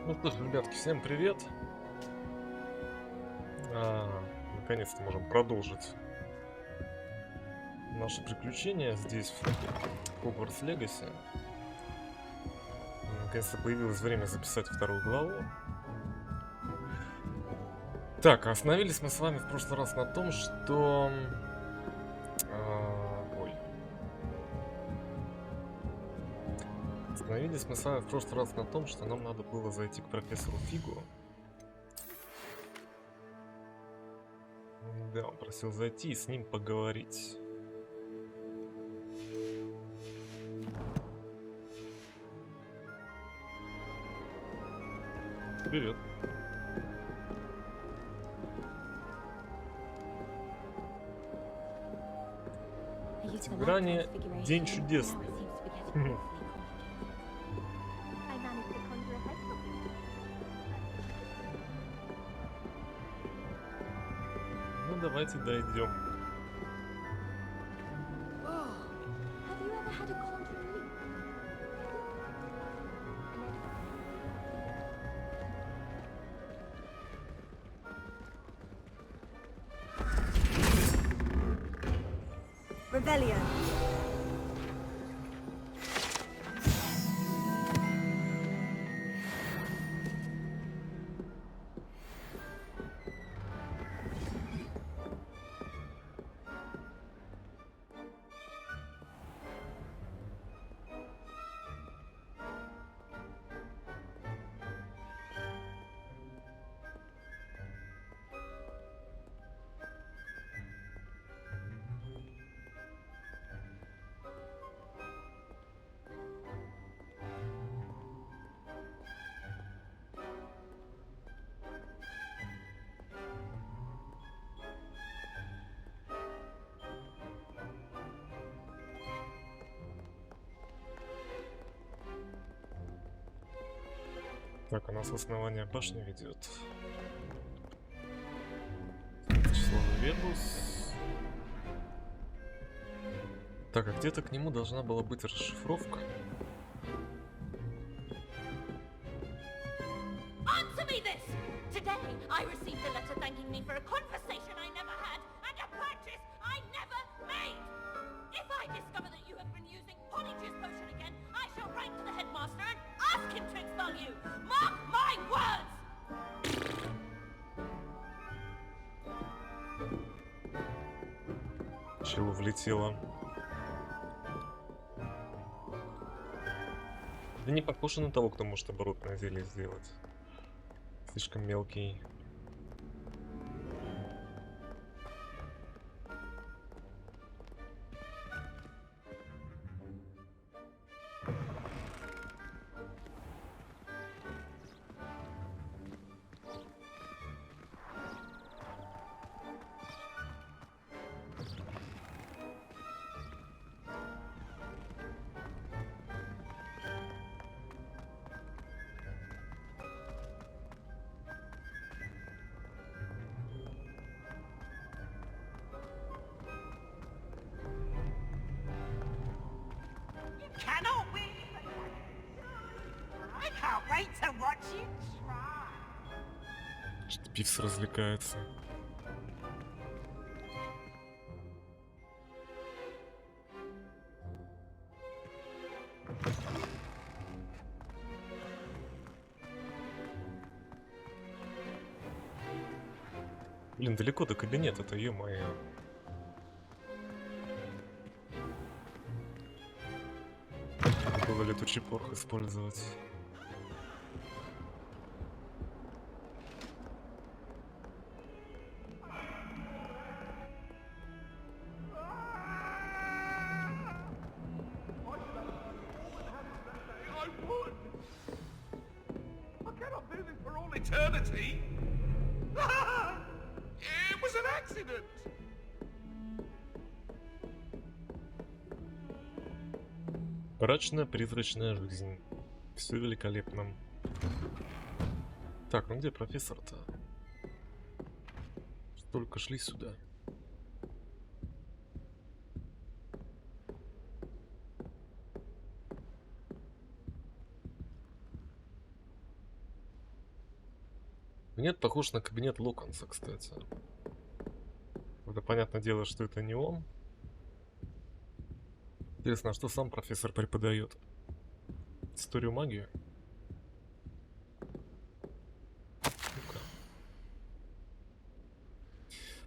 Ну что ж, ребятки, всем привет! Наконец-то можем продолжить наши приключения здесь, в Hogwarts Legacy. Наконец-то появилось время записать вторую главу. Так, остановились мы с вами в прошлый раз на том, что... Остановились мы с вами в прошлый раз на том, что нам надо было зайти к профессору Фигу. Да, он просил зайти и с ним поговорить. Привет. Грани день чудесный. Ну давайте дойдем. Rebellion. Так, у нас основание башни ведет. Число Вербус. Так, а где-то к нему должна была быть расшифровка. Чего влетело? Да не похож на того, кто может оборотное зелье сделать. Слишком мелкий. Что Пивс развлекается. Блин, далеко до кабинета-то, ё-моё. Надо было летучий порох использовать. Брачная призрачная жизнь. Все великолепно. Так, ну где профессор-то? Только шли сюда. Кабинет похож на кабинет Локонса, кстати. Это понятное дело, что это не он. Интересно, а что сам профессор преподает? Историю магии? Ну-ка.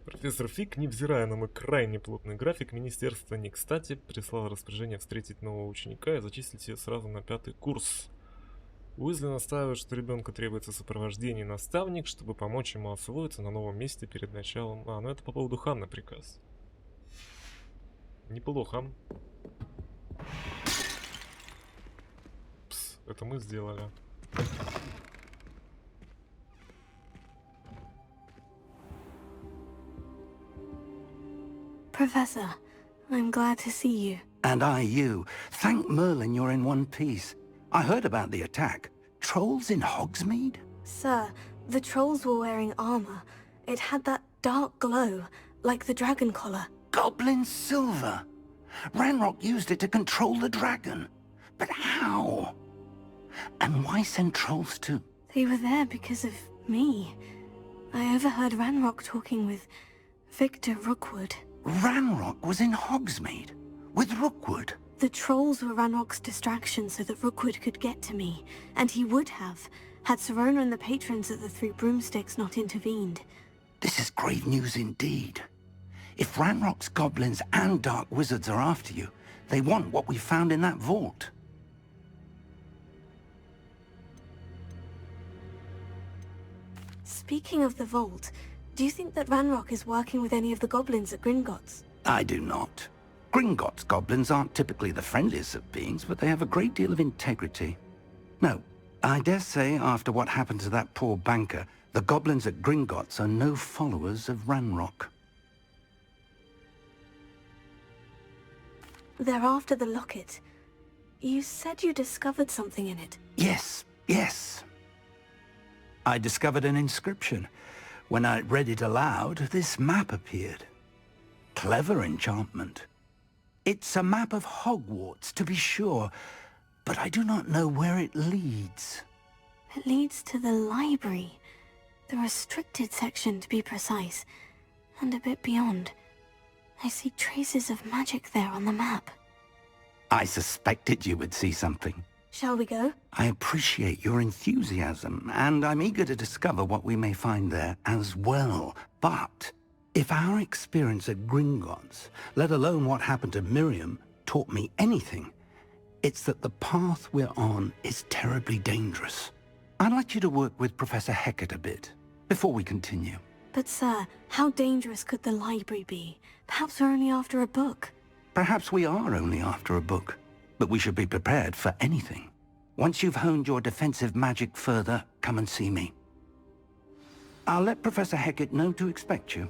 Профессор Фиг, невзирая на мой крайне плотный график, министерство не кстати прислало распоряжение встретить нового ученика и зачислить ее сразу на 5-й курс. Уизли настаивает, что ребенку требуется сопровождение и наставник, чтобы помочь ему освоиться на новом месте перед началом... А, ну это по поводу Ханны приказ. Неплохо. Пс, это мы сделали. Professor, I'm glad to see you. And I you. Thank Merlin you're in one piece. I heard about the attack. Trolls in Hogsmeade? Sir, the trolls were wearing armor. It had that dark glow, like the dragon collar. Goblin silver. Ranrock used it to control the dragon. But how? And why send trolls to... They were there because of me. I overheard Ranrock talking with Victor Rookwood. Ranrock was in Hogsmeade? With Rookwood? The trolls were Ranrock's distraction so that Rookwood could get to me, and he would have, had Serona and the patrons at the Three Broomsticks not intervened. This is grave news indeed. If Ranrock's goblins and dark wizards are after you, they want what we found in that vault. Speaking of the vault, do you think that Ranrock is working with any of the goblins at Gringotts? I do not. Gringotts goblins aren't typically the friendliest of beings, but they have a great deal of integrity. No, I dare say after what happened to that poor banker, the goblins at Gringotts are no followers of Ranrock. They're after the locket. You said you discovered something in it. Yes, yes. I discovered an inscription. When I read it aloud, this map appeared. Clever enchantment. It's a map of Hogwarts, to be sure, but I do not know where it leads. It leads to the library. The restricted section, to be precise. And a bit beyond. I see traces of magic there on the map. I suspected you would see something. Shall we go? I appreciate your enthusiasm, and I'm eager to discover what we may find there as well. But if our experience at Gringotts, let alone what happened to Miriam, taught me anything, it's that the path we're on is terribly dangerous. I'd like you to work with Professor Hecate a bit, before we continue. But sir, how dangerous could the library be? Perhaps we're only after a book. Perhaps we are only after a book, but we should be prepared for anything. Once you've honed your defensive magic further, come and see me. I'll let Professor Hecate know to expect you.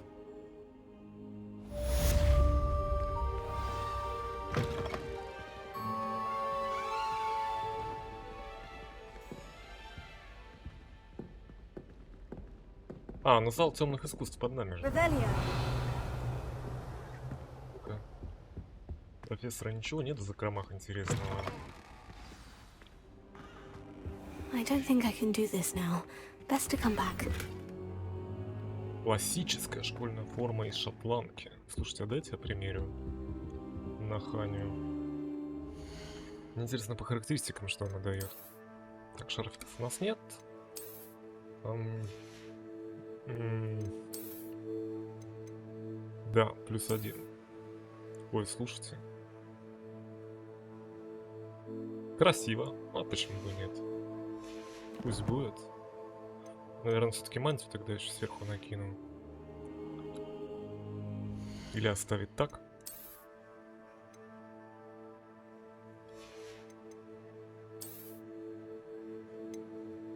А, ну зал темных искусств под нами же. Revelio. Ну-ка. Профессора ничего нет в закромах интересного. I don't think I can do this now. Best to come back. Классическая школьная форма из шотландки. Слушайте, а дайте я примерю на Ханю. Мне интересно по характеристикам, что она дает. Так, шарфиков у нас нет. Да, +1. Ой, слушайте. Красиво. А почему бы нет? Пусть будет. Наверное, все-таки мантию тогда еще сверху накину. Или оставить так.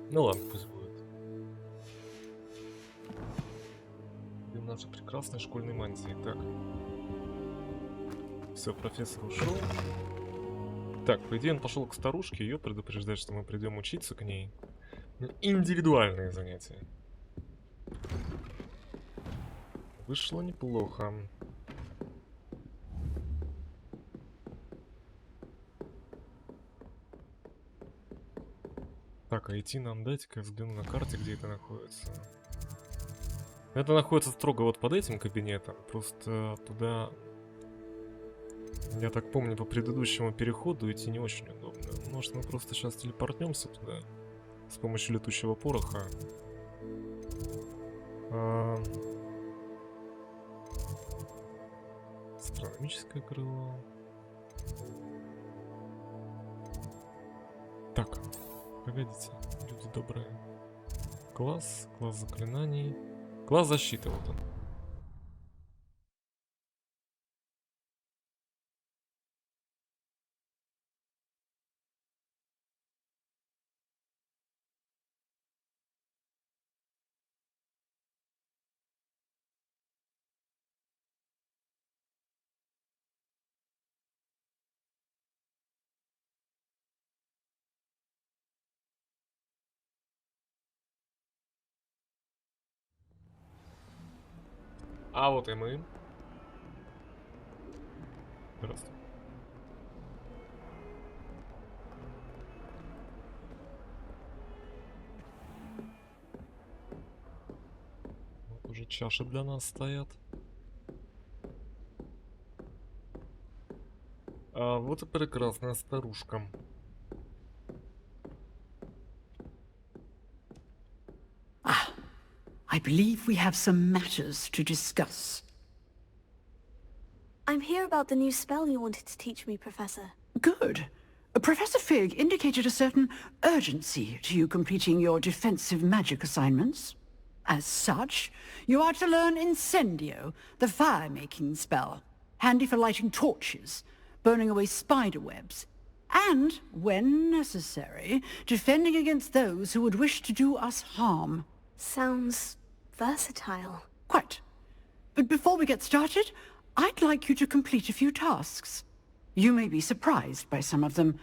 Ну ладно, пусть будет. И наши прекрасные школьные мантии. Так. Все, профессор ушел. Так, по идее он пошел к старушке, ее предупреждать, что мы придем учиться к ней. Индивидуальные занятия. Вышло неплохо. Так, а идти нам дайте-ка я взгляну на карте, где это находится. Это находится строго вот под этим кабинетом. Просто туда, я так помню, по предыдущему переходу идти не очень удобно. Может, мы просто сейчас телепортнемся туда с помощью летучего пороха. Астрономическое крыло. Так, погодите, люди добрые. Класс заклинаний. Класс защиты, вот он. А вот и мы. Здравствуй. Вот уже чаши для нас стоят. А вот и прекрасная старушка. I believe we have some matters to discuss. I'm here about the new spell you wanted to teach me, Professor. Good. Professor Fig indicated a certain urgency to you completing your defensive magic assignments. As such, you are to learn Incendio, the fire-making spell, handy for lighting torches, burning away spider webs, and, when necessary, defending against those who would wish to do us harm. Sounds versatile. Quite. But before we get started, I'd like you to complete a few tasks. You may be surprised by some of them.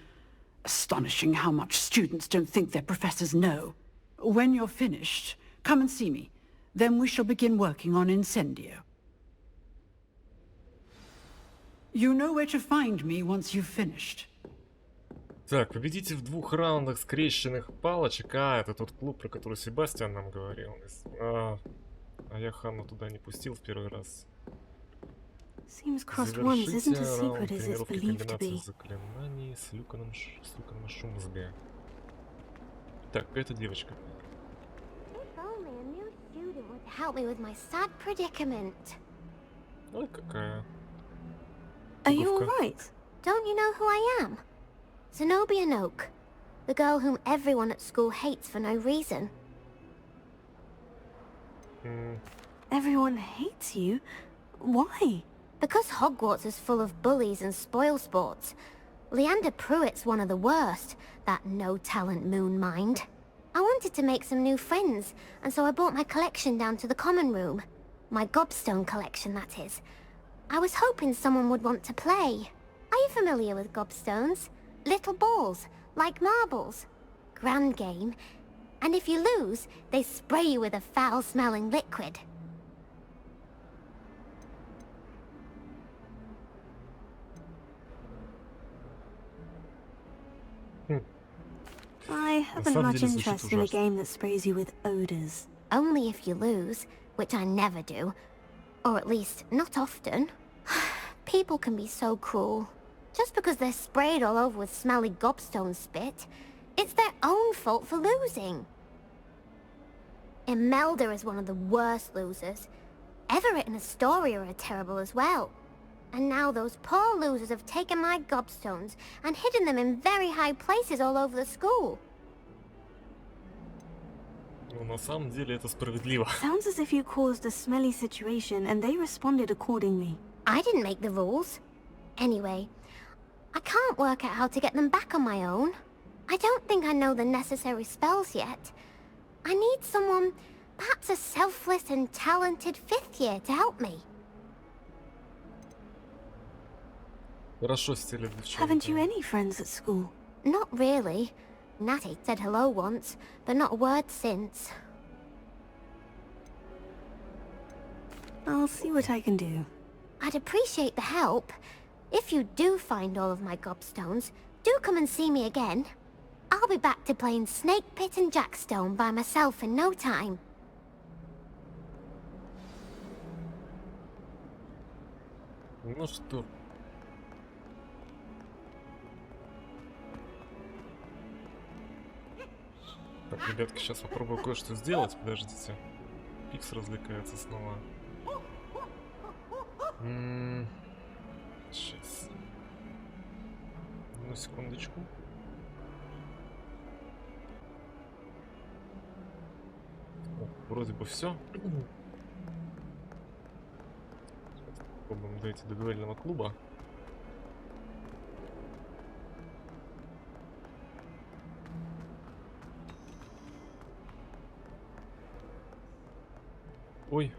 Astonishing how much students don't think their professors know. When you're finished, come and see me. Then we shall begin working on Incendio. You know where to find me once you've finished. Так, победите в 2 раундах скрещенных палочек. А, это тот клуб, про который Себастьян нам говорил. А я Ханну туда не пустил в первый раз. Seems crossed ones isn't as Завершите secret as it's тренировки believed to комбинации be. заклинаний с Люканом Шумсби. Так, это девочка. If only a new student would help me with my sad predicament. Ой, какая. Are you Пуговка. alright? Don't you know who I am? Zenobia Noak, the girl whom everyone at school hates for no reason. Everyone hates you? Why? Because Hogwarts is full of bullies and spoil sports. Leander Pruitt's one of the worst, that no-talent moon mind. I wanted to make some new friends, and so I brought my collection down to the common room. My gobstone collection, that is. I was hoping someone would want to play. Are you familiar with gobstones? Little balls, like marbles. Grand game. And if you lose, they spray you with a foul-smelling liquid. I haven't самом much деле звучит interest in a ужасно. game that sprays you with odors. Only if you lose, which I never do. Or at least, not often. People can be so cruel. Just because they're sprayed all over with smelly gobstone spit, it's their own fault for losing. Imelda is one of the worst losers. Everett and Astoria are terrible as well. And now those poor losers have taken my gobstones and hidden them in very high places all over the school. Ну, на самом деле это справедливо. Sounds as if you caused a smelly situation and they responded accordingly. I didn't make the rules. Anyway, I can't work out how to get them back on my own. I don't think I know the necessary spells yet. I need someone, perhaps a selfless and talented 5th year to help me. Хорошо стиле девчонка. Haven't you any friends at school? Not really. Natty said hello once, but not a word since. I'll see what I can do. I'd appreciate the help. If you do find all of my gobstones, do come and see me again. I'll be back to playing Snake Pit and Jackstone by myself in no time. Ну что? Так, ребятки, сейчас попробую кое-что сделать. Подождите. Пикс развлекается снова. Сейчас. Одну секундочку. О, вроде бы все. Попробуем дойти до дуэльного клуба. Ой.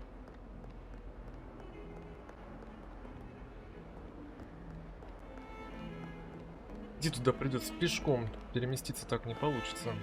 Иди туда, придется пешком. Переместиться так не получится.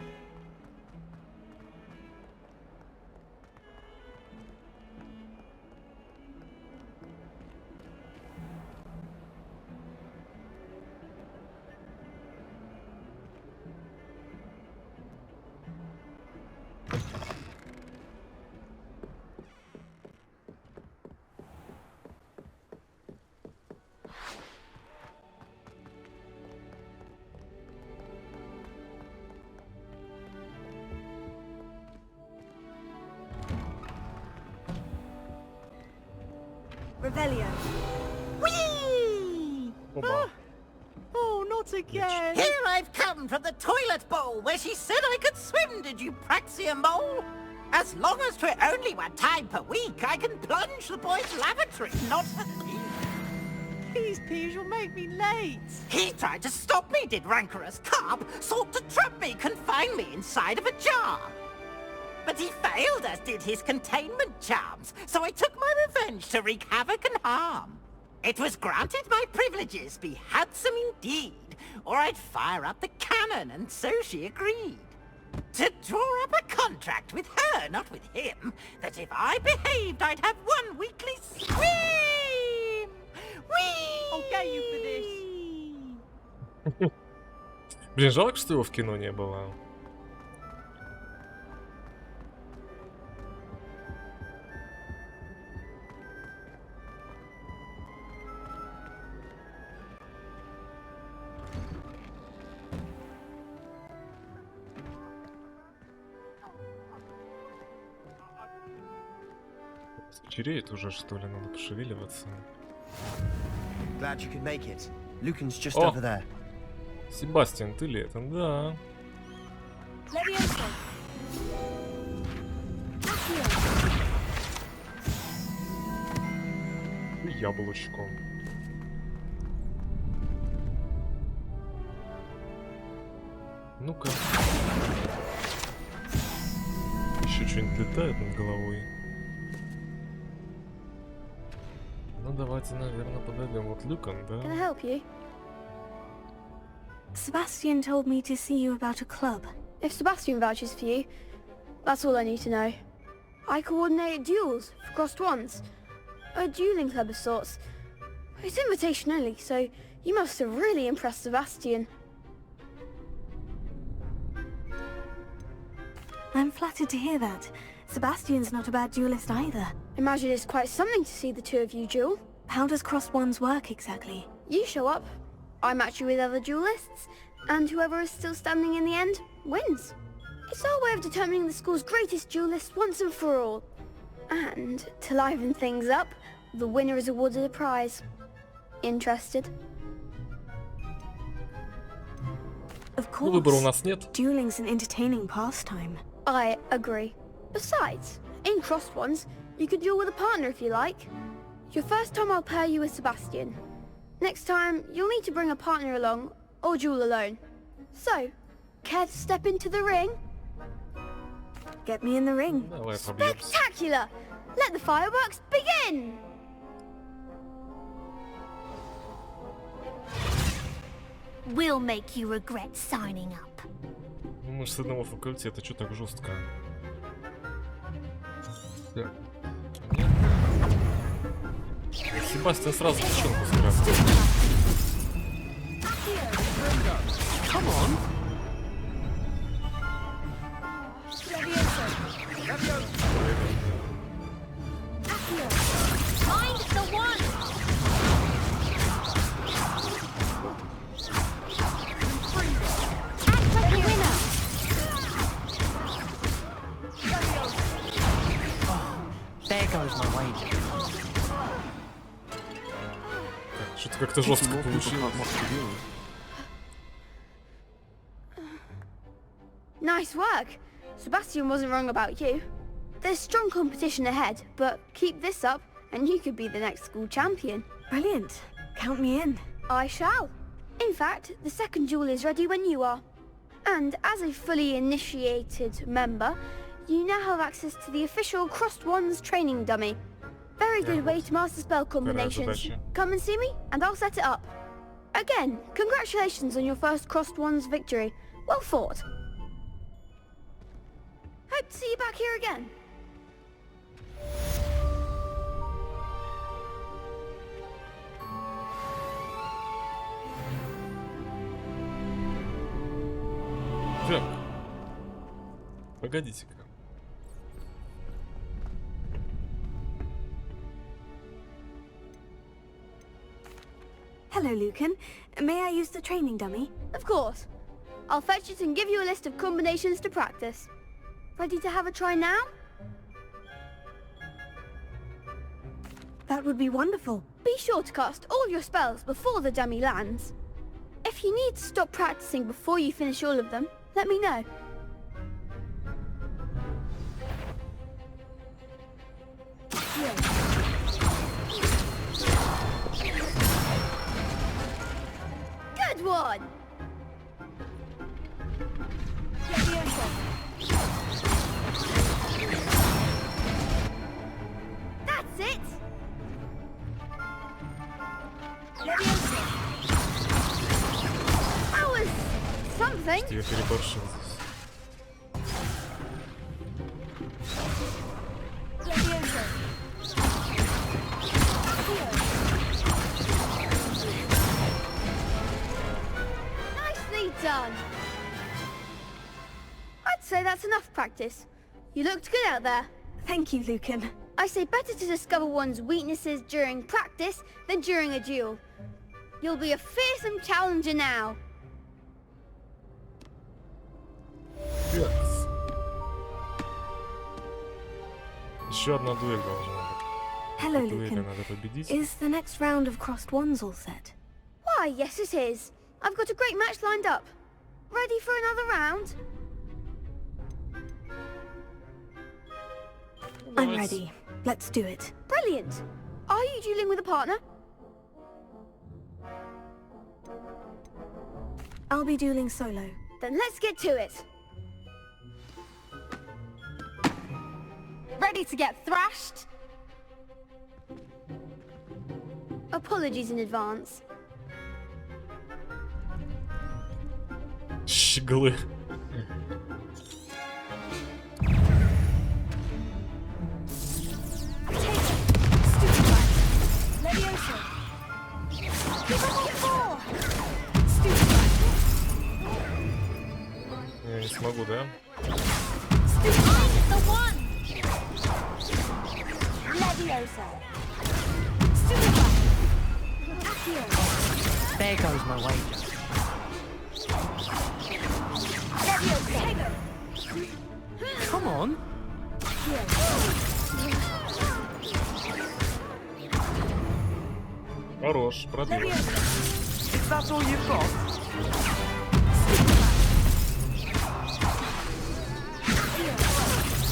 Revelio. Whee! Оба. Oh, not again! Here I've come from the toilet bowl where she said I could swim, did you praxia mole? As long as 'twere only one time per week, I can plunge the boy's lavatory, not for thee. Please, Peeves, you'll make me late. He tried to stop me, did rancorous carp, sought to trap me, confine me inside of a jar. But he failed, as did his containment charms, so I took my revenge to wreak havoc and harm. It was granted my privileges be handsome indeed, or I'd fire up the cannon, and so she agreed. To draw up a contract with her, not with him, that if I behaved, I'd have one weekly swim! Whee! I'll get you for this. Блин, жалко, что его в кино не было. Вечереет уже, что ли, надо пошевеливаться. Glad you could make it. Lucan's just Oh. over there. Себастьян, ты ли это? Да. Levioso. И яблочко. Ну-ка. Еще что-нибудь летает над головой. Ну давайте, наверное, подойдем. Вот Люкан, да? Can I help you? Sebastian told me to see you about a club. If Sebastian vouches for you, that's all I need to know. I coordinate duels for crossed ones. A dueling club of sorts. It's invitation only, so you must have really impressed Sebastian. I'm flattered to hear that. Sebastian's not a bad duelist either. Imagine it's quite something to see the two of you duel. How does crossed ones work exactly? You show up, I match you with other duelists, and whoever is still standing in the end wins. It's our way of determining the school's greatest duelist once and for all. And to liven things up, the winner is awarded a prize. Interested? Of Ну, выбора у course. нас нет. Dueling's an entertaining pastime. I agree. Besides, in crossed ones, you could duel with a partner if you like. Your first time I'll pair you with Sebastian. Next time, you'll need to bring a partner along, or duel alone. So, care to step into the ring? Get me in the ring. Давай побьемся. Spectacular! Let the fireworks begin! We'll make you regret signing up. Ну, мы же с одного факультета, что так жестко? Так. Себастьян сразу девчонку сбрасывает. Find the one! Что-то как-то жестко получилось. Nice work. Sebastьян wasn't wrong about you. There's strong competition ahead, but keep this up and you could be the next school champion. Brilliant. Count me in. I shall. In fact, the second duel is ready when you are. And as a fully initiated member, you now have access to the official Crossed Wands training dummy. Very good way to master spell combinations. Come and see me, and I'll set it up. Again, congratulations on your first Crossed Wands victory. Well fought. Hope to see you back here again. Так. Погодите-ка. Hello, Lucan. May I use the training dummy? Of course. I'll fetch it and give you a list of combinations to practice. Ready to have a try now? That would be wonderful. Be sure to cast all your spells before the dummy lands. If you need to stop practicing before you finish all of them, let me know. Good one! That's it! That was something. Я переборщил здесь. Nicely done. I'd say that's enough practice. You looked good out there. Thank you, Lucan. I say better to discover one's weaknesses during practice than during a duel. You'll be a fearsome challenger now. Yes. Еще одна дуэль должна быть. Hello, Дуэли Lucan. надо победить. Is the next round of Crossed Wands all set? Why, yes it is. I've got a great match lined up. Ready for another round? I'm ready. Let's do it. Brilliant. Are you dueling with a partner? I'll be dueling solo. Then let's get to it. Ready to get thrashed? Apologies in advance. Щеглы. Я не смогу, да? There goes my wager. Come on. Хорош, продлил. If that's all you've got.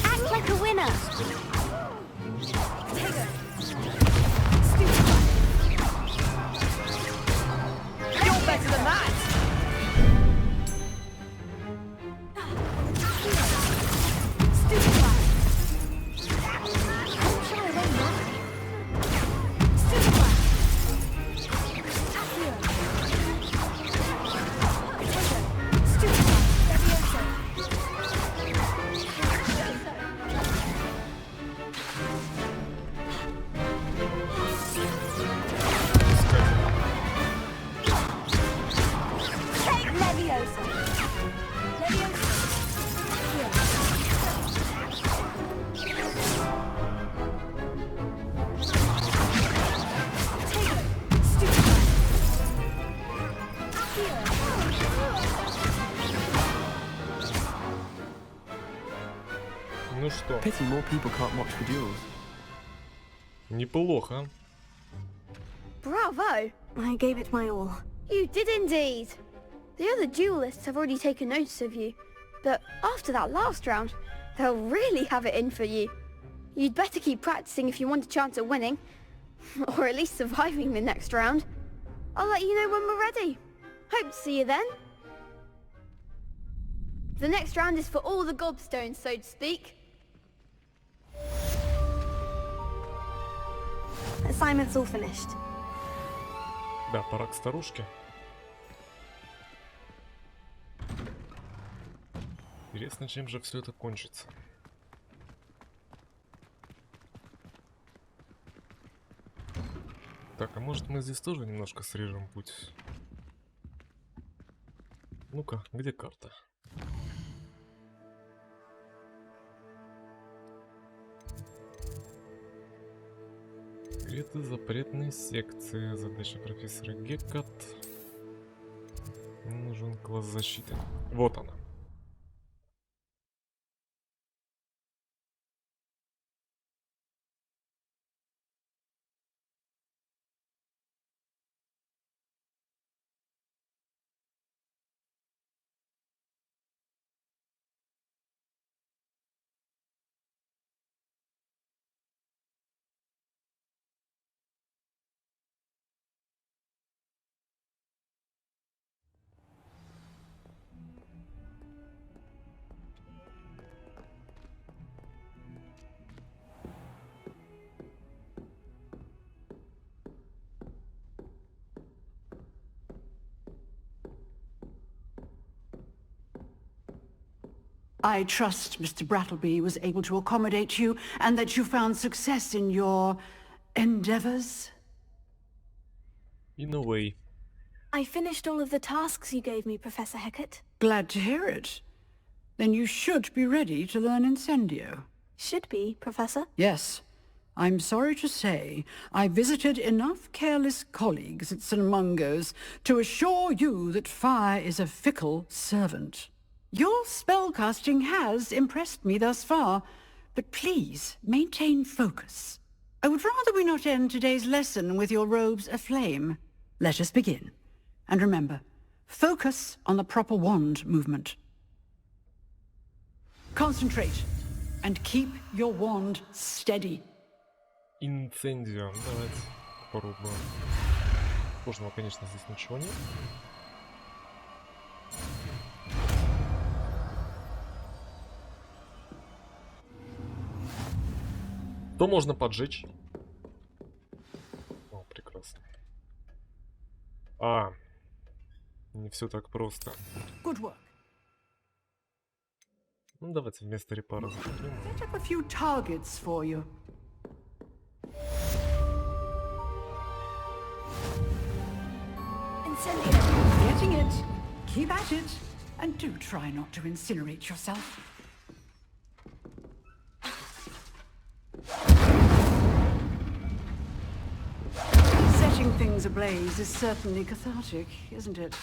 Act like a winner. You're better than that. Ну что? Pity more people can't watch the duels. Неплохо. Bravo! I gave it my all. You did indeed. The other duelists have already taken notice of you, but after that last round, they'll really have it in for you. You'd better keep practicing if you want a chance at winning, or at least surviving the next round. I'll let you know when we're ready. Hope to see you then. The next round is for all the gobstones, so to speak. Assignment's all finished. Да, пора к старушке. Интересно, чем же все это кончится. Так, а может мы здесь тоже немножко срежем путь? Ну-ка, где карта? Секреты запретной секции. Задача профессора Гекат. Мне нужен класс защиты. Вот она. I trust Mr. Brattleby was able to accommodate you and that you found success in your endeavors. In a way. I finished all of the tasks you gave me, Professor Hecate. Glad to hear it. Then you should be ready to learn Incendio. Should be, Professor. Yes. I'm sorry to say, I visited enough careless colleagues at St. Mungo's to assure you that fire is a fickle servant. Your spellcasting has impressed me thus far, but please maintain focus. I would rather we not end today's lesson with your robes aflame. Let us begin. And remember, focus on the proper wand movement. Concentrate and keep your wand steady. Инцендио. Давайте попробуем. Сложного, конечно, здесь ничего нет. То можно поджечь. О, прекрасно. А, не все так просто. Good work. Ну, давайте вместо репара запустим. Set up a few targets for you. Incendio. Getting it. Keep at it. And do try not to incinerate yourself. Setting things ablaze is certainly cathartic, isn't it?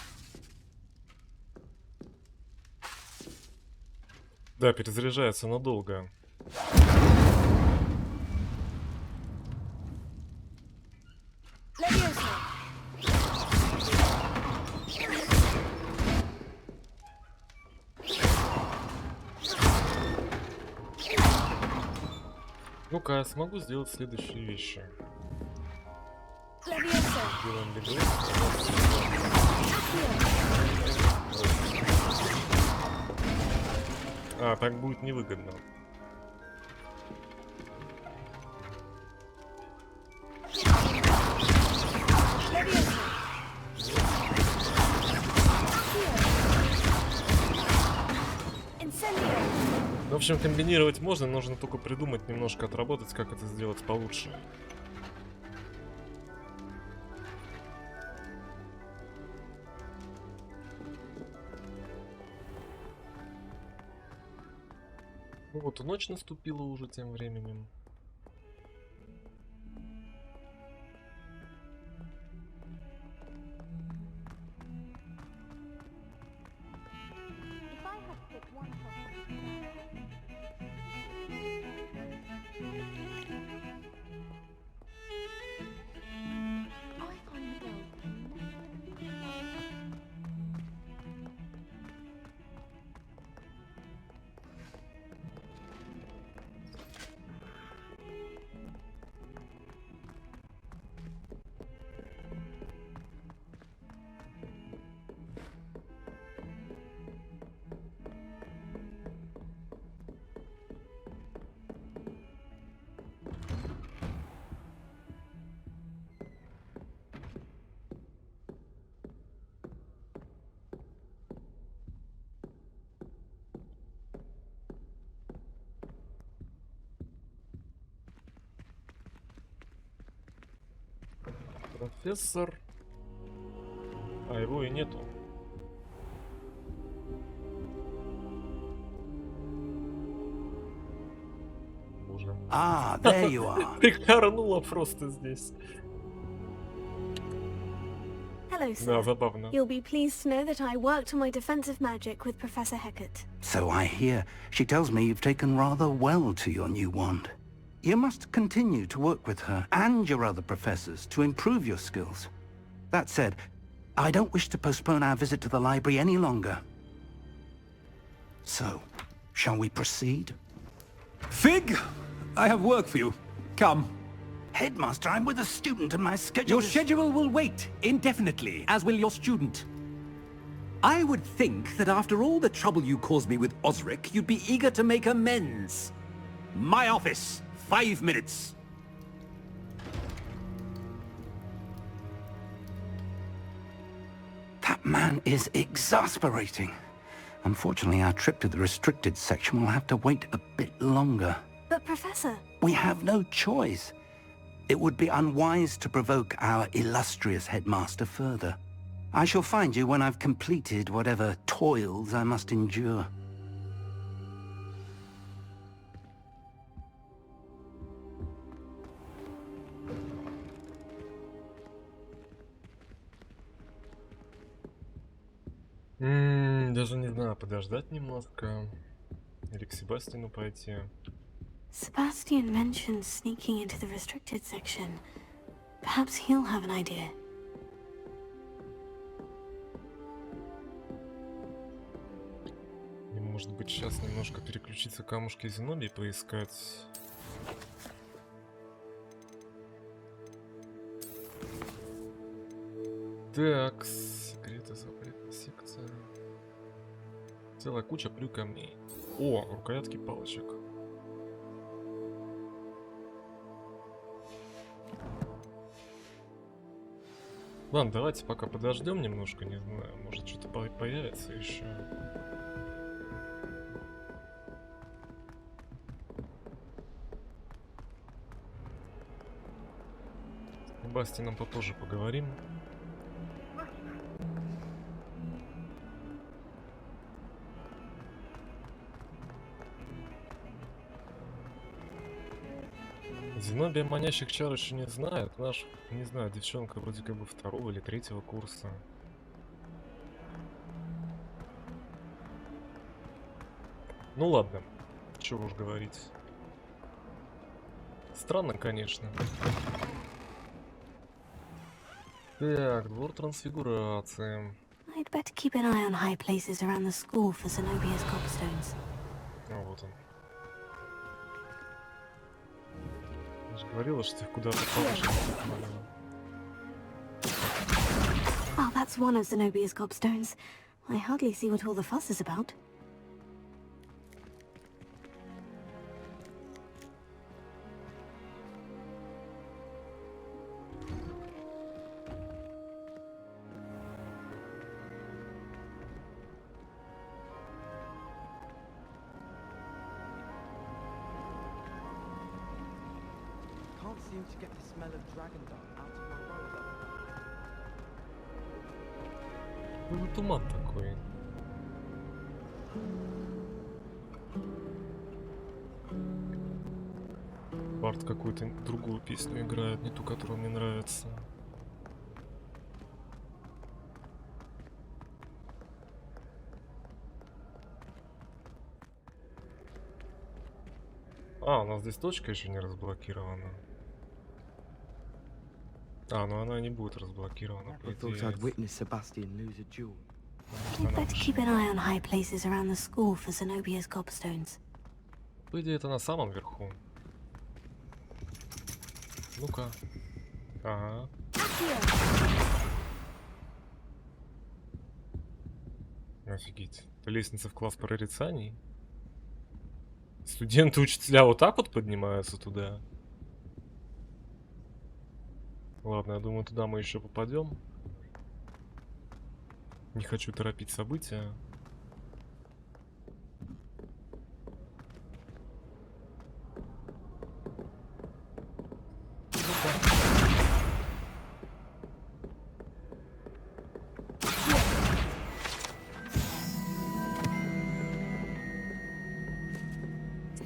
Да, перезаряжается надолго. Ну-ка, я смогу сделать следующие вещи. Делаем бегло. А, так будет невыгодно. В общем, комбинировать можно, нужно только придумать, немножко отработать, как это сделать получше. Ну вот и ночь наступила уже тем временем. Профессор. А его и нету. Боже мой. Ah, there you are. Прикорнула просто здесь. Hello, Да, sir. забавно. You'll be pleased to know that I worked on my defensive magic with Professor Hecate. So I hear. She tells me you've taken rather well to your new wand. You must continue to work with her and your other professors to improve your skills. That said, I don't wish to postpone our visit to the library any longer. So, shall we proceed? Fig, I have work for you. Come. Headmaster, I'm with a student and my schedule Your is... schedule will wait indefinitely, as will your student. I would think that after all the trouble you caused me with Ozrik, you'd be eager to make amends. My office, 5 minutes. That man is exasperating. Unfortunately, our trip to the restricted section will have to wait a bit longer. But Professor... We have no choice. It would be unwise to provoke our illustrious headmaster further. I shall find you when I've completed whatever toils I must endure. Даже не знаю, подождать немножко. Или к Себастьяну пойти. Sebastian mentioned sneaking into the restricted section. Perhaps he'll have an idea. И, может быть, сейчас немножко переключиться камушки Зенобии поискать. Так, секреты, запретная секция. Целая куча камней. О, рукоятки палочек. Ладно, давайте пока подождем немножко, не знаю, может что-то появится еще. С Себастьяном попозже поговорим. Зенобия манящих чар еще не знает. Наш, не знаю, девчонка вроде как бы 2-го или 3-го курса. Ну ладно, чего уж говорить. Странно, конечно. Так, двор трансфигурации. I'd better keep an eye on high places around the school for Zenobia's cobstones. А вот он. Я же говорила, что их куда-то повыше. Oh, that's one of Zenobia's gobstones. I hardly see what all the fuss is about. Can't seem to get the smell of dragon dung out of my roller. Ну, туман такой. Барт какую-то другую песню играет, не ту, которая мне нравится. А, у нас здесь точка еще не разблокирована. А, ну она не будет разблокирована, по идее. I'd witness Sebastian lose a duel. I'd better keep an eye on high places around the school for Zenobia's gobstones. По идее, это на самом верху. Ну-ка. Ага. Офигеть. Это лестница в класс прорицаний. Студенты-учителя вот так вот поднимаются туда. Ладно, я думаю, туда мы еще попадем. Не хочу торопить события.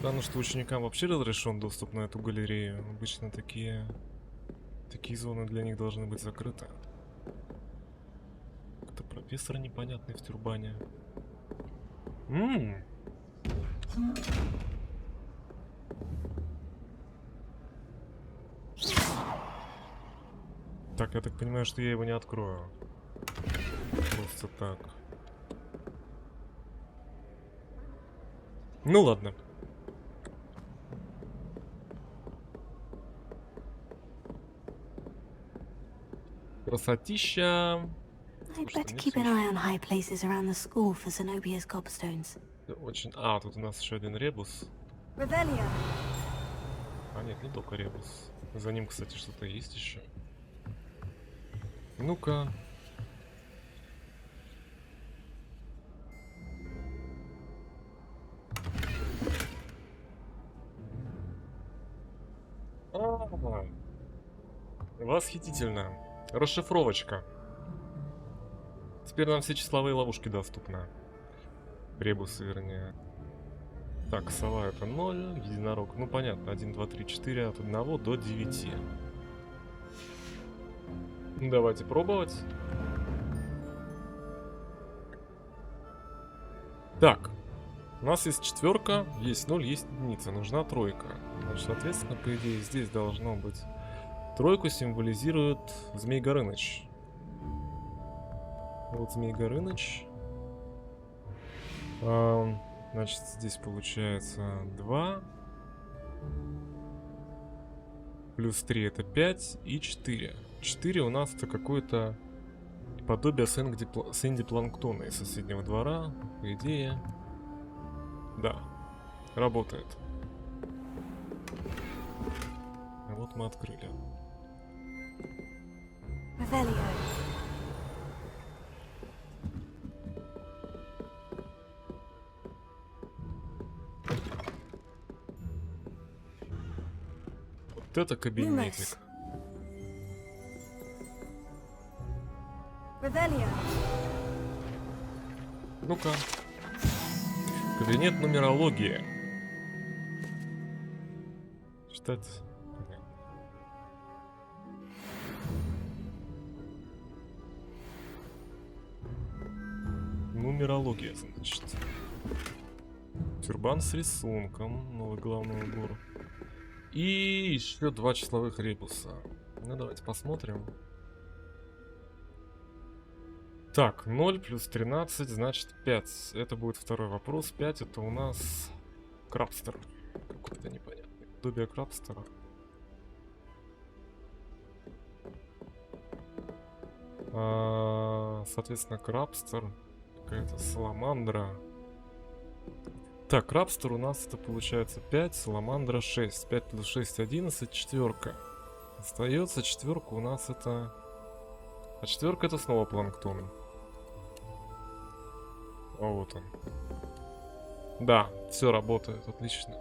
Странно, что ученикам вообще разрешен доступ на эту галерею. Обычно такие зоны для них должны быть закрыты. Это профессор непонятный в тюрбане. Так, я так понимаю, что я его не открою. Просто так. Ну ладно. Красотища. I'd better keep an eye on high places around the school for Zenobia's gobstones. Очень... А, тут у нас еще один ребус. Revelio. А нет, не только ребус. За ним, кстати, что-то есть еще. Ну-ка. Восхитительно. Расшифровочка. Теперь нам все числовые ловушки доступны. Ребусы, вернее. Так, сова это 0, единорог. Ну понятно, 1, 2, 3, 4 от 1 до 9. Давайте пробовать. Так. У нас есть четверка, есть 0, есть единица. Нужна тройка. Значит, соответственно, по идее, здесь должно быть... Тройку символизирует Змей Горыныч. Вот Змей Горыныч. Значит, здесь получается 2. Плюс 3 это 5 и 4. 4 у нас это какое-то подобие Сэнди Планктона из соседнего двора. По идее. Да. Работает. А вот мы открыли. Вот это кабинетик. Ну-ка. Кабинет нумерологии. Читать. Нумерология, значит. Тюрбан с рисунком. Новый главный убор. И еще 2 числовых ребуса. Ну, давайте посмотрим. Так, 0 плюс 13, значит 5. Это будет второй вопрос. 5 это у нас крабстер. Какой-то непонятный. Подобие крабстера. Соответственно, крабстер. Какая-то саламандра. Так, крабстер у нас это получается 5, саламандра 6. 5 плюс 6, 11, четверка. Остается четверка у нас это... А четверка это снова планктон. А вот он. Да, все работает, отлично.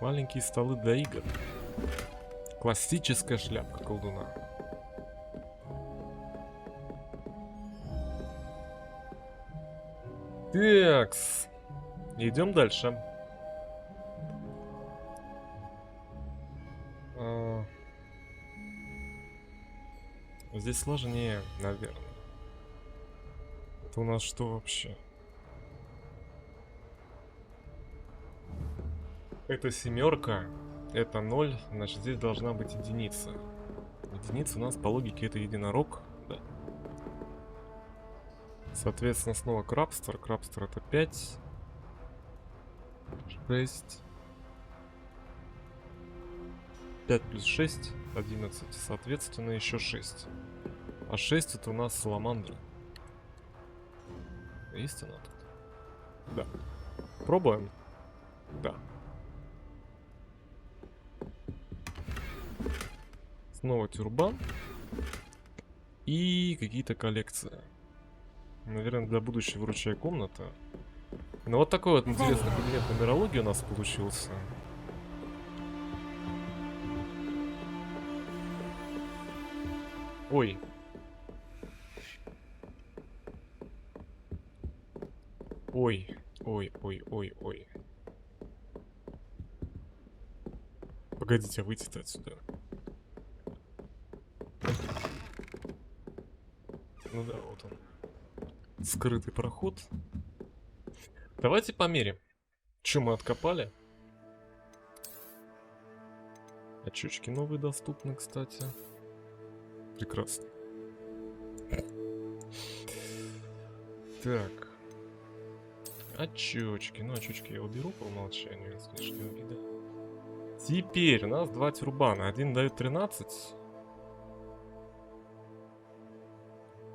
Маленькие столы для игр. Классическая шляпка колдуна. Такс. Идем дальше. Здесь сложнее, наверное. Это у нас что вообще? Это семерка. Это 0, значит здесь должна быть единица. Единица у нас по логике это единорог, да. Соответственно, снова крабстер. Крабстер это 5. 6. 5 плюс 6, 11. Соответственно, еще 6. А 6 это у нас саламандра. Есть она тут? Да. Пробуем? Да. Снова тюрбан. И какие-то коллекции. Наверное, для будущей вручай комната. Ну вот такой вот интересный кабинет нумерологии у нас получился. Ой. Ой, ой, ой, ой, ой. Погодите, а выйти-то отсюда. Ну да, вот он. Скрытый проход. Давайте померим. Что мы откопали? Очечки новые доступны, кстати. Прекрасно. Так. Очечки. Ну, очечки я уберу по умолчанию с внешнего вида. Теперь у нас 2 тюрбана. Один дает 13.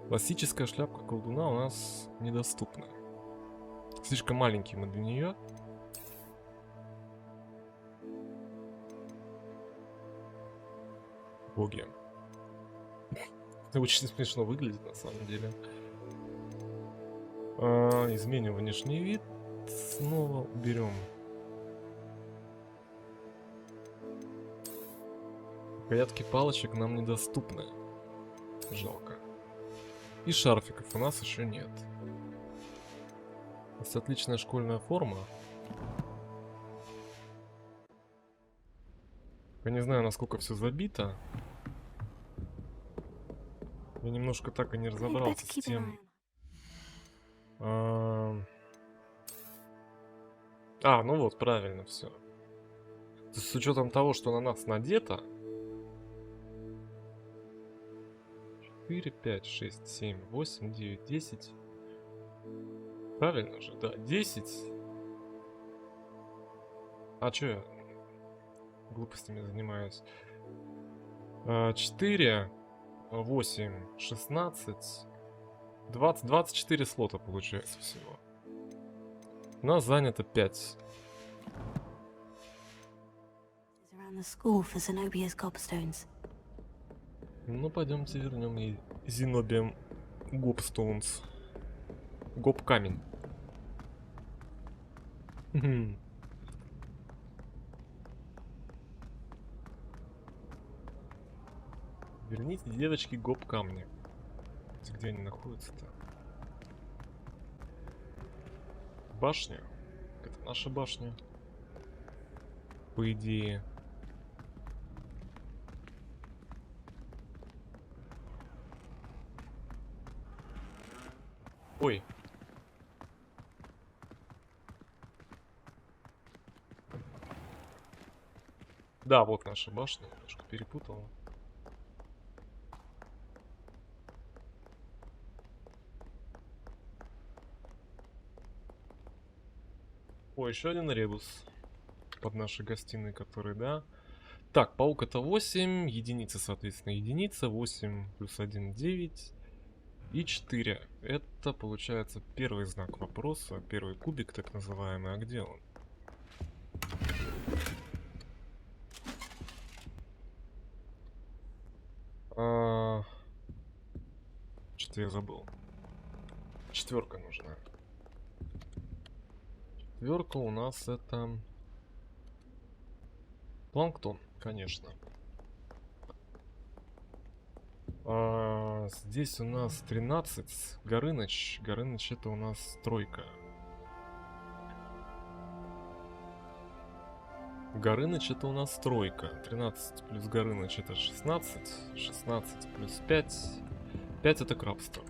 Классическая шляпка колдуна у нас недоступна. Слишком маленький мы для нее. Боги. Очень смешно выглядит на самом деле. Изменим внешний вид. Снова уберем. Рукоятки палочек нам недоступны. Жалко. И шарфиков у нас еще нет. У нас отличная школьная форма. Я не знаю, насколько все забито. Я немножко так и не разобрался с тем. Ну вот, правильно все. С учетом того, что на нас надето. 4, 5, 6, 7, 8, 9, 10. Правильно же, да, 10. А чё я глупостями занимаюсь? 4, 8, 16, 20, 24 слота получается всего. У нас занято 5. Ну, пойдемте вернем и Зенобиям Гобстоунс. Гоп-камень. Верните девочки гоп-камни. Где они находятся-то? Башня? Это наша башня. По идее. Ой. Да, вот наша башня. Немножко перепутала. О, еще один ребус под нашей гостиной, который, да. Так, паук это 8, единица, соответственно, единица, 8 плюс 1, 9 и 4. Это, получается, первый знак вопроса, первый кубик, так называемый. А где он? Что-то я забыл. 4 нужна. 4 у нас это планктон, конечно. Здесь у нас 13. Горыныч. Горыныч это у нас 3. Горыныч это у нас 3. 13 плюс Горыныч это 16. 16 плюс 5. 5 это крабство.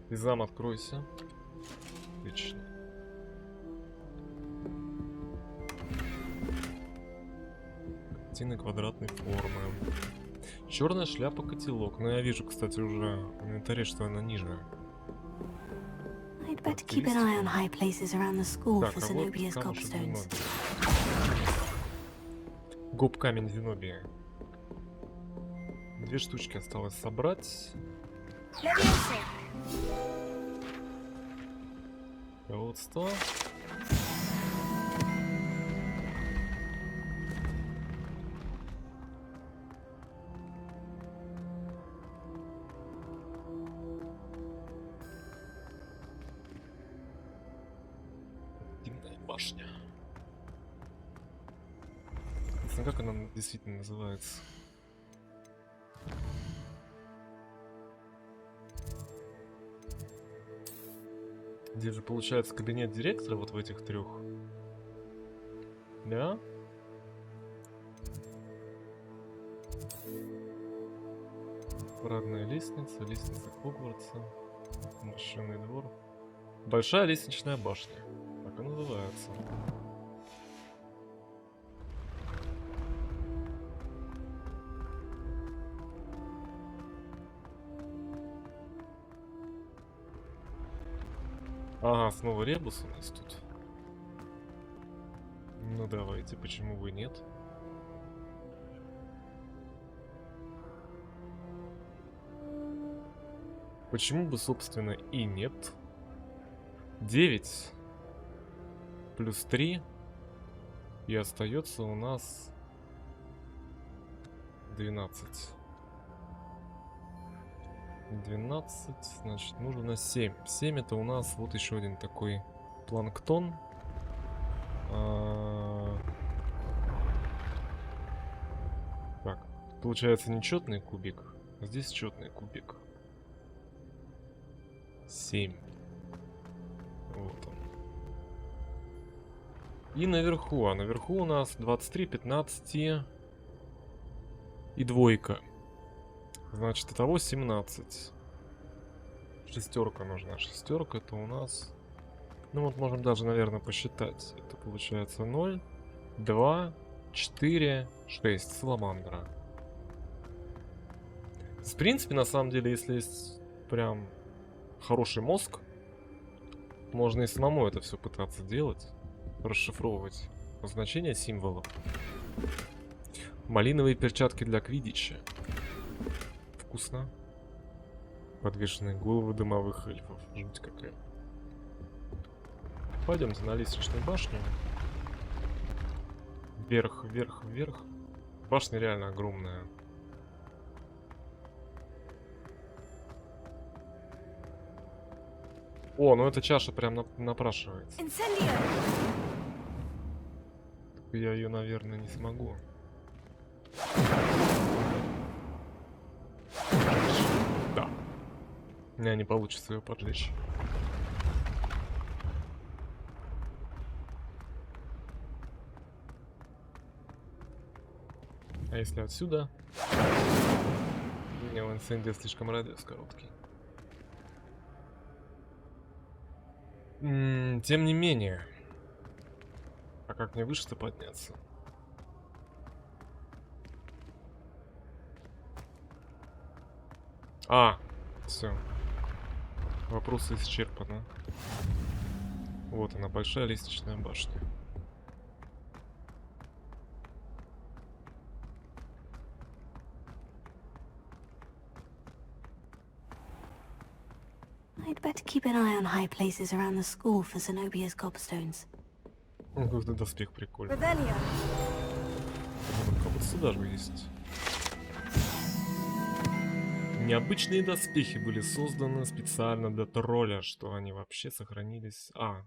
Изам, откройся. Отлично. Картины квадратной формы. Черная шляпа, котелок. Но я вижу, кстати, уже в инвентаре, что она ниже. I'd better keep an eye on high places around the school for Zenobia's gobstones. Гоп-камень Зенобии. 2 штучки осталось собрать. Руководство. Дымная башня. Не знаю, как она действительно называется. Где же получается кабинет директора вот в этих трех? Да? Парадная лестница, лестница Хогвартса, машинный двор. Большая лестничная башня. Так и называется. Ага, снова ребус у нас тут. Ну давайте, почему бы и нет? Почему бы, собственно, и нет? 9 плюс 3. И остается у нас 12. 12, значит, нужно 7. 7 это у нас вот еще один такой планктон. Так, получается нечетный кубик, а здесь четный кубик. 7. Вот он. И наверху, а наверху у нас 23, 15 и двойка. Значит, итого 17. Шестерка нужна. Шестерка это у нас... Ну вот можем даже, наверное, посчитать. Это получается 0, 2, 4, 6. Саламандра. В принципе, на самом деле, если есть прям хороший мозг, можно и самому это все пытаться делать. Расшифровывать значения символов. Малиновые перчатки для квиддича. Вкусно. Подвешенные головы дымовых эльфов. Жуть какая. Пойдемте на лестничную башню. Вверх, вверх, вверх. Башня реально огромная. О, ну эта чаша прям напрашивается. Только я ее, наверное, не смогу. Да. У меня не получится ее поджечь. А если отсюда? У меня в инциденте слишком радиус короткий. Тем не менее. А как мне выше-то подняться? А, все. Вопросы исчерпаны. Вот она, большая лестничная башня. I'd better keep an eye on high places around the school for Zenobia's gobstones. Какой-то доспех прикольный. Кажется, даже есть. Необычные доспехи были созданы специально для тролля, что они вообще сохранились... А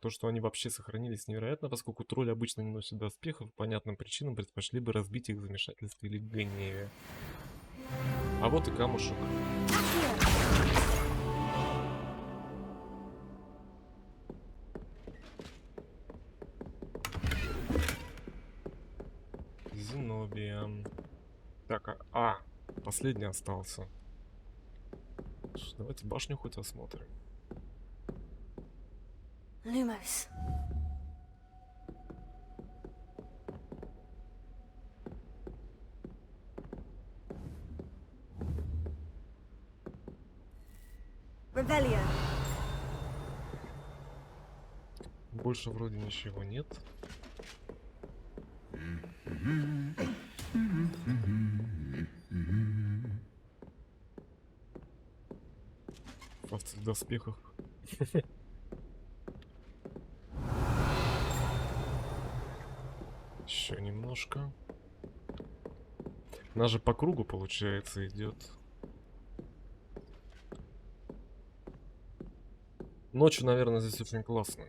то, что они вообще сохранились, невероятно, поскольку тролли обычно не носят доспехов, по понятным причинам предпочли бы разбить их в замешательстве или гневе. А вот и камушек. Зенобия. Так, последний остался. Давайте башню хоть осмотрим. Lumos. Revelio. Больше вроде ничего нет. В доспехах. Еще немножко. Она же по кругу, получается, идет. Ночью, наверное, здесь очень классно.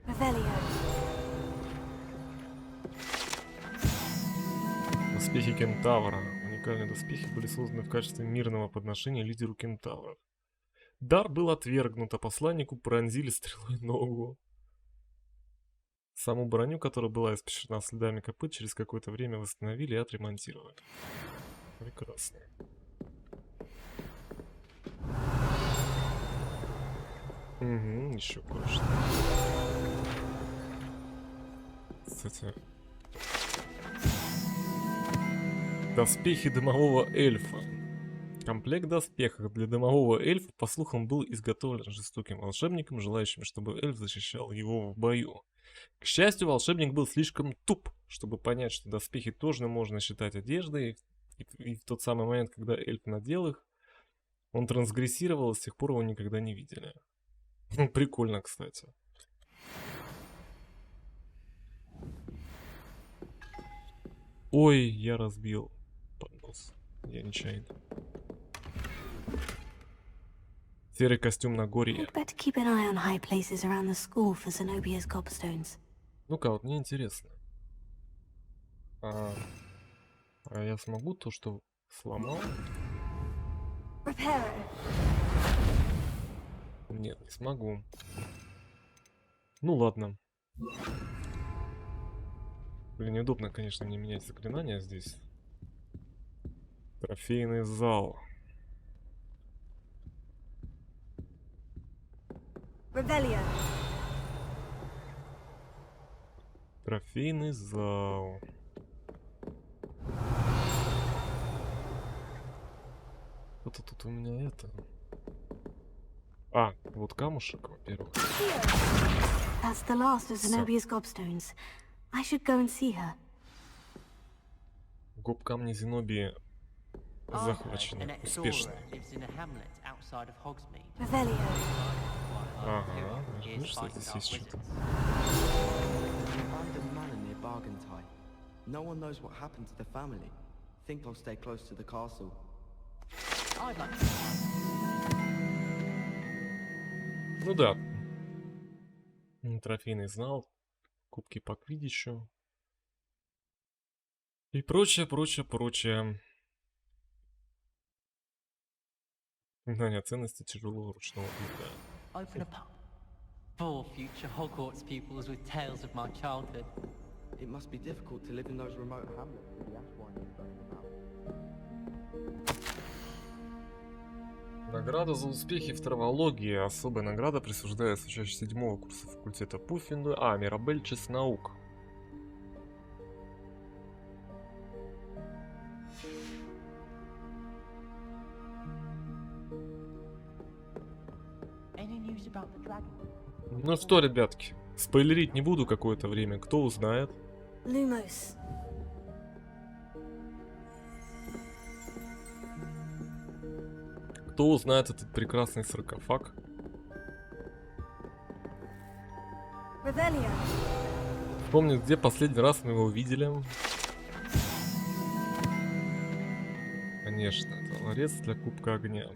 Доспехи кентавра. Уникальные доспехи были созданы в качестве мирного подношения лидеру кентавров. Дар был отвергнут, а посланнику пронзили стрелой ногу. Саму броню, которая была испещрена следами копыт, через какое-то время восстановили и отремонтировали. Прекрасно. Угу, еще кое-что. Кстати. Доспехи дымового эльфа. Комплект доспехов для дымового эльфа, по слухам, был изготовлен жестоким волшебником, желающим, чтобы эльф защищал его в бою. К счастью, волшебник был слишком туп, чтобы понять, что доспехи тоже можно считать одеждой, и в тот самый момент, когда эльф надел их, он трансгрессировал, и с тех пор его никогда не видели. Прикольно, кстати. Ой, я разбил поднос. Я нечаянно. Серый костюм на горе. Ну-ка, вот мне интересно. А я смогу то, что сломал? Нет, не смогу. Ну ладно. Блин, неудобно, конечно, мне менять заклинания здесь. Трофейный зал. Трофейный зал. Что-то тут у меня это... А, вот камушек, во-первых. That's the last of Zenobia's gobstones. I should go and see her. Камни Зенобии захвачены успешно. Ага, видишь, что здесь есть что-то. No one knows what happened to the family. Think I'll stay close to the castle. Ну да. Трофейный зал, кубки по квиддичу. И прочее, прочее, прочее. Знание ценности тяжелого ручного труда. Open a pub for future Hogwarts pupils with tales of my childhood. It must be difficult to live in those remote hamlets with the ash winding going about. Награда за успехи в травологии. Особая награда присуждается учащимся 7-го курса факультета Пуффинду. Мирабель, честь наук. Ну что, ребятки, спойлерить не буду какое-то время. Кто узнает? Lumos. Кто узнает этот прекрасный саркофаг? Помнит, где последний раз мы его видели? Конечно, это ларец для кубка огня.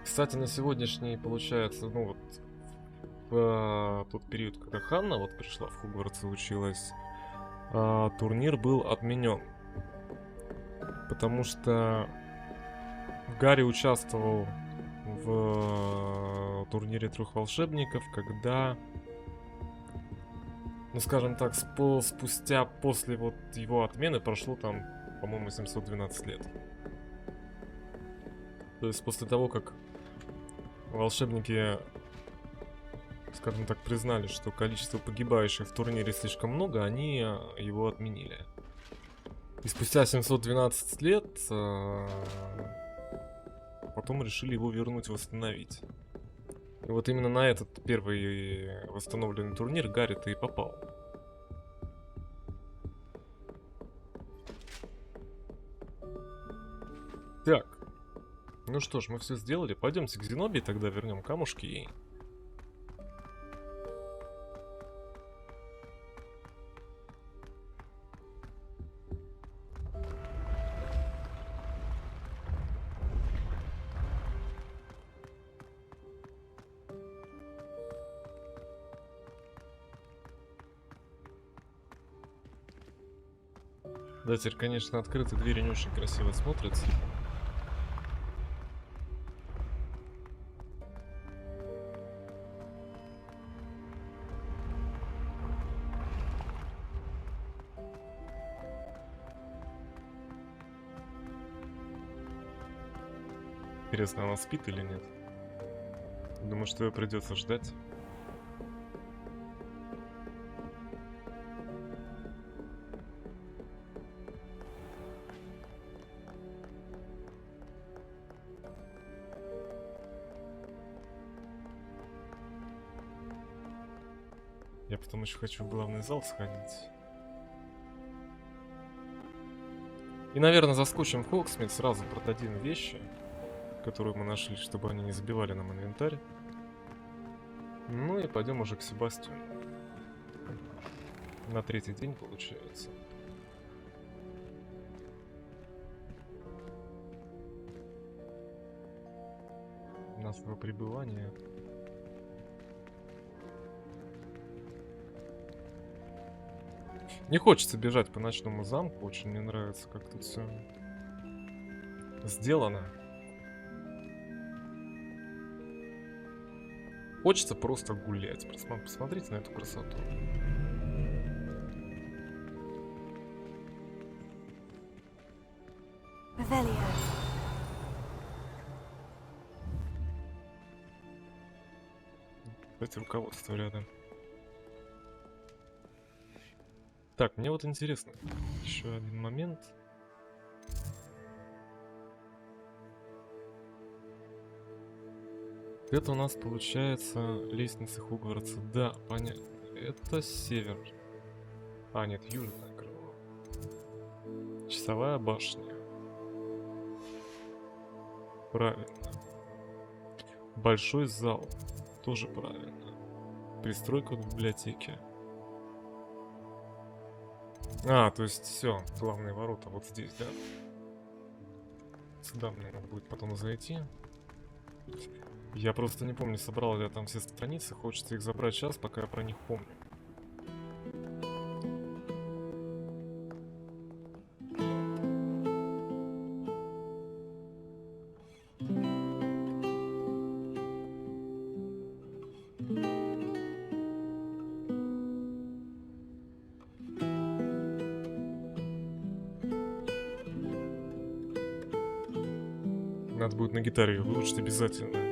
Кстати, на сегодняшний, получается, ну вот, в тот период, когда Ханна вот пришла в Хогвартс и училась, турнир был отменен. Потому что Гарри участвовал в турнире 3 волшебников, когда, ну скажем так, спустя после вот его отмены прошло там, по-моему, 712 лет. То есть после того, как волшебники, скажем так, признали, что количество погибающих в турнире слишком много, они его отменили. И спустя 712 лет потом решили его вернуть, восстановить. И вот именно на этот первый восстановленный турнир Гарри-то и попал. Так. Ну что ж, мы все сделали. Пойдемте к Зенобии, тогда вернем камушки ей. Да, теперь, конечно, открытые двери не очень красиво смотрятся. Интересно, она спит или нет? Думаю, что ее придется ждать. Я потом еще хочу в главный зал сходить. И, наверное, заскочим в Хогсмит, сразу продадим вещи, которые мы нашли, чтобы они не забивали нам инвентарь. Ну и пойдем уже к Себастьяну. На третий день, получается. Нашего пребывания. Не хочется бежать по ночному замку, очень мне нравится, как тут все сделано. Хочется просто гулять. Посмотрите на эту красоту. Кстати, руководство рядом. Так, мне вот интересно. Еще один момент. Это у нас получается лестница Хогвартса. Да, понятно. Это север. А, нет, южное крыло. Часовая башня. Правильно. Большой зал. Тоже правильно. Пристройка в библиотеке. А, то есть все, главные ворота вот здесь, да? Сюда мне надо будет потом зайти. Я просто не помню, собрал ли я там все страницы. Хочется их забрать сейчас, пока я про них помню. Надо будет на гитаре ее выучить обязательно.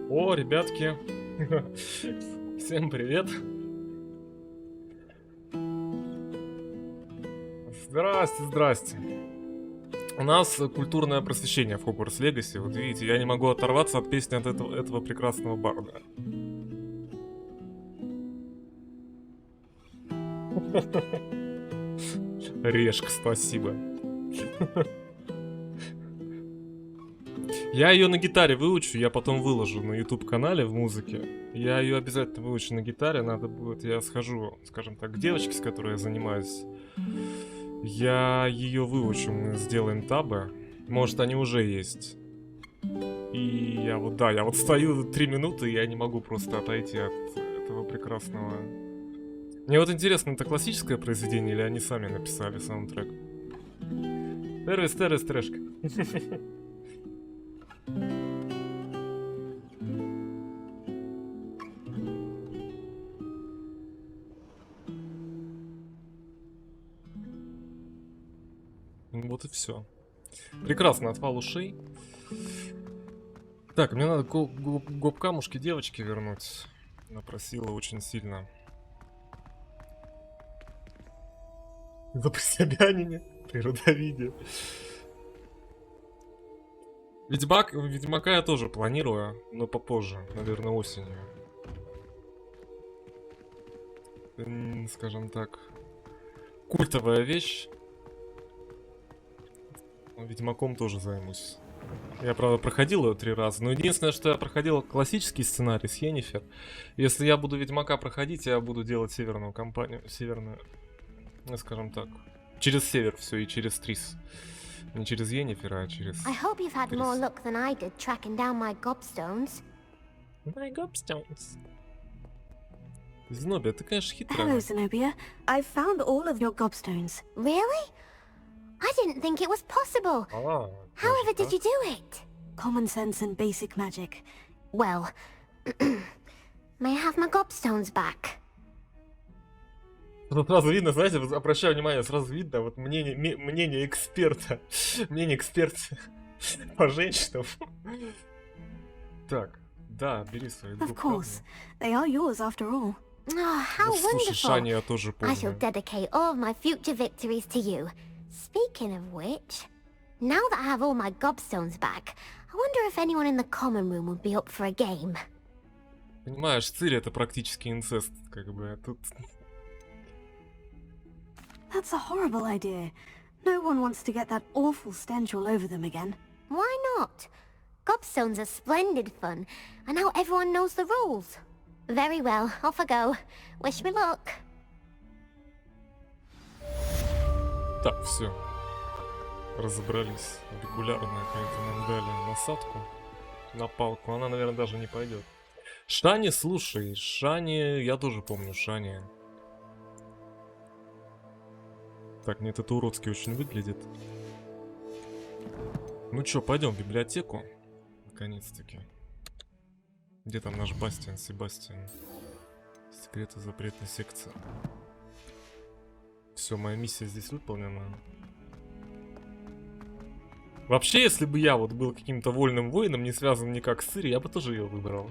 О, ребятки, всем привет. Здрасте, здрасте. У нас культурное просвещение в Hogwarts Legacy. Вот видите, я не могу оторваться от песни от этого прекрасного барда. Решка, спасибо. Я ее на гитаре выучу, я потом выложу на YouTube-канале в музыке. Я ее обязательно выучу на гитаре, надо будет, я схожу, скажем так, к девочке, с которой я занимаюсь. Я ее выучу, мы сделаем табы. Может, они уже есть. И я вот, да, я вот стою 3 минуты, и я не могу просто отойти от этого прекрасного... Мне вот интересно, это классическое произведение, или они сами написали саундтрек? Террис, трэшка. Вот и все. Прекрасно, отвал ушей. Так, мне надо гоп-камушки девочки вернуть. Она просила очень сильно. За присябянение, природовидие. Ведьмака я тоже планирую, но попозже, наверное, осенью. Скажем так, культовая вещь. Ведьмаком тоже займусь. Я, правда, проходил ее 3 раза, но единственное, что я проходил классический сценарий с Йеннифер. Если я буду Ведьмака проходить, я буду делать северную кампанию, северную, ну, скажем так, через север все и через Трис. Не через Йеннифер, а через I hope you've had Трис. more luck than I did tracking down my gobstones. My gobstones. Зенобия, ты, конечно, хитрая. Hello, Zenobia. I've found all of your gobstones. Really? I didn't think it was possible. However did you do it? Common sense and basic magic. Well, may I have my gobstones back? Ну, сразу видно, знаете, вот обращаю внимание, сразу видно вот мнение эксперта. Мнение эксперта по женщинам. Так, да, бери свои Of course. They are yours after all. Oh, how Слушай, Шани, wonderful. я тоже I shall помню. dedicate all of my future victories to you. Speaking of which, now that I have all my gobstones back, I wonder if anyone in the common room would be up for a game. Понимаешь, Цири это практически инцест, как бы, тут... That's a horrible idea. No one wants to get that awful stench all over them again. Why not? Gobstones are splendid fun, and now everyone knows the rules. Very well, off I go. Wish me luck. Так, все. Разобрались. Регулярно какая-то нам дали насадку на палку. Она, наверное, даже не пойдет. Шани, слушай, Шани, я тоже помню Шани. Так, нет, это уродски очень выглядит. Ну чё, пойдем в библиотеку. Наконец-таки. Где там наш Себастьян? Секреты Запретной Секции. Все, моя миссия здесь выполнена. Вообще, если бы я вот был каким-то вольным воином, не связан никак с Цири, я бы тоже ее выбрал.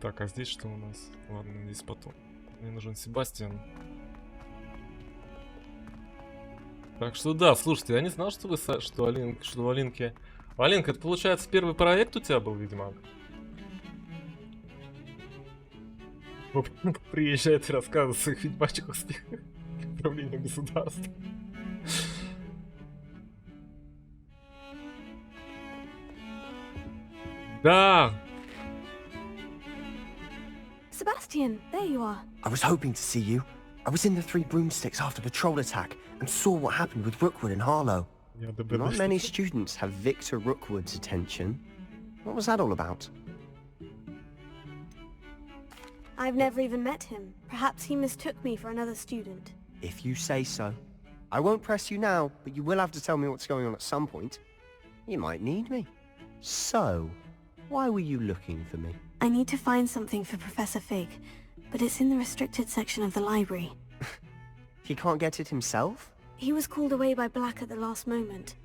Так, а здесь что у нас? Ладно, здесь потом. Мне нужен Себастьян. Так что да, слушайте, я не знал, что у Алинки... Алинка, это получается первый проект у тебя был, Ведьмак? Приезжает и рассказывает о своих ведьмачьих успехах в управлении государством. Да! Sebastian, there you are. I was hoping to see you. I was in the Three Broomsticks after the troll attack and saw what happened with Rookwood and Harlow. Not many students have Victor Rookwood's attention. What was that all about? I've never even met him. Perhaps he mistook me for another student. If you say so. I won't press you now, but you will have to tell me what's going on at some point. You might need me. So, why were you looking for me? I need to find something for Professor Fig, but it's in the restricted section of the library. He can't get it himself? He was called away by Black at the last moment.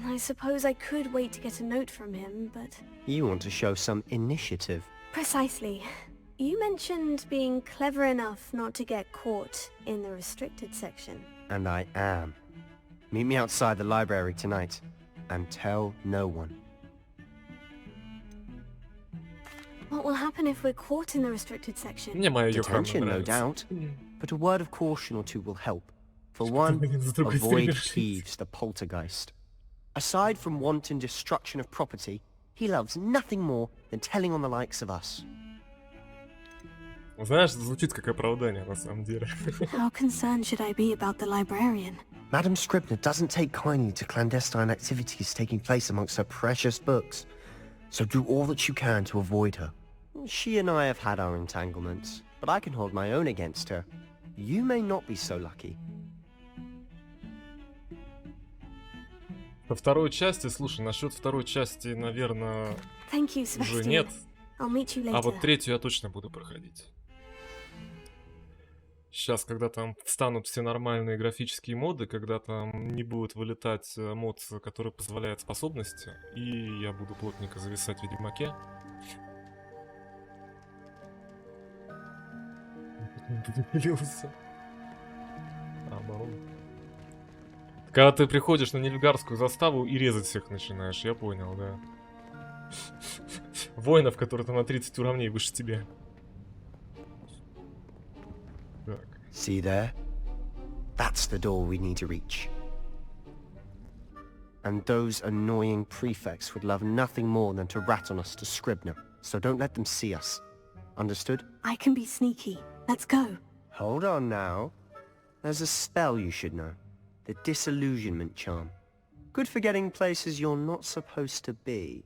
I suppose I could wait to get a note from him, but... You want to show some initiative. Precisely. You mentioned being clever enough not to get caught in the restricted section. And I am. Meet me outside the library tonight. And tell no one. What will happen if we're caught in the restricted section? Detention, no doubt. But a word of caution or two will help. For one, avoid Peeves, the poltergeist. Aside from wanton destruction of property, he loves nothing more than telling on the likes of us. Знаешь, звучит как оправдание на самом деле. How concerned should I be about the librarian? Madame Scribner doesn't take kindly to clandestine activities taking place amongst her precious books, so do all that you can to avoid her. She and I have had our entanglements, but I can hold my own against her. You may not be so lucky. По второй части, слушай, насчет второй части, наверное, Thank you, уже Sebastian. нет. I'll meet you later. А вот третью я точно буду проходить. Сейчас, когда там встанут все нормальные графические моды, когда там не будет вылетать мод, который позволяет способности, и я буду плотненько зависать в Ведьмаке. Поделился. Когда ты приходишь на Нильфгарскую заставу и резать всех начинаешь, я понял, да. Воинов, которые там на 30 уровней выше тебя. Так. See there? That's the door we need to reach. And those annoying prefects would love nothing more than to rat on us to Scribner, so don't let them see us. Understood? I can be sneaky. Let's go. Hold on now. There's a spell you should know. The Disillusionment Charm. Good for getting places you're not supposed to be.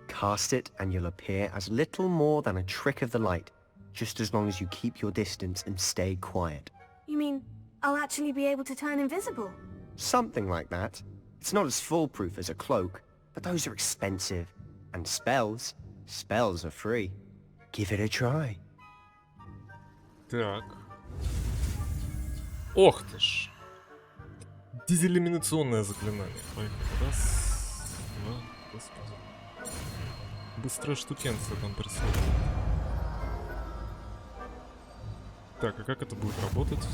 Cast it and you'll appear as little more than a trick of the light, just as long as you keep your distance and stay quiet. You mean I'll actually be able to turn invisible? Something like that. It's not as foolproof as a cloak, but those are expensive. And spells are free. Give it a try. Так. Ох ты ж. Дезиллюминационное заклинание. Поехали. Раз, два, господи. Быстрая штукенция там присутствует. Так, а как это будет работать?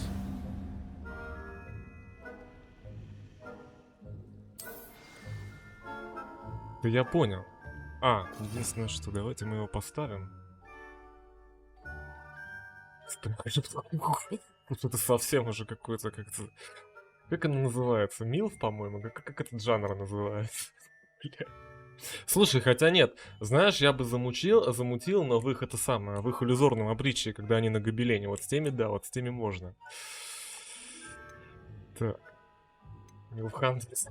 Да я понял. Единственное, что давайте мы его поставим. Это совсем уже какой-то как-то... Как оно называется? Милф, по-моему? Как этот жанр называется? Слушай, хотя нет. Знаешь, я бы замутил, но в их это самое, в их иллюзорном обличии, когда они на гобелене. Вот с теми, да, вот с теми можно. Так. Милфхантрис.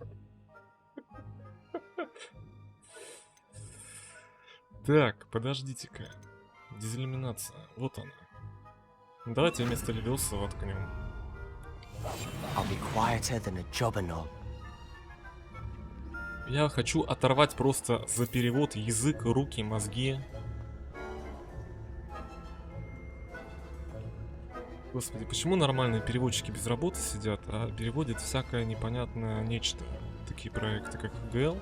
Так, подождите-ка. Дезиллюминация. Вот она. Давайте вместо Левиуса воткнем. Я хочу оторвать просто за перевод язык, руки, мозги. Господи, почему нормальные переводчики без работы сидят, а переводят всякое непонятное нечто? Такие проекты, как ГЛ.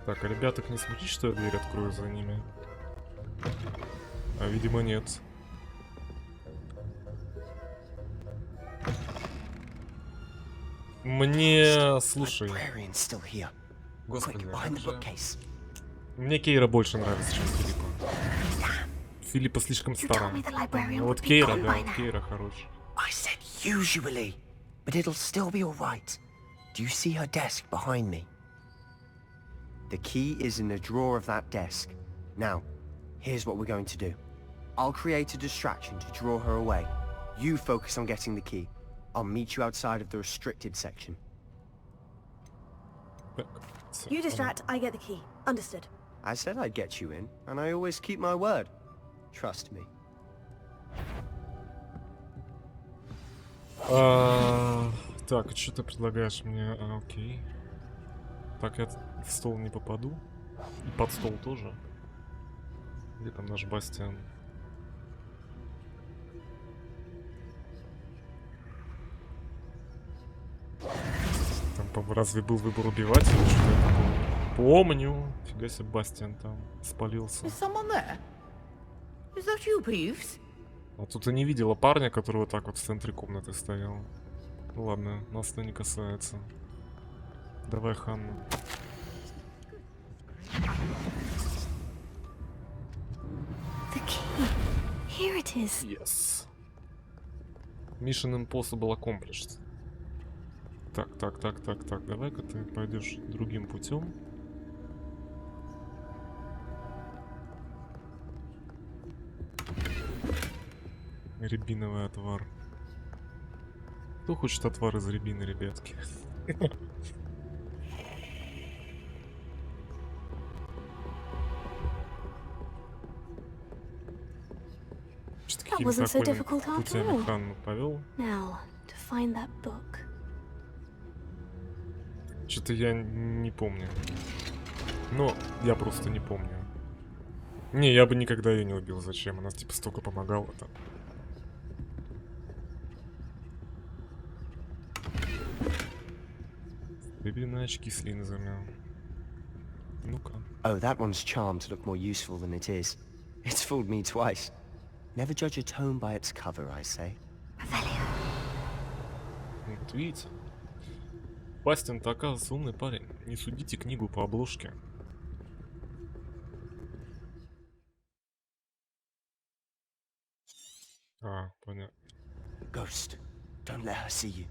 Так, а ребяток не смутить, что я дверь открою за ними? А видимо нет. Мне... Слушай... Господи, мне Кейра больше нравится, чем Филиппа. Филиппа слишком старая. Вот Кейра, да, вот Кейра хорош. Usually, but it'll still be all right. Do you see her desk behind me? The key is in the drawer of that desk. Now, here's what we're going to do. I'll create a distraction to draw her away. You focus on getting the key. I'll meet you outside of the restricted section. You distract, I get the key. Understood. I said I'd get you in, and I always keep my word. Trust me. Так, что ты предлагаешь мне? Окей. Так, я в стол не попаду. И под стол тоже. Где там наш Бастиан? Там, разве был выбор убивать или что-то такое? Помню. Фига себе, Бастиан там спалился. А тут и не видела парня, который вот так вот в центре комнаты стоял. Ну ладно, нас это не касается. Давай, Ханну. Here it is. Yes. Mission Impossible accomplished. Так. Давай-ка ты пойдешь другим путем. Рябиновый отвар. Кто хочет отвар из рябины, ребятки? That wasn't so difficult after путями all. Ханну повел. Now, to find that book. Что-то я не помню. Но я просто не помню. Не, я бы никогда ее не убил. Зачем? Она типа столько помогала там. Рябиные очки с линзами. Ну-ка. Oh, that one's charmed to look more useful than it is. It's fooled me twice. Never judge a tome by its cover, I say. Вот видите? Бастин-то, оказывается, умный парень. Не судите книгу по обложке. А, понятно. Ghost, don't let her see you.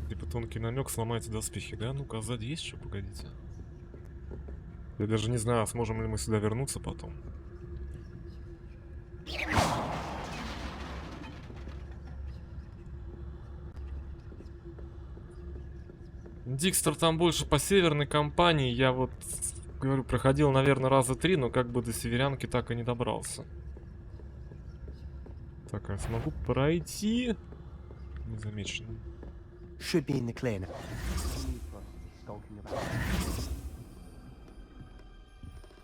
Типа тонкий намек, сломайте доспехи, да? Ну-ка, сзади есть что? Погодите. Я даже не знаю, сможем ли мы сюда вернуться потом. Дикстер там больше по северной кампании. Я вот, говорю, проходил, наверное, раза 3, но как бы до северянки так и не добрался. Так, я смогу пройти? Незамеченно. Should be in the clear now.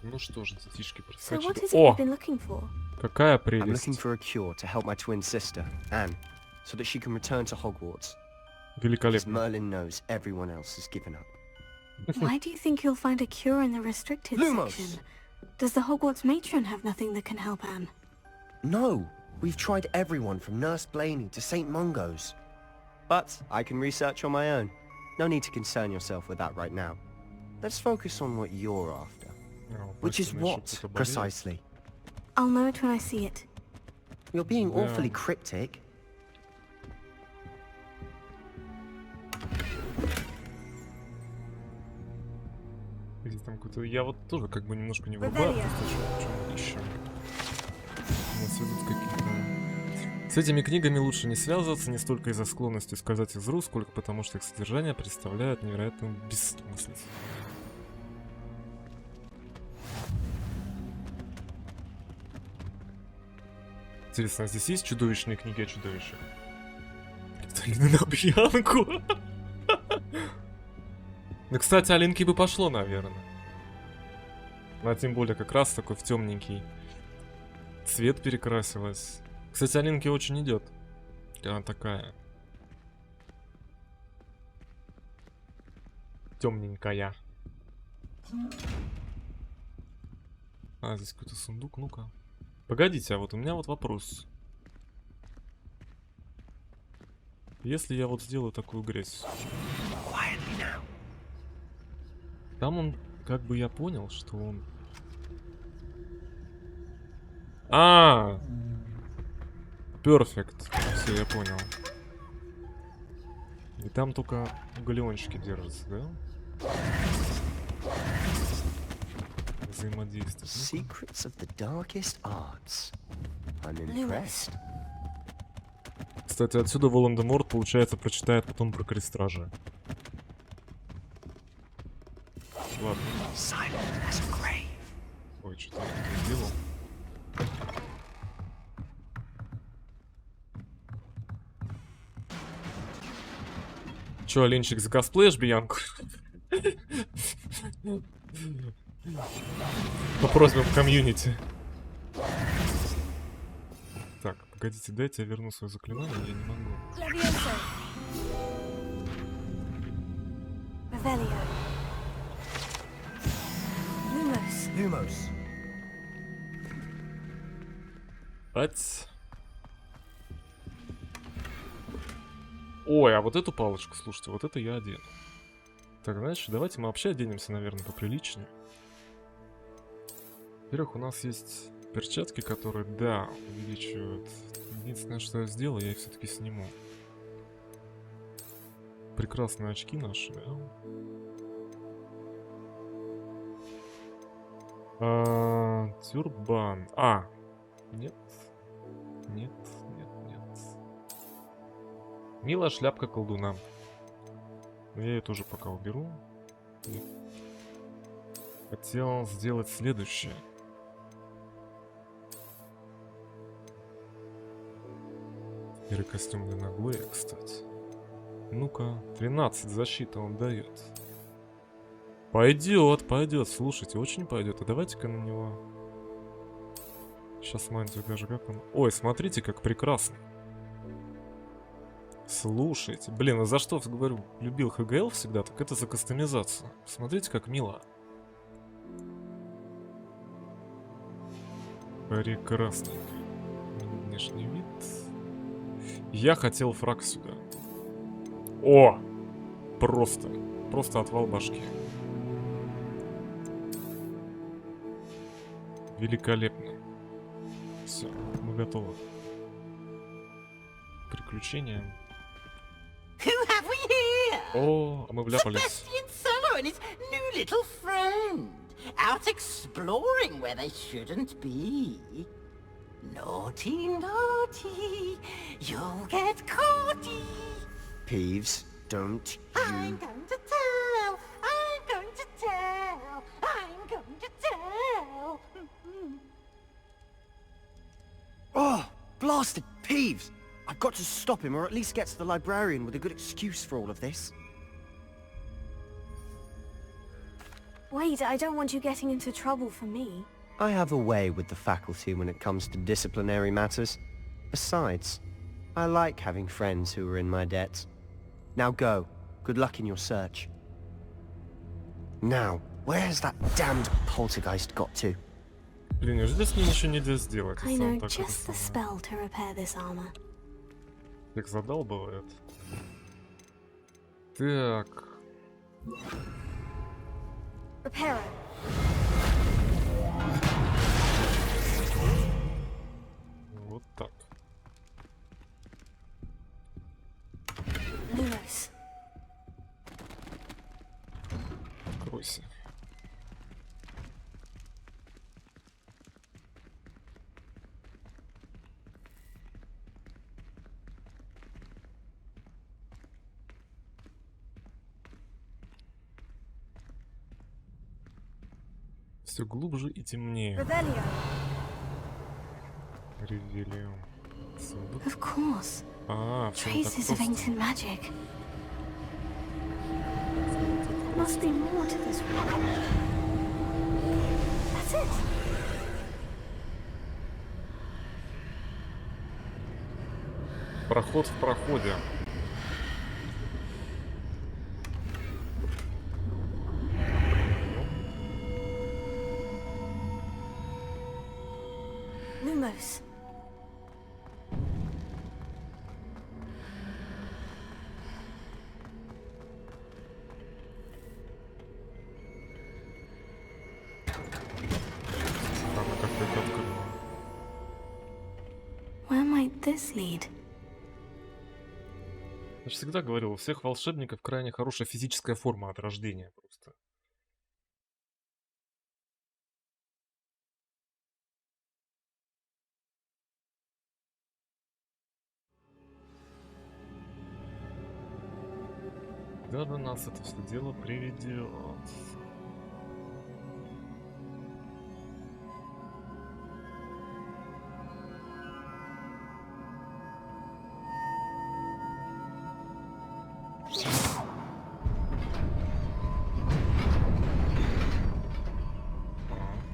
Ну что ж, детишки, So what проскочили. is it you've been looking for? Какая I'm looking прелесть. for a cure to help my twin sister, Anne, so that she can return to Hogwarts. Because Великолепно. Merlin knows everyone else has given up. Why do you think you'll find a cure in the restricted Lumos! section? Does the Hogwarts matron have nothing that can help Anne? No! We've tried everyone from Nurse Blaney to St. Mungo's. But I can research on my own. No need to concern yourself with that right now. Let's focus on what you're after. Which is what, precisely? I'll know it when I see it. You're being awfully cryptic. Где там какой-то... Я вот тоже как бы немножко не врубаю, просто что мы ищем. У нас идут какие-то... С этими книгами лучше не связываться, не столько из-за склонности сказать из рук, сколько потому что их содержание представляет невероятную бессмыслицу. Интересно, а здесь есть чудовищные книги о чудовищах? Или на пьянку? Ну, кстати, Алинки бы пошло, наверное. А тем более как раз такой в темненький цвет перекрасилась. Кстати, Алинке очень идет. Она такая темненькая. А, здесь какой-то сундук, ну-ка. Погодите, а вот у меня вот вопрос. Если я вот сделаю такую грязь. Там он, как бы я понял, что он... Перфект. Все, я понял. И там только галеончики держатся, да? Взаимодействие. Secrets of the darkest arts. I'm impressed. Кстати, отсюда Волан-де-Морт, получается, прочитает потом про крестража. Ладно. Ой, что-то я сделал. Чё, Оленчик, закосплеишь Бьянку? По просьбам комьюнити. Так, погодите, дайте я верну свое заклинание, я не могу. Lumos. Ать. Ой, а вот эту палочку, слушайте, вот это я одену. Так, значит, давайте мы вообще оденемся, наверное, поприличнее. Во-первых, у нас есть перчатки, которые, да, увеличивают. Единственное, что я сделал, я их все-таки сниму. Прекрасные очки наши, да? Тюрбан. Нет. Нет, нет, нет. Милая шляпка колдуна. Я ее тоже пока уберу. И хотел сделать следующее. Теперь костюм для наглея, кстати. Ну-ка, 13 защита он дает. Пойдет, пойдет, слушайте, очень пойдет. А давайте-ка на него. Сейчас мантию даже как он. Ой, смотрите, как прекрасно. Слушайте, блин, а за что, говорю, любил ХГЛ всегда, так это за кастомизацию. Смотрите, как мило. Прекрасненько. Внешний вид. Я хотел фрак сюда. О! Просто отвал башки. Великолепно. Все, мы готовы. Приключения. О, а мы вляпались. Себастьян Sэллоу and his new little friend. Out exploring where they shouldn't be. Naughty, naughty. You'll get caughty. Peeves, don't I'm you... going to tell. I'm going to tell. I'm going to tell. Oh, blasted Peeves! I've got to stop him, or at least get to the librarian with a good excuse for all of this. Wait, I don't want you getting into trouble for me. I have a way with the faculty when it comes to disciplinary matters. Besides, I like having friends who are in my debt. Now go. Good luck in your search. Now, where has that damned poltergeist got to? Блин, неужели с ним ничего нельзя сделать? I know just the spell to repair this armor. Как задалбывает. Так. Repair. Вот так. Lewis. Откройся. Все глубже и темнее. Ревелиум. Of course. Все Traces of ancient magic. Must be more to this room. That's it. Проход в проходе. Lumos. Where might this lead? Я же всегда говорил, у всех волшебников крайне хорошая физическая форма от рождения просто. Куда до нас это все дело приведет?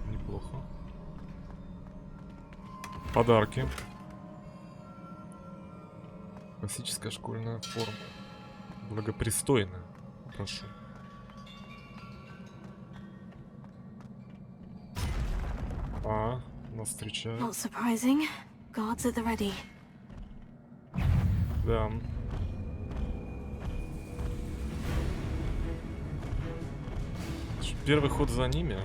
Неплохо. Подарки. Классическая школьная форма. Благопристойно, прошу. Нас встречают. Not surprising. Guards at the ready. Да. Первый ход за ними.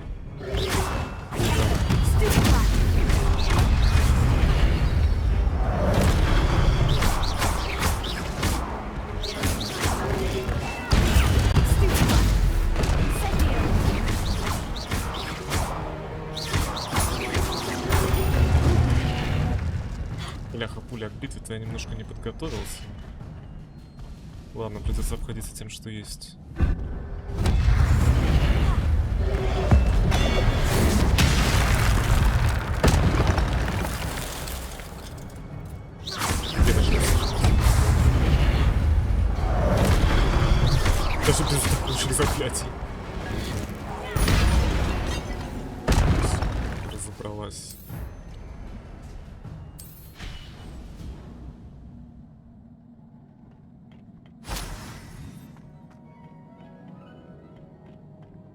Бляха, пуля к битве-то я немножко не подготовился. Ладно, придется обходиться тем, что есть. Даже без таких заклятий. Разобралась.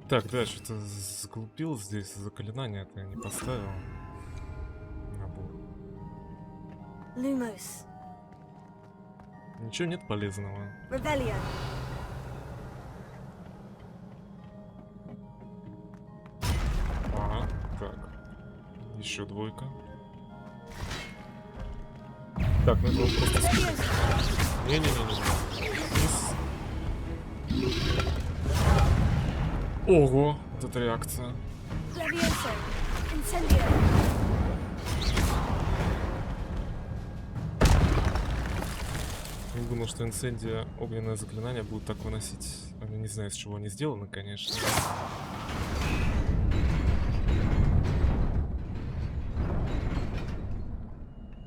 Так, да, что-то сглупил здесь, заклинание-то я не поставил. Набор. Lumos. Ничего нет полезного. Rebellion. Ага, так. Еще двойка. Так, ну это просто... Не-не-не-не. Ого, вот эта реакция. Я думал, что инцендия, огненное заклинание, будут так выносить. Я не знаю, с чего они сделаны, конечно.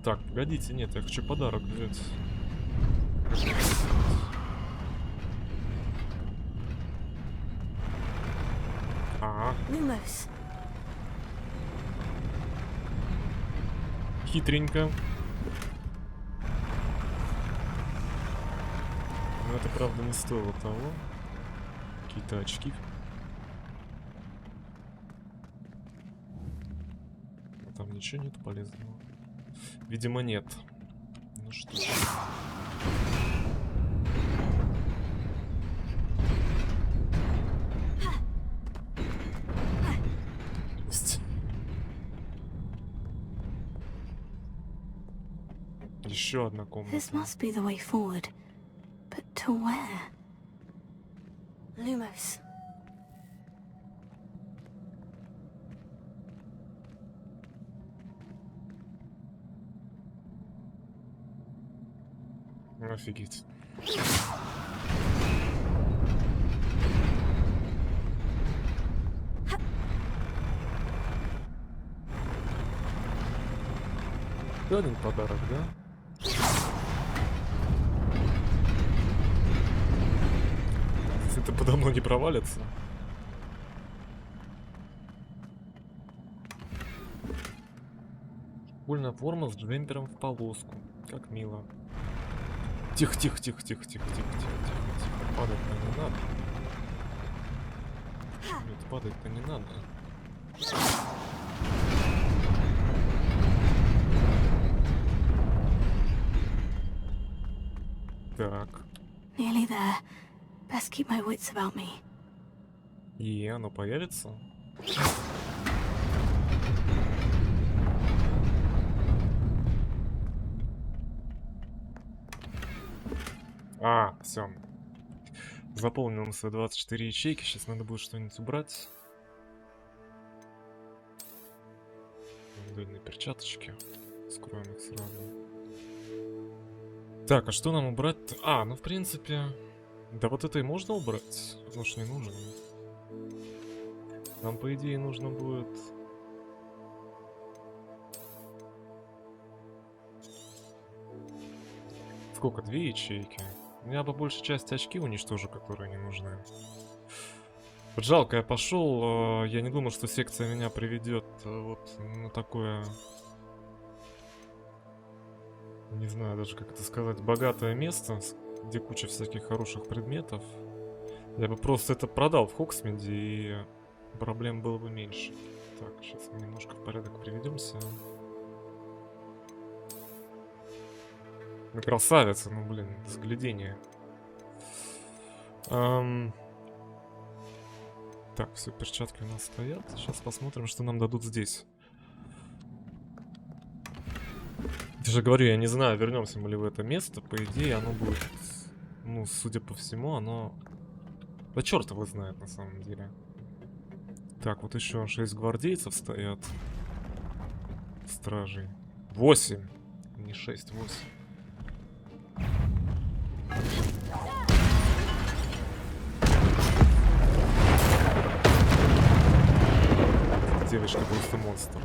Так, погодите, нет, я хочу подарок взять. Ага. Хитренько. Но это, правда, не стоило того. Какие-то очки. Но там ничего нет полезного. Видимо, нет. Ну что ж. Еще одна комната. This must be the way forward. But to where? Lumos. Офигеть. Еще один подарок, да? Если это подо мной не провалится. Школьная форма с джемпером в полоску. Как мило. Тихо, тихо, тихо, тихо, тихо, тихо, тихо, тихо, тихо. Падать-то не надо. Нет, падать-то не надо. Так. Nearly there. Best keep my wits about me. И оно появится? А, все. Заполнил свои 24 ячейки. Сейчас надо будет что-нибудь убрать. Индивидуальные перчаточки. Скроем их сразу. Так, а что нам убрать-то? А, ну в принципе... Да вот это и можно убрать. Потому что не нужно. Нам, по идее, нужно будет... Сколько? 2 ячейки? Я бы большей части очки уничтожу, которые не нужны. Вот жалко, я пошел. Я не думал, что секция меня приведет вот на такое... Не знаю даже, как это сказать. Богатое место, где куча всяких хороших предметов. Я бы просто это продал в Хогсмиде, и проблем было бы меньше. Так, сейчас мы немножко в порядок приведемся. Ну, красавица, ну блин, взглядение. Так, все, перчатки у нас стоят. Сейчас посмотрим, что нам дадут здесь. Я же говорю, я не знаю, вернемся мы ли в это место. По идее, оно будет... Ну, судя по всему, оно... Да черт его знает, на самом деле. Так, вот еще 6 гвардейцев стоят. Стражей. 8. Не 6, 8. девочка просто монстр.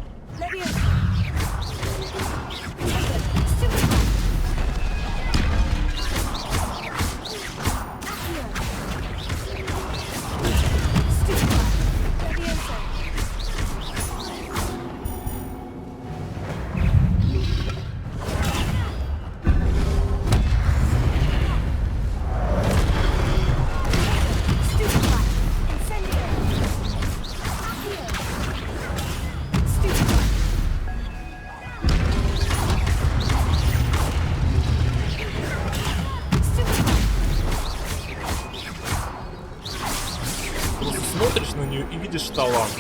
Смотришь на нее и видишь талант.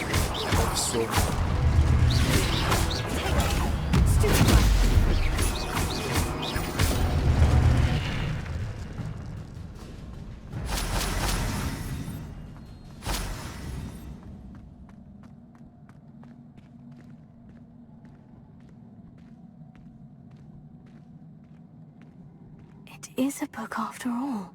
Вот все. It is a book after all.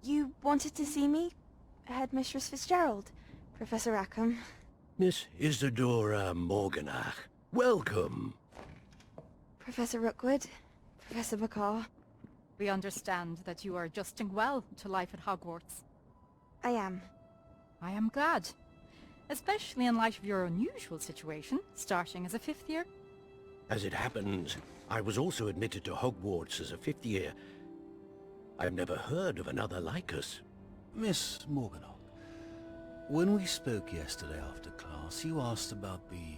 You wanted to see me? Headmistress Fitzgerald, Professor Rackham. Miss Isadora Morganach, welcome. Professor Rookwood, Professor McCaw. We understand that you are adjusting well to life at Hogwarts. I am. I am glad. Especially in light of your unusual situation, starting as a 5th year. As it happens, I was also admitted to Hogwarts as a 5th year. I've never heard of another like us. Miss Morganach, when we spoke yesterday after class, you asked about the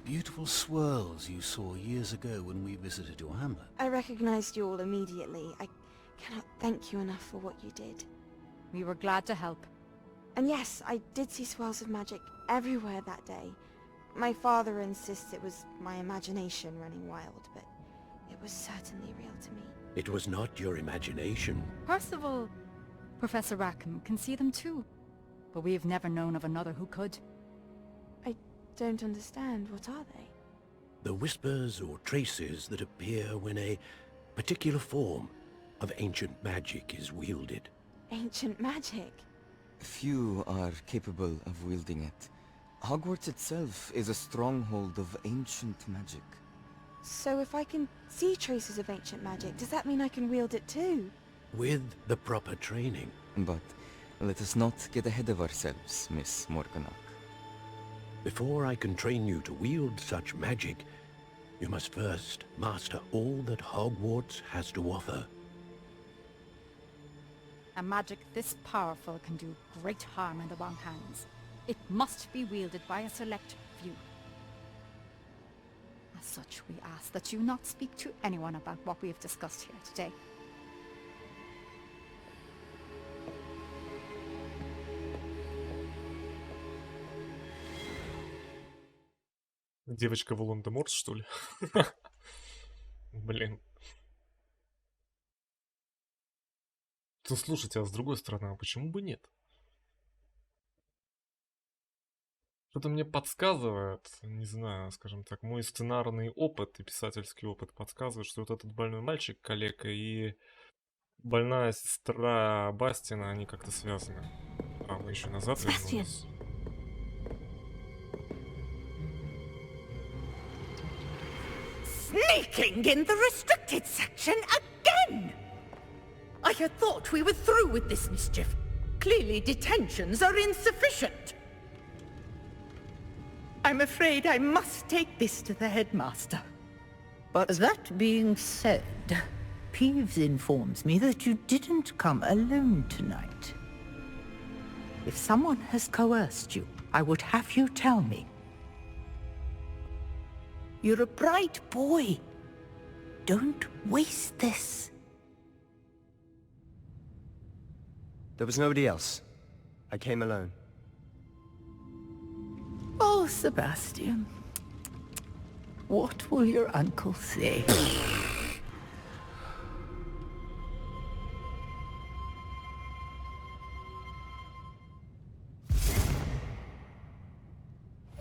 beautiful swirls you saw years ago when we visited your hamlet. I recognized you all immediately. I cannot thank you enough for what you did. We were glad to help. And yes, I did see swirls of magic everywhere that day. My father insists it was my imagination running wild, but it was certainly real to me. It was not your imagination. Percival, Professor Rackham can see them too, but we have never known of another who could. I don't understand. What are they? The whispers or traces that appear when a particular form of ancient magic is wielded. Ancient magic? Few are capable of wielding it. Hogwarts itself is a stronghold of ancient magic. So if I can see traces of ancient magic, does that mean I can wield it too? with the proper training. But let us not get ahead of ourselves, Miss Morganach. Before I can train you to wield such magic, you must first master all that Hogwarts has to offer. A magic this powerful can do great harm in the wrong hands. It must be wielded by a select few. As such, we ask that you not speak to anyone about what we have discussed here today. Девочка Волан-де-Морт, что ли? Блин. Ну, слушайте, а с другой стороны, а почему бы нет? Что-то мне подсказывает, не знаю, скажем так, мой сценарный опыт и писательский опыт подсказывает, что вот этот больной мальчик, калека, и больная сестра Бастина, они как-то связаны. А, мы еще назад вернулись. Sneaking in the restricted section again! I had thought we were through with this mischief. Clearly detentions are insufficient. I'm afraid I must take this to the headmaster. But that being said, Peeves informs me that you didn't come alone tonight. If someone has coerced you, I would have you tell me. You're a bright boy. Don't waste this. There was nobody else. I came alone. Oh, Sebastian. What will your uncle say?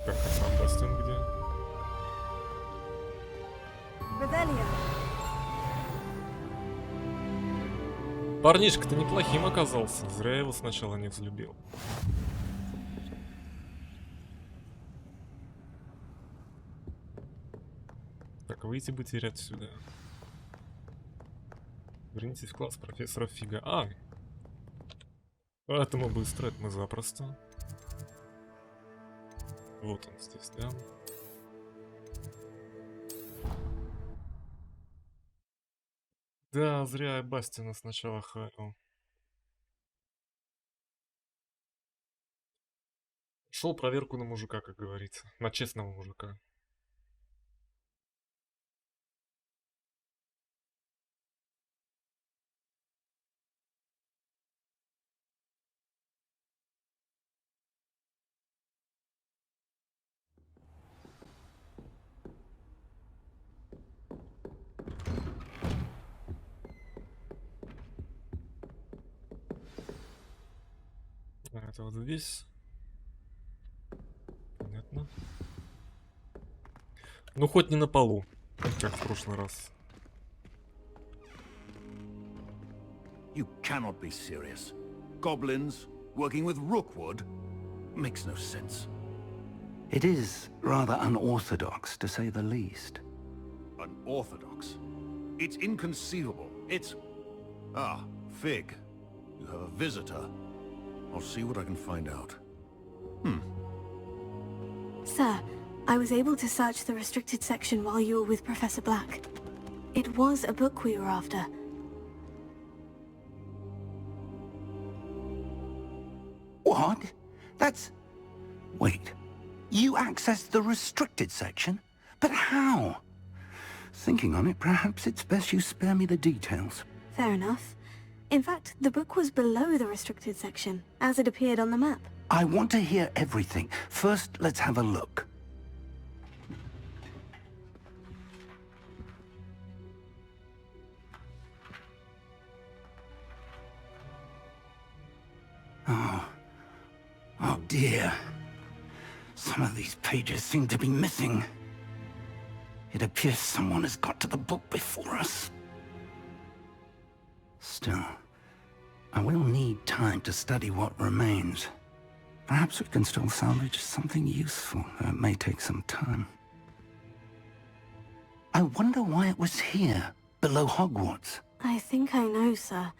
Так, а сам Бастин где? Парнишка-то неплохим оказался. Зря я его сначала не взлюбил. Так, выйти бы терять отсюда. Вернитесь в класс профессора Фига. А! Это мы быстро, это мы запросто. Вот он здесь, да? Да, зря я Бастина сначала хаял. Шел проверку на мужика, как говорится. На честного мужика. Это вот здесь. Понятно. Ну, хоть не на полу, как в прошлый раз. You cannot be serious. Goblins working with Rookwood makes no sense. It is rather unorthodox, to say the least. Unorthodox? It's inconceivable. It's... Ah, Fig. You have a visitor. I'll see what I can find out. Sir, I was able to search the restricted section while you were with Professor Black. It was a book we were after. What? That's... Wait. You accessed the restricted section? But how? Thinking on it, perhaps it's best you spare me the details. Fair enough. In fact, the book was below the restricted section, as it appeared on the map. I want to hear everything. First, let's have a look. Oh dear. Some of these pages seem to be missing. It appears someone has got to the book before us. Still, I will need time to study what remains. Perhaps we can still salvage something useful, though it may take some time. I wonder why it was here, below Hogwarts. I think I know, sir.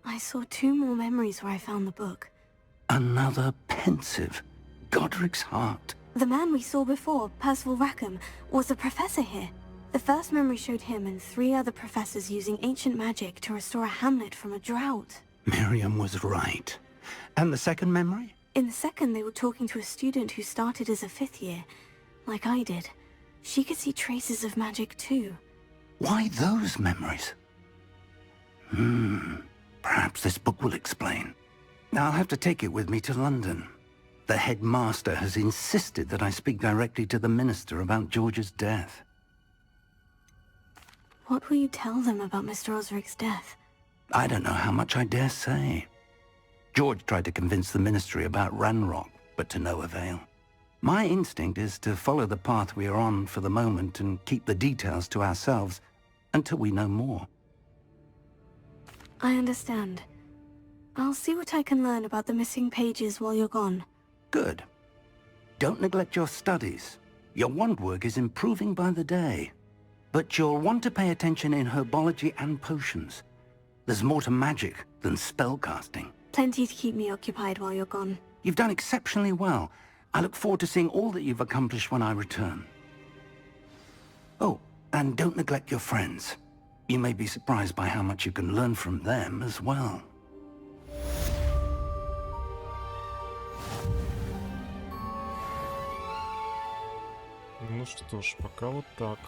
I saw 2 more memories where I found the book. Another pensive. Godric's heart. The man we saw before, Percival Rackham, was a professor here. The first memory showed him and 3 other professors using ancient magic to restore a hamlet from a drought. Miriam was right. And the second memory? In the second, they were talking to a student who started as a 5th year, like I did. She could see traces of magic too. Why those memories? Perhaps this book will explain. I'll have to take it with me to London. The headmaster has insisted that I speak directly to the minister about George's death. What will you tell them about Mr. Osric's death? I don't know how much I dare say. George tried to convince the ministry about Ranrock, but to no avail. My instinct is to follow the path we are on for the moment and keep the details to ourselves until we know more. I understand. I'll see what I can learn about the missing pages while you're gone. Good. Don't neglect your studies. Your wand work is improving by the day. But you'll want to pay attention in herbology and potions. There's more to magic than spellcasting. Plenty to keep me occupied while you're gone. You've done exceptionally well. I look forward to seeing all that you've accomplished when I return. Oh, and don't neglect your friends. You may be surprised by how much you can learn from them as well. Ну что ж, пока вот так.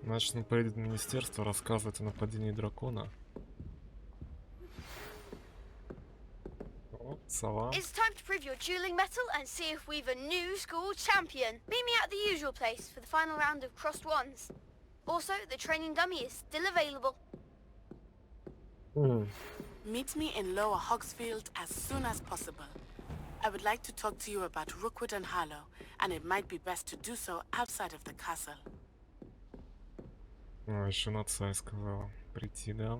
Значит, он поедет в министерство рассказывать о нападении дракона. О, сова. It's time to prove your dueling mettle and see if we've a new school champion. Meet me at the usual place for the final round of crossed wands. Also, the training dummy is still available. Meet me in Lower Hogsfield as soon as possible. I would like to talk to you about Rookwood and Harlow, and it might be best to do so outside of the castle. А, еще на отца я сказала. Прийти, да.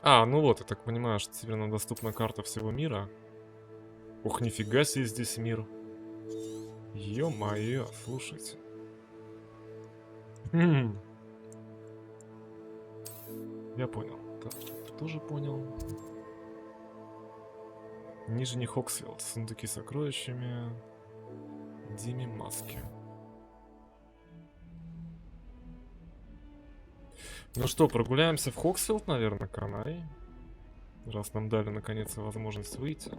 А, ну вот, я так понимаю, что теперь нам доступна карта всего мира. Ух, нифига себе здесь мир. Ё-моё, слушайте. Я понял. Так, тоже понял. Нижний Хоксфилд. Сундуки с сокровищами. Диме маски. Ну что, прогуляемся в Хоксфилд, наверное, Канай. Раз нам дали наконец возможность выйти.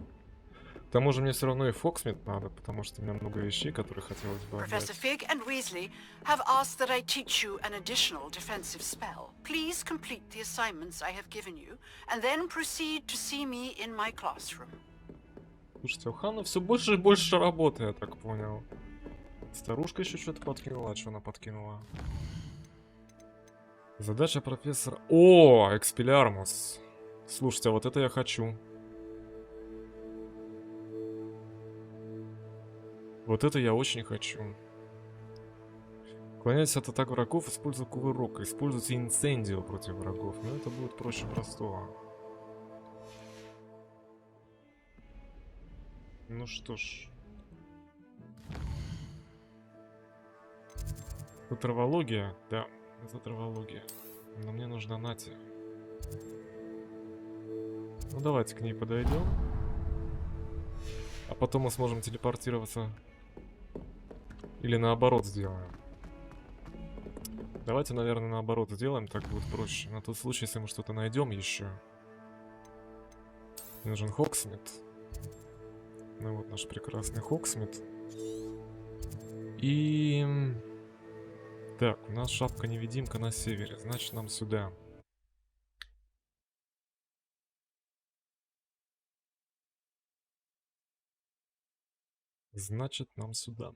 К тому же мне все равно и в Хоксмит надо, потому что у меня много вещей, которые хотелось бы отдать. Professor Fig and Weasley have asked that I teach you an additional defensive spell. Please complete the assignments I have given you, and then proceed to see me in my classroom. Слушайте, у Ханны все больше и больше работы, я так понял. Старушка еще что-то подкинула, а что она подкинула? Задача профессора... О, Экспеллиармус. Слушайте, а вот это я хочу. Вот это я очень хочу. Уклоняйтесь от атак врагов, используя кувырок. Используйте инцендио против врагов. Но это будет проще простого. Ну что ж. Травология? Да, это травология. Но мне нужна Нати. Ну давайте к ней подойдем. А потом мы сможем телепортироваться. Или наоборот сделаем. Давайте, наверное, наоборот сделаем, так будет проще. На тот случай, если мы что-то найдем еще. Мне нужен Хоксмит. Ну вот наш прекрасный Хоксмит. И... Так, у нас шапка-невидимка на севере. Значит, нам сюда. Значит, нам сюда.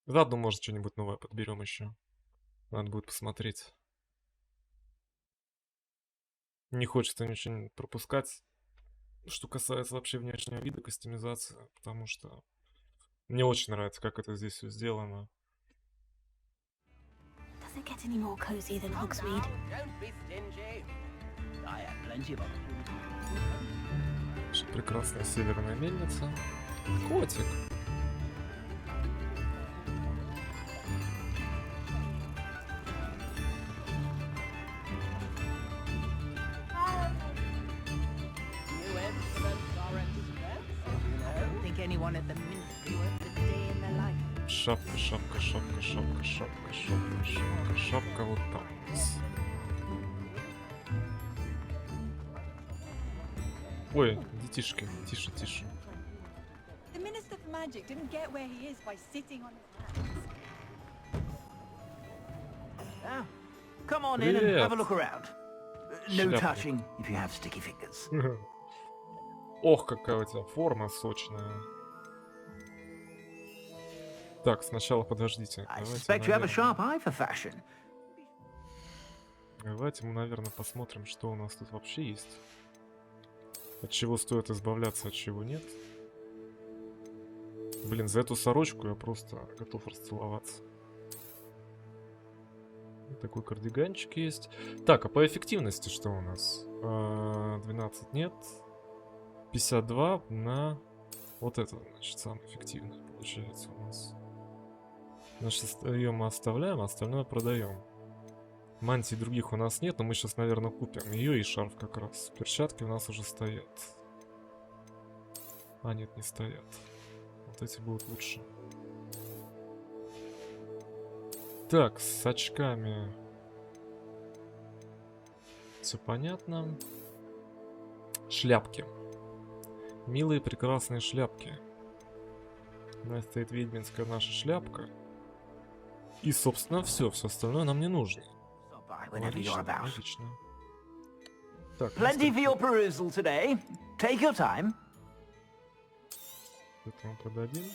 Заодно, может, что-нибудь новое подберем еще. Надо будет посмотреть. Не хочется ничего пропускать, что касается вообще внешнего вида, кастомизации, потому что мне очень нравится, как это здесь все сделано. Does it get any more cozy than Hogsmeade? Прекрасная северная мельница. Котик. anyone at the ministry worth a day in their life. Шапка, шапка, шапка, шапка, шапка, шапка, шапка, шапка, вот там. Ой, детишки, тише, тише. The Minister for Magic didn't get where he is by sitting on his hands. Now, come on in and have a look around. No touching if you have sticky fingers. Ох, какая у тебя форма сочная. Так, сначала подождите. Давайте мы, наверное, посмотрим, что у нас тут вообще есть. От чего стоит избавляться, от чего нет. Блин, за эту сорочку я просто готов расцеловаться. Такой кардиганчик есть. Так, а по эффективности что у нас? 12 нет. 52 на вот это, значит, самое эффективное получается у нас. Значит, ее мы оставляем, а остальное продаем. Мантий других у нас нет, но мы сейчас, наверное, купим ее и шарф как раз. Перчатки у нас уже стоят. А, нет, не стоят. Вот эти будут лучше. Так, с очками все понятно. Шляпки. Милые прекрасные шляпки. У нас стоит ведьминская наша шляпка. И, собственно, все остальное нам не нужно. Отлично, отлично. Так, Plenty for your perusal today. Take your time. Это мы продадим.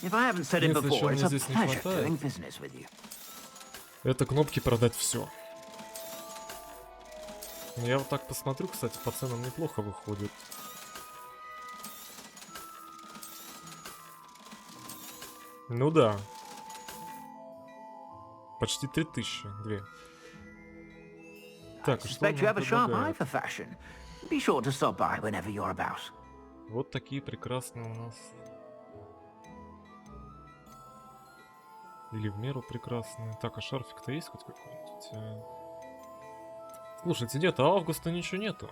If I haven't said it Если before, еще it's мне a здесь не pleasure хватает, doing business with you. это кнопки продать все. Я вот так посмотрю, кстати, по ценам неплохо выходит. Ну да. Почти 3000, 2. Так, а что он нам предлагает? Вот такие прекрасные у нас. Или в меру прекрасные. Так, а шарфик-то есть хоть какой-нибудь? Слушайте, нет, а августа ничего нету.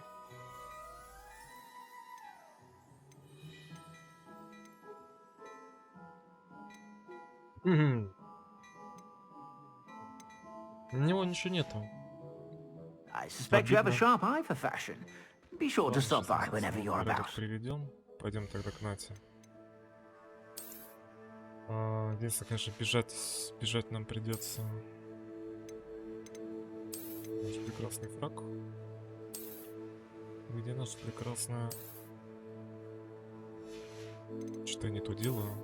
Угу. У него ничего нету. Приведем. Пойдем тогда к Нате. Единственное, конечно, бежать нам придется. Наш прекрасный фраг. Где наша прекрасная... Что-то я не то делаю.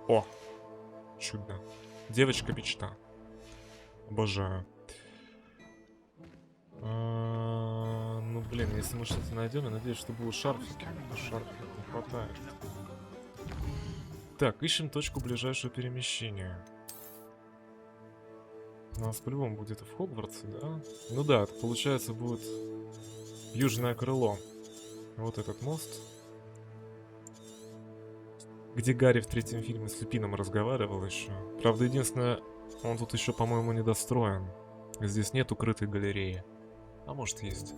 О! Чудно. Девочка мечта. Обожаю. Ну блин, если мы что-то найдем, я надеюсь, что будут шарфики. Шарфиков не хватает. Так, ищем точку ближайшего перемещения. У нас по-любому будет в Хогвартсе, да? Ну да, это получается будет южное крыло. Вот этот мост. Где Гарри в третьем фильме с Люпином разговаривал еще. Правда, единственное, он тут еще, по-моему, недостроен. Здесь нет укрытой галереи. А может, есть.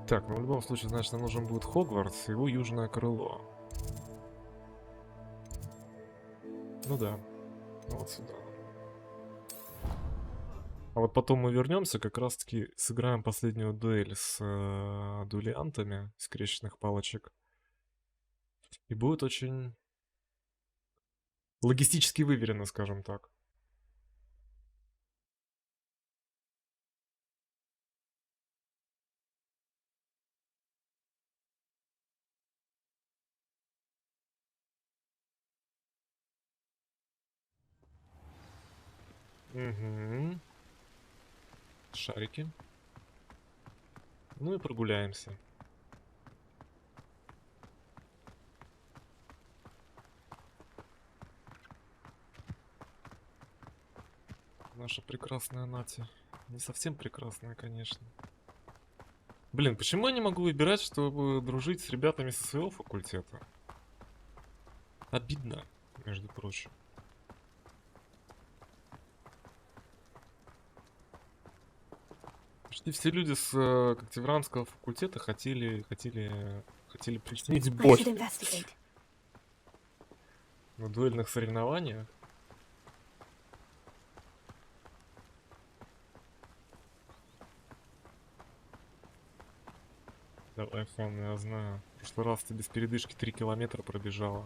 Так, ну в любом случае, значит, нам нужен будет Хогвартс и его южное крыло. Ну да. Вот сюда. А вот потом мы вернемся, как раз-таки сыграем последнюю дуэль с дуэлянтами скрещенных палочек. И будет очень логистически выверено, скажем так. Угу. Шарики. Ну и прогуляемся. Наша прекрасная Нати. Не совсем прекрасная, конечно. Блин, почему я не могу выбирать, чтобы дружить с ребятами со своего факультета? Обидно, между прочим. Почти все люди с Когтевранского факультета хотели хотели причинить I боль. should investigate. На дуэльных соревнованиях? Давай, Хан, я знаю. В прошлый раз ты без передышки 3 километра пробежала.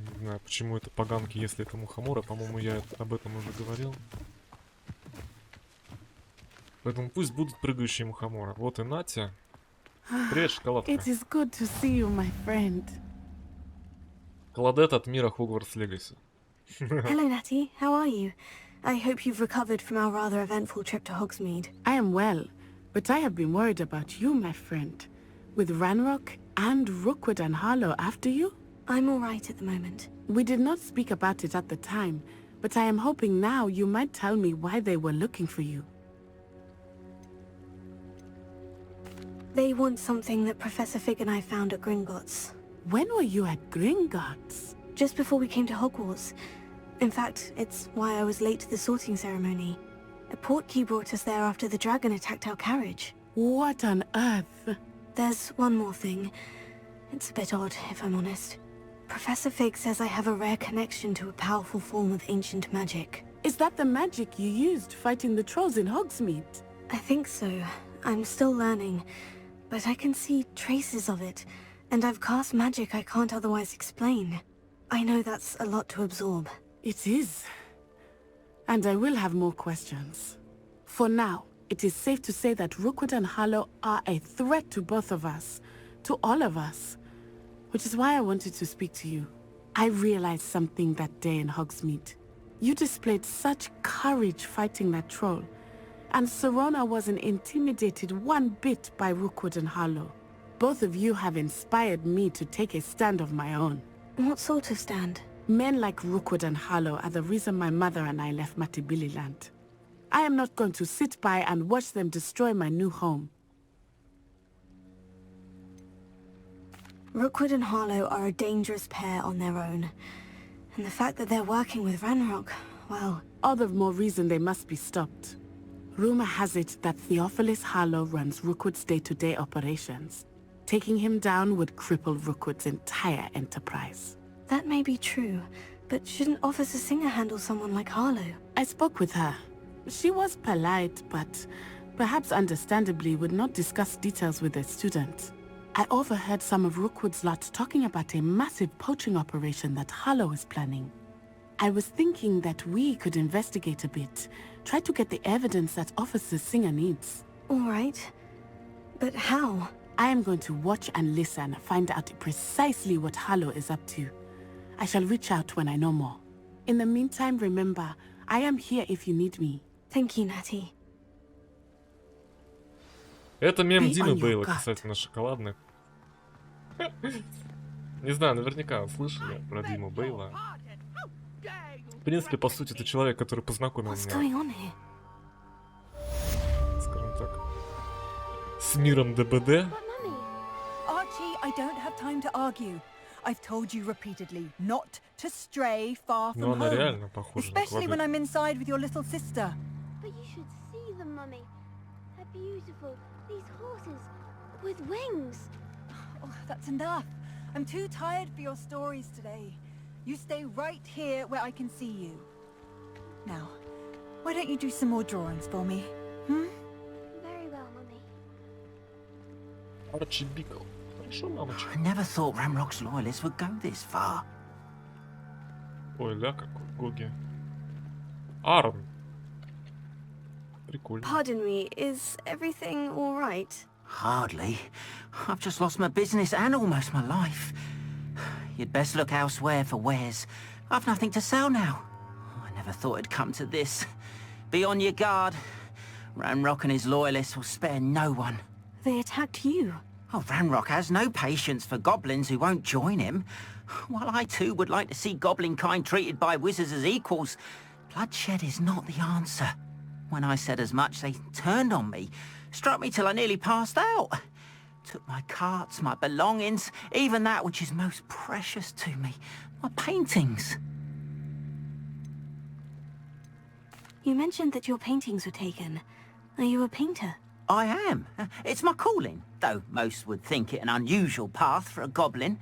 Не знаю, почему это поганки, если это мухоморы. По-моему, я об этом уже говорил. Поэтому пусть будут прыгающие мухоморы. Вот и Натя. Привет, шоколадка. It is good to see you, my friend. Кладет от мира Hogwarts Legacy. Hello, Natty. How are you? I hope you've recovered from our rather eventful trip to Hogsmeade. I am well, but I have been worried about you, my friend. With Ranrock and Rookwood and Harlow after you? I'm all right at the moment. We did not speak about it at the time, but I am hoping now you might tell me why they were looking for you. They want something that Professor Fig and I found at Gringotts. When were you at Gringotts? Just before we came to Hogwarts. In fact, it's why I was late to the sorting ceremony. A portkey brought us there after the dragon attacked our carriage. What on earth? There's one more thing. It's a bit odd, if I'm honest. Professor Fig says I have a rare connection to a powerful form of ancient magic. Is that the magic you used fighting the trolls in Hogsmeade? I think so. I'm still learning, but I can see traces of it, and I've cast magic I can't otherwise explain. I know that's a lot to absorb. It is. And I will have more questions. For now, it is safe to say that Rookwood and Harlow are a threat to both of us, to all of us, which is why I wanted to speak to you. I realized something that day in Hogsmeade. You displayed such courage fighting that troll, and Serona wasn't intimidated one bit by Rookwood and Harlow. Both of you have inspired me to take a stand of my own. What sort of stand? Men like Rookwood and Harlow are the reason my mother and I left Matibili Land. I am not going to sit by and watch them destroy my new home. Rookwood and Harlow are a dangerous pair on their own. And the fact that they're working with Ranrock, well... All the more reason they must be stopped. Rumor has it that Theophilus Harlow runs Rookwood's day-to-day operations. Taking him down would cripple Rookwood's entire enterprise. That may be true, but shouldn't Officer Singer handle someone like Harlow? I spoke with her. She was polite, but perhaps understandably would not discuss details with a student. I overheard some of Rookwood's lot talking about a massive poaching operation that Harlow is planning. I was thinking that we could investigate a bit, try to get the evidence that Officer Singer needs. All right. But how? I am going to watch and listen, find out precisely what Harlow is up to. I shall reach out when I know more. In the meantime, remember, I am here if you need me. Thank you, Natty. Это мем Димы было касательно шоколадных. Не знаю, наверняка слышали про Диму Бейла. В принципе, по сути, это человек, который познакомил меня, скажем так, с миром ДБД. Archie, I don't have time to argue. I've told you repeatedly not to stray far from она home, реально похожа на especially when I'm inside with your little sister. But you should see them, Mummy. They're beautiful. These horses with wings. Oh, that's enough. I'm too tired for your stories today. You stay right here where I can see you. Now, why don't you do some more drawings for me? Hmm? Very well, Mummy. Арчи Бикл. Хорошо, мамочка. I never thought Ranrock's loyalists would go this far. Ой, ля какой, Гоги. Арн. Прикольно. Pardon me, is everything all right? Hardly. I've just lost my business and almost my life. You'd best look elsewhere for wares. I've nothing to sell now. I never thought it'd come to this. Be on your guard. Ranrock and his loyalists will spare no one. They attacked you. Oh, Ranrock has no patience for goblins who won't join him. While I too would like to see goblin kind treated by wizards as equals, bloodshed is not the answer. When I said as much, they turned on me, struck me till I nearly passed out. Took my carts, my belongings, even that which is most precious to me, my paintings. You mentioned that your paintings were taken. Are you a painter? I am. It's my calling, though most would think it an unusual path for a goblin.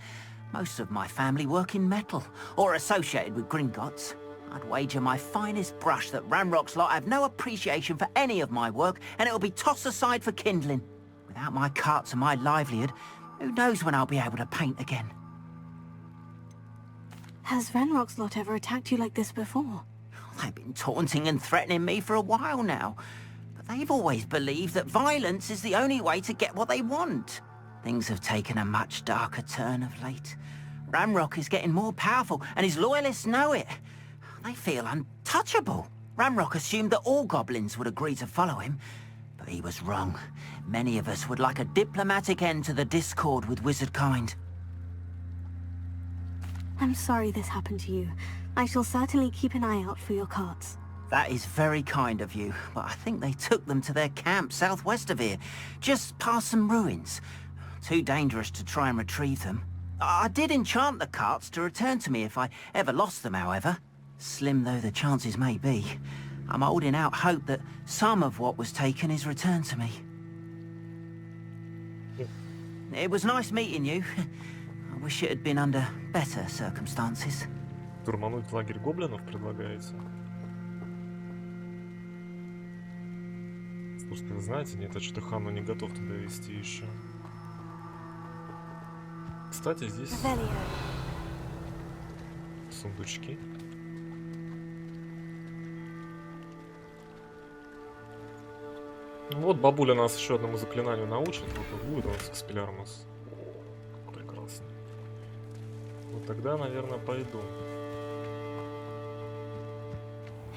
Most of my family work in metal, or associated with Gringotts. I'd wager my finest brush that Ranrock's lot have no appreciation for any of my work, and it'll be tossed aside for kindling. Without my carts and my livelihood, who knows when I'll be able to paint again? Has Ranrock's lot ever attacked you like this before? They've been taunting and threatening me for a while now. But they've always believed that violence is the only way to get what they want. Things have taken a much darker turn of late. Ranrock is getting more powerful, and his loyalists know it. They feel untouchable. Ranrock assumed that all goblins would agree to follow him, but he was wrong. Many of us would like a diplomatic end to the discord with wizard kind. I'm sorry this happened to you. I shall certainly keep an eye out for your carts. That is very kind of you, but I think they took them to their camp southwest of here, just past some ruins. Too dangerous to try and retrieve them. I did enchant the carts to return to me if I ever lost them, however. Slim though the chances may be, I'm holding out hope that some of what was taken is returned to me. It was nice meeting you. I wish it had been under better circumstances. Турмануть лагерь гоблинов предлагаете? Слушайте, вы знаете, нет, я что-то Ханну не готов туда вести еще. Кстати, здесь сундучки. Ну вот бабуля нас еще одному заклинанию научит. Вот и будет у нас экспелярмус. Прекрасно. Вот тогда, наверное, пойду.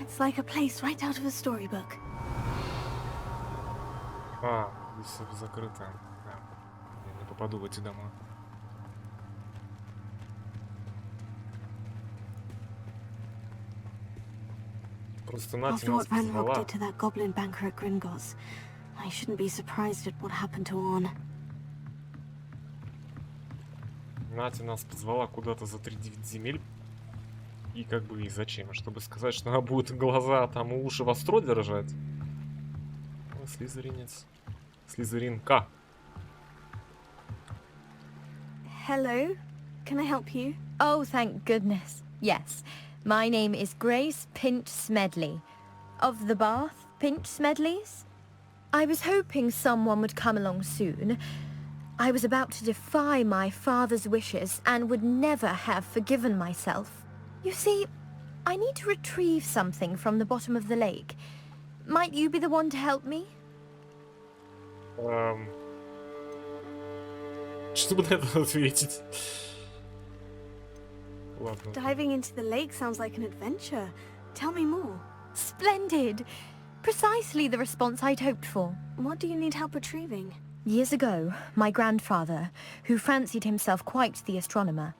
It's like a place right out of a storybook. А, здесь все закрыто. Да. Я не попаду в эти дома. Просто Нати After нас what Ranrock позвала. did to that goblin banker at Gringotts, I shouldn't be surprised at what happened to Orn. Нати нас позвала куда-то за 3-9 земель. И как бы и зачем? Чтобы сказать, что она будет глаза там и уши востро держать. Ну, слизеринец. Слизеринка. Hello, can I help you? Oh, thank goodness. Yes. My name is Grace Pинch-Смедли. Of the Bath Pинch-Smedlis? I was hoping someone would come along soon. I was about to defy my father's wishes and would never have forgiven myself. You see, I need to retrieve something from the bottom of the lake. Might you be the one to help me? Что бы на это ответить? Ладно. Diving into the lake sounds like an adventure. Tell me more. Splendid! Precisely the response I'd hoped for. What do you need help retrieving? Years ago, my grandfather, who fancied himself quite the astronomer,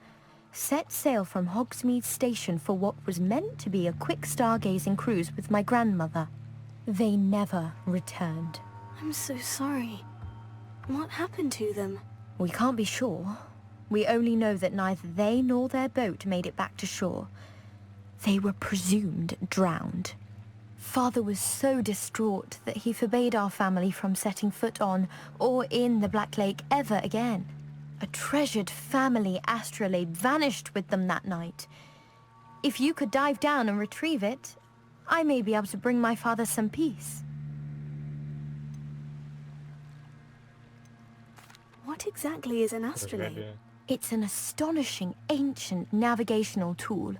set sail from Hogsmeade Station for what was meant to be a quick stargazing cruise with my grandmother. They never returned. I'm so sorry. What happened to them? We can't be sure. We only know that neither they nor their boat made it back to shore. They were presumed drowned. Father was so distraught that he forbade our family from setting foot on or in the Black Lake ever again. A treasured family astrolabe vanished with them that night. If you could dive down and retrieve it, I may be able to bring my father some peace. What exactly is an astrolabe? It's an astonishing ancient navigational tool.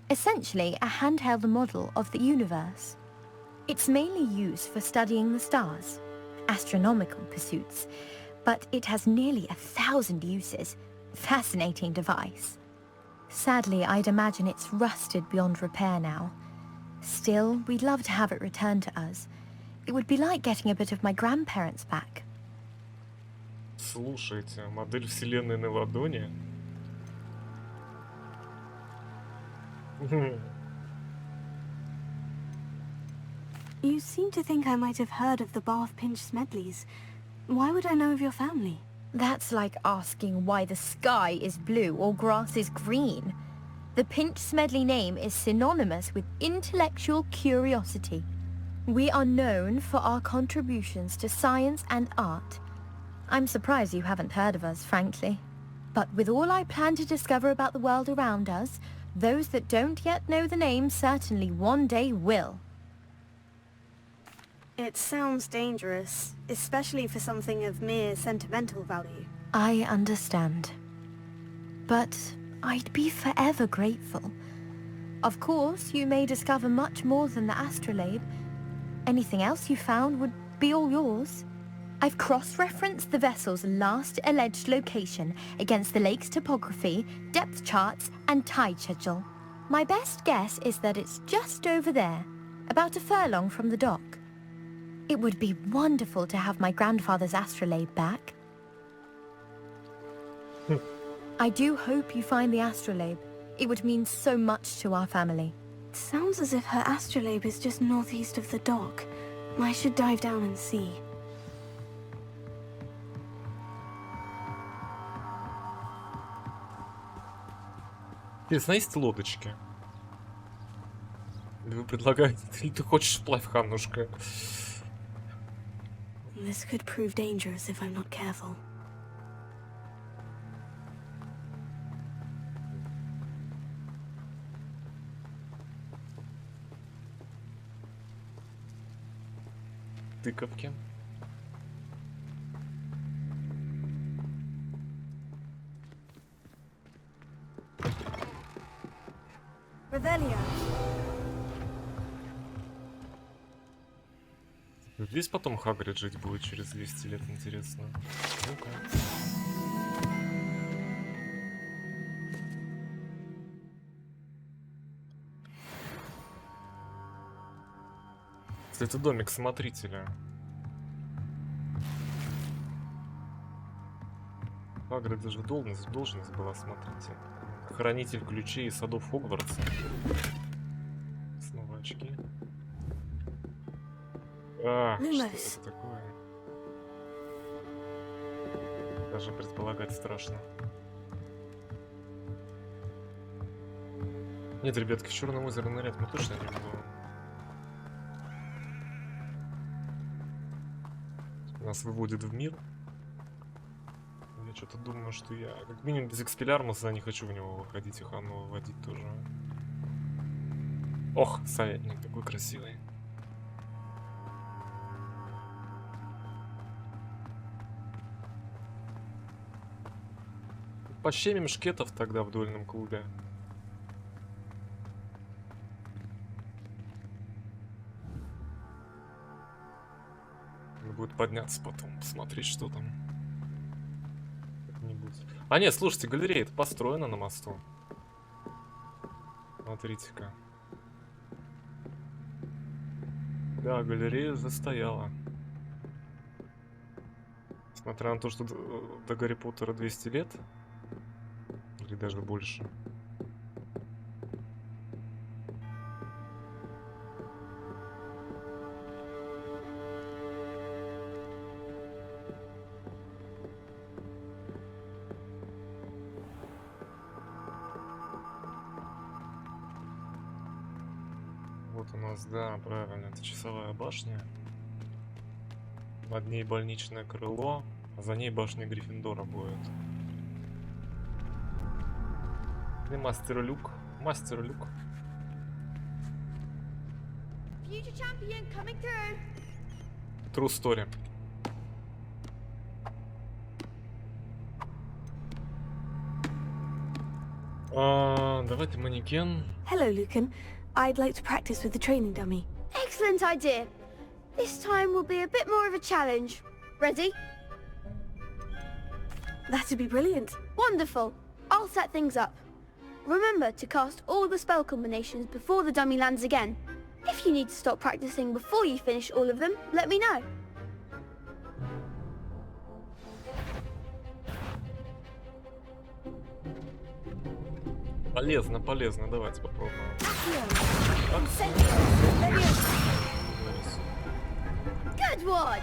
Essentially a handheld model of the universe. It's mainly used for studying the stars, astronomical pursuits, but it has nearly 1,000 uses. Fascinating device. Sadly, I'd imagine it's rusted beyond repair now. Still, we'd love to have it returned to us. It would be like getting a bit of my grandparents back. Слушайте, модель вселенной на ладони. You seem to think I might have heard of the Bath Pинch-Smedlis. Why would I know of your family? That's like asking why the sky is blue or grass is green. The Pинч-Смедли name is synonymous with intellectual curiosity. We are known for our contributions to science and art. I'm surprised you haven't heard of us, frankly. But with all I plan to discover about the world around us, those that don't yet know the name certainly one day will. It sounds dangerous, especially for something of mere sentimental value. I understand. But I'd be forever grateful. Of course, you may discover much more than the astrolabe. Anything else you found would be all yours. I've cross-referenced the vessel's last alleged location against the lake's topography, depth charts, and tide schedule. My best guess is that it's just over there, about a furlong from the dock. It would be wonderful to have my grandfather's astrolabe back. I do hope you find the astrolabe. It would mean so much to our family. Sounds as if her astrolabe is just northeast of the dock. I should dive down and see. Интересно, есть лодочки? Или вы предлагаете? Или ты хочешь вплавь, Ханнушка? This could prove dangerous if I'm not careful. Тыковки. Revelio. Здесь потом Хагрид жить будет через 200 лет, интересно. Ну-ка. Это домик смотрителя. Хагрид даже должность была смотритель. Хранитель ключей и садов Хогвартса. Снова очки. Что это такое? Даже предполагать страшно. Нет, ребятки, в Черном озере нырять мы точно не будем. Нас выводит в мир. Я что-то думаю, что я как минимум без экспеллярмуса не хочу в него выходить и Хану выводить тоже. Ох, советник такой красивый. Пощемим шкетов тогда в дуэльном клубе. Будет подняться потом, посмотреть, что там. Как-нибудь. А нет, слушайте, галерея это построена на мосту. Смотрите-ка. Да, галерея застояла. Несмотря на то, что до Гарри Поттера 200 лет. Или даже больше. Вот у нас, да, правильно, это часовая башня. Над ней больничное крыло, а за ней башня Гриффиндора будет. И мастер Люк. Мастер Люк. True story. Давайте манекен. Hello, Lucan. I'd like to practice with the training dummy. Excellent idea. This time will be a bit more of a challenge. Ready? That'd be brilliant. Wonderful. I'll set things up. Remember to cast all the spell combinations before the dummy lands again. If you need to stop practicing before you finish all of them, let me know. Полезно, полезно. Давайте попробуем. Good one.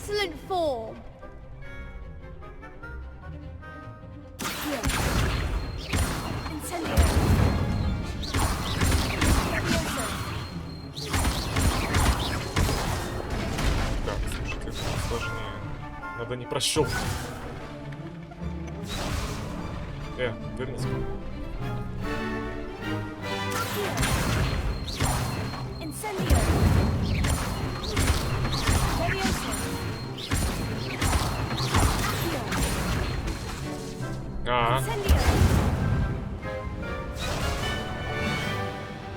excellent form. Так, слушайте, это сложнее. Надо не прощупать. Вернись.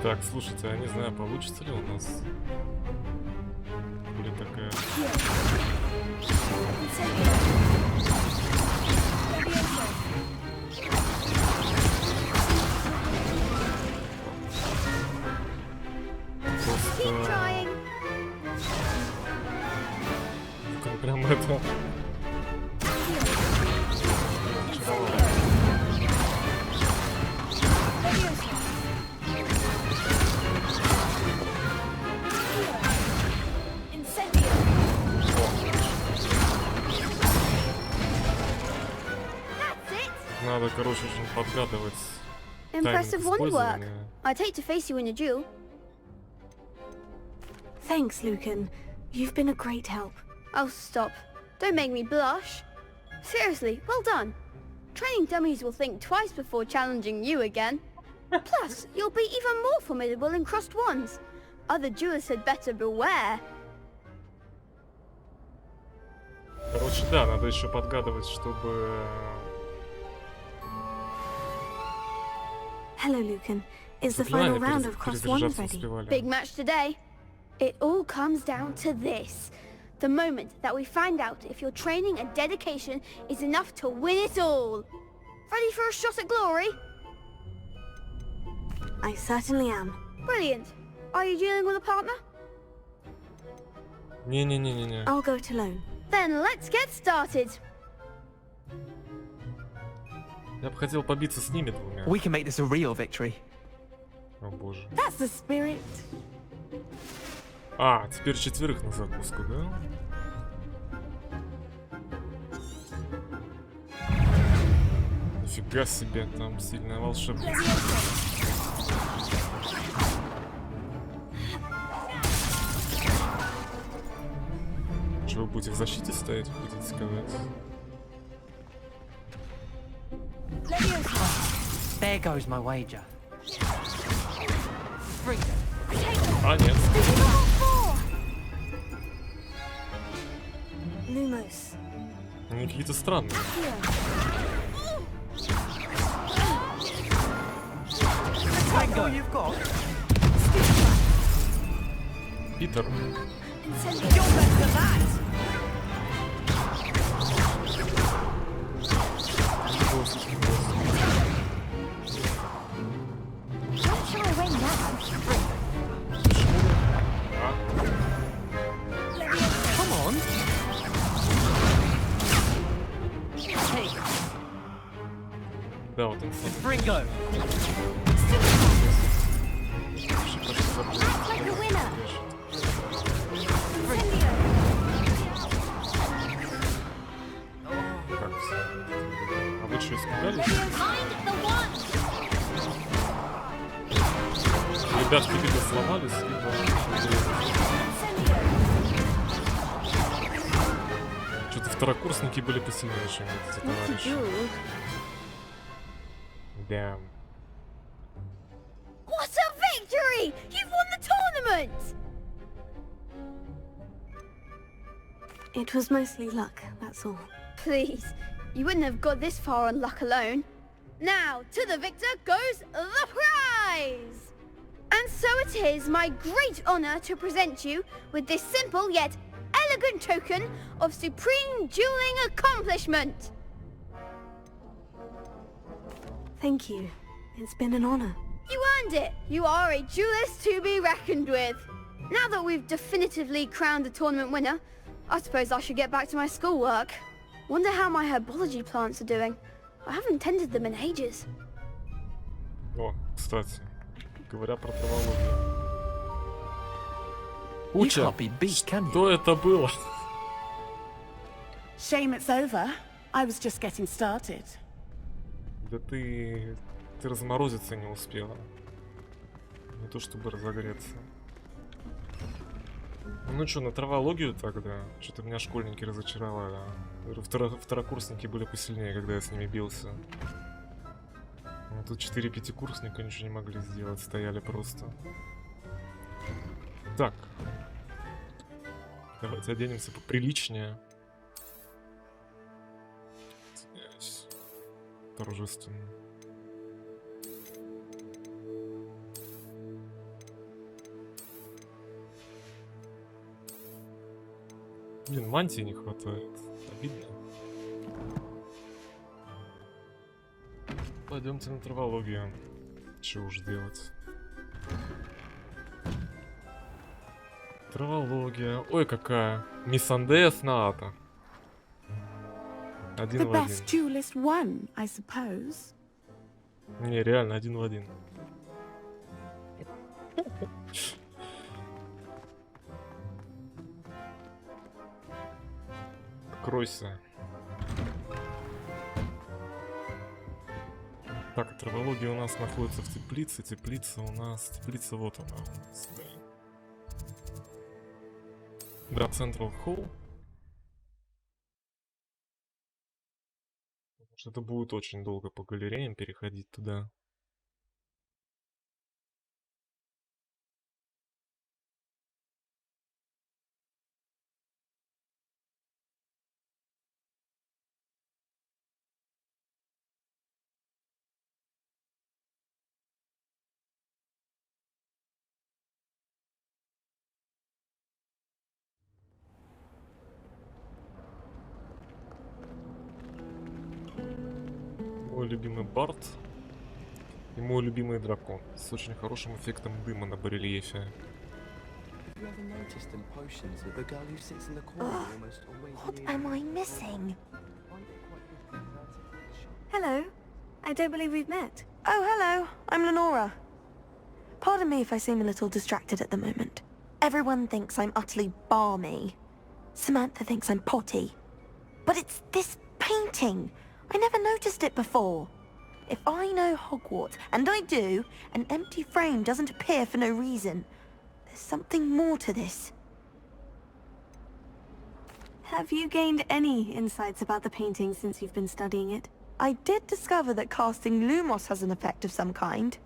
Так, слушайте, я не знаю, получится ли у нас. Или такая. Как прям это. Надо, короче, очень подгадывать. Impressive wandwork. I'd hate to face you in a duel. Thanks, Lucan. You've been a great help. Oh, stop. Don't make me blush. Seriously, well done. Training dummies will think twice before challenging you again. Plus, you'll be even more formidable in crossed wands. Other duelists had better beware. Короче, да, надо еще подгадывать, чтобы... Hello, Lucan. Is the final round of crossed wands ready? Big match today. It all comes down to this. The moment that we find out if your training and dedication is enough to win it all. Ready for a shot at glory? I certainly am. Brilliant. Are you dealing with a partner? Не-не-не-не-не. I'll go it alone. Then let's get started. Я бы хотел побиться с ними двумя. We can make this a real victory. О боже. That's the spirit. А, теперь четверых на закуску, да? Нифига себе, там сильная волшебница. Что вы будете в защите стоять, хотите сказать? There goes my wager. А, нет. Lumos. Они какие-то странные. Питер. Да, вот он. А вы что, испугались? Ребятки либо сломались, либо... Что-то второкурсники были посильнее, чем эти товарищи. Да. What a victory! You've won the tournament! It was mostly luck, that's all. Please, you wouldn't have got this far on luck alone. Now, to the victor goes the prize! And so it is my great honor to present you with this simple yet elegant token of supreme dueling accomplishment. Thank you. It's been an honor. You earned it! You are a duelist to be reckoned with. Now that we've definitively crowned the tournament winner, I suppose I should get back to my schoolwork. Wonder how my herbology plants are doing. I haven't tended them in ages. О, кстати, говоря про травологию. Уча, что это было? Shame it's over. I was just getting started. Да ты разморозиться не успела. Не то чтобы разогреться. Ну что, на травологию тогда? Что-то меня школьники разочаровали. Второкурсники были посильнее, когда я с ними бился. А тут 4 пятикурсника ничего не могли сделать, стояли просто. Так. Давайте оденемся поприличнее. Извиняюсь. Торжественно. Блин, мантии не хватает. Обидно. Пойдемте на травологию. Чего уж делать. Травология. Ой, какая. Миссандея Ната. Один The в один. best duelist won, I suppose. Не, реально, один в один. Откройся. Так, травология у нас находится в теплице. Теплица у нас... Теплица вот она у нас, да. Да, Central Hall. Потому что это будет очень долго по галереям переходить туда. Мой любимый Барт и мой любимый дракон с очень хорошим эффектом дыма на барельефе. What am I missing? Hello. I don't believe we've met. Oh, hello. I'm Lenora. Pardon me if I seem a little distracted at the moment. Everyone thinks I'm utterly balmy. Samantha thinks I'm potty. But it's this painting. I never noticed it before. If I know Hogwarts, and I do, an empty frame doesn't appear for no reason. There's something more to this. Have you gained any insights about the painting since you've been studying it? I did discover that casting Lumos has an effect of some kind.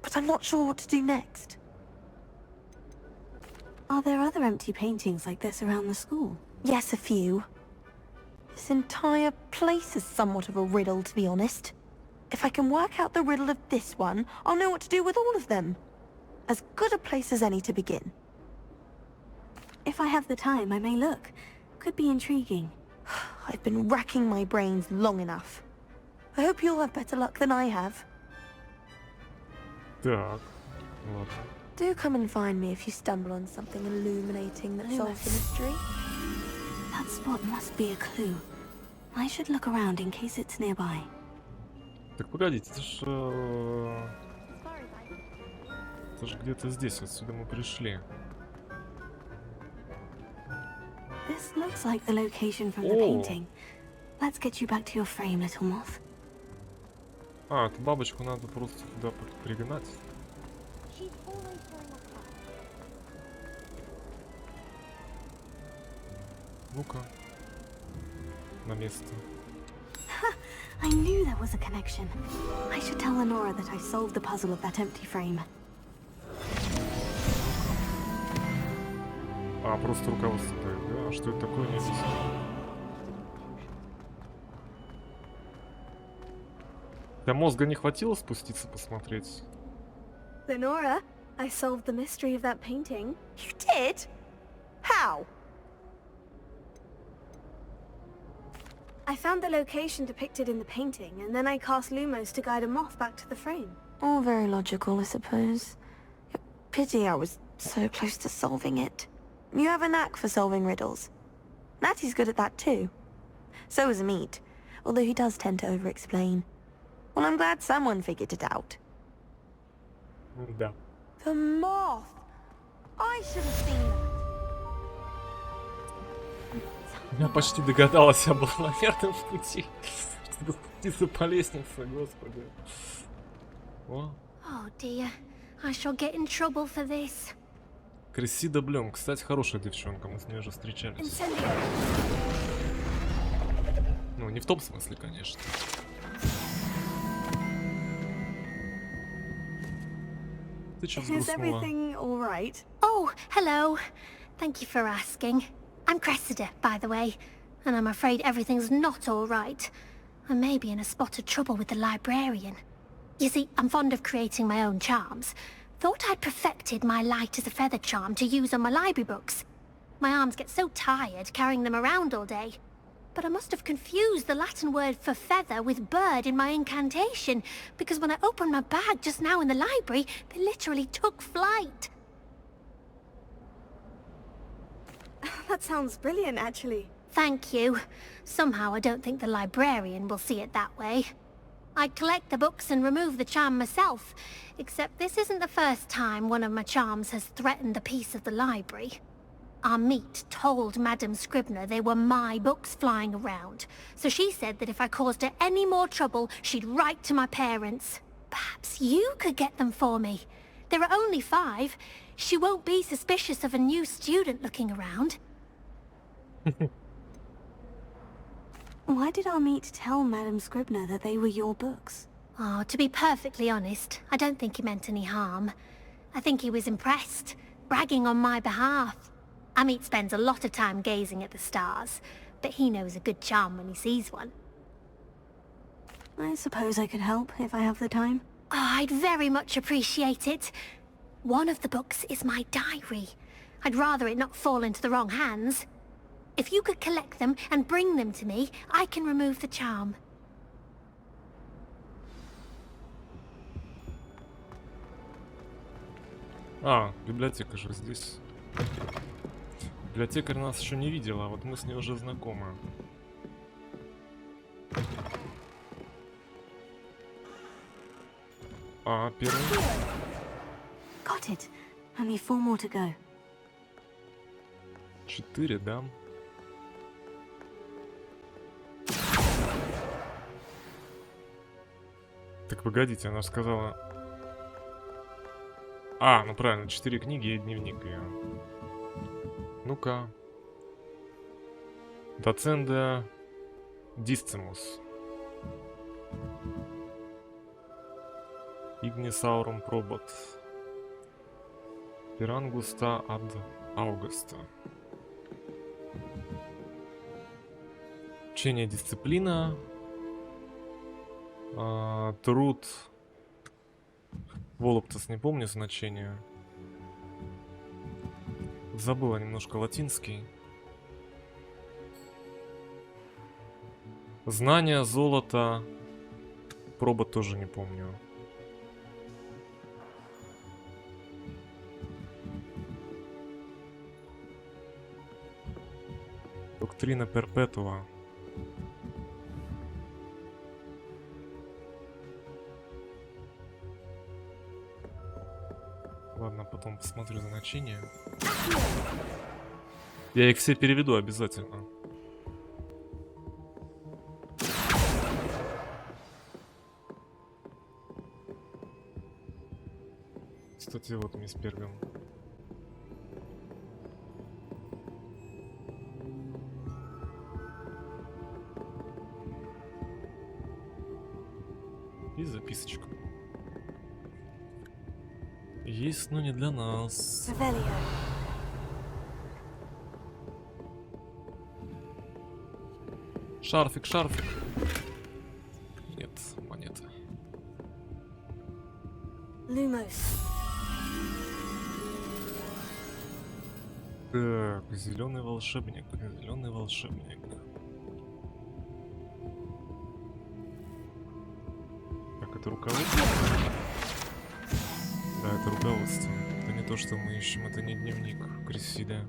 But I'm not sure what to do next. Are there other empty paintings like this around the school? Yes, a few. This entire place is somewhat of a riddle, to be honest. If I can work out the riddle of this one, I'll know what to do with all of them. As good a place as any to begin. If I have the time, I may look. Could be intriguing. I've been racking my brains long enough. I hope you'll have better luck than I have. Так, ладно. Do come and find me if you stumble on something illuminating that solves the mystery. That spot must be a clue. I should look around in case it's nearby. Так, погодите, это ж где-то здесь, отсюда мы пришли. This looks like the location from the painting. Let's get you back to your frame, little moth. А, эту бабочку надо просто туда пригнать. Ну-ка. На место. I knew there was a connection. I should tell Nora that I solved the puzzle of that empty frame. А, просто руководство дает, да? А что это такое, не объясню. Для мозга не хватило спуститься посмотреть? Lenora, I solved the mystery of that painting. You did? How? I found the location depicted in the painting, and then I cast Lumos to guide a moth back to the frame. All very logical, I suppose. Pity I was so close to solving it. You have a knack for solving riddles. Natty's good at that too. So is Amit, although he does tend to over-explain. Well, I'm glad someone figured it out. Да. The moth! I should have seen that. Я почти догадалась, я был на верном пути. Чтобы спуститься по лестнице, господи. О. Oh dear, I shall get in trouble for this. Крессида Блюм. Кстати, хорошая девчонка, мы с ней уже встречались. Ну, не в том смысле, конечно. Ты чё взгрустнула? Oh, hello. Thank you for asking. I'm Cressida, by the way, and I'm afraid everything's not all right. I may be in a spot of trouble with the librarian. You see, I'm fond of creating my own charms. Thought I'd perfected my light as a feather charm to use on my library books. My arms get so tired carrying them around all day. But I must have confused the Latin word for feather with bird in my incantation, because when I opened my bag just now in the library, they literally took flight. That sounds brilliant, actually. Thank you. Somehow I don't think the librarian will see it that way. I'd collect the books and remove the charm myself, except this isn't the first time one of my charms has threatened the peace of the library. Our meet told Madame Scribner they were my books flying around, so she said that if I caused her any more trouble, she'd write to my parents. Perhaps you could get them for me. There are only 5. She won't be suspicious of a new student looking around. Why did our meet tell Madame Scribner that they were your books? Oh, to be perfectly honest, I don't think he meant any harm. I think he was impressed, bragging on my behalf. Amit spends a lot of time gazing at the stars, but he knows a good charm when he sees one. I suppose I could help if I have the time. Oh, I'd very much appreciate it. One of the books is my diary. I'd rather it not fall into the wrong hands. If you could collect them and bring them to me, I can remove the charm. А, библиотека же здесь. Библиотекарь нас еще не видела, а вот мы с ней уже знакомы. А, первый. Got it. Only 4 more to go. 4, да? Так, погодите, она же сказала... А, ну правильно, 4 книги и дневник ее. Ну-ка. Доценда Дисцимус. Игнисаурум пробот. Пирангуста ад Аугуста. Учение дисциплина. Труд. Волоптос, не помню значение. Забыла немножко латинский. Знания, золото. Проба тоже не помню. Доктрина перпетуа. Ладно, потом посмотрю значение. Я их все переведу обязательно. Кстати, вот мисс Пергам. И записочка. Есть, но не для нас. Шарфик, шарфик. Нет, монета. Lumos. Так, зеленый волшебник, зеленый волшебник. Так, это руководство? Да, это руководство. Это не то, что мы ищем, это не дневник Крессида.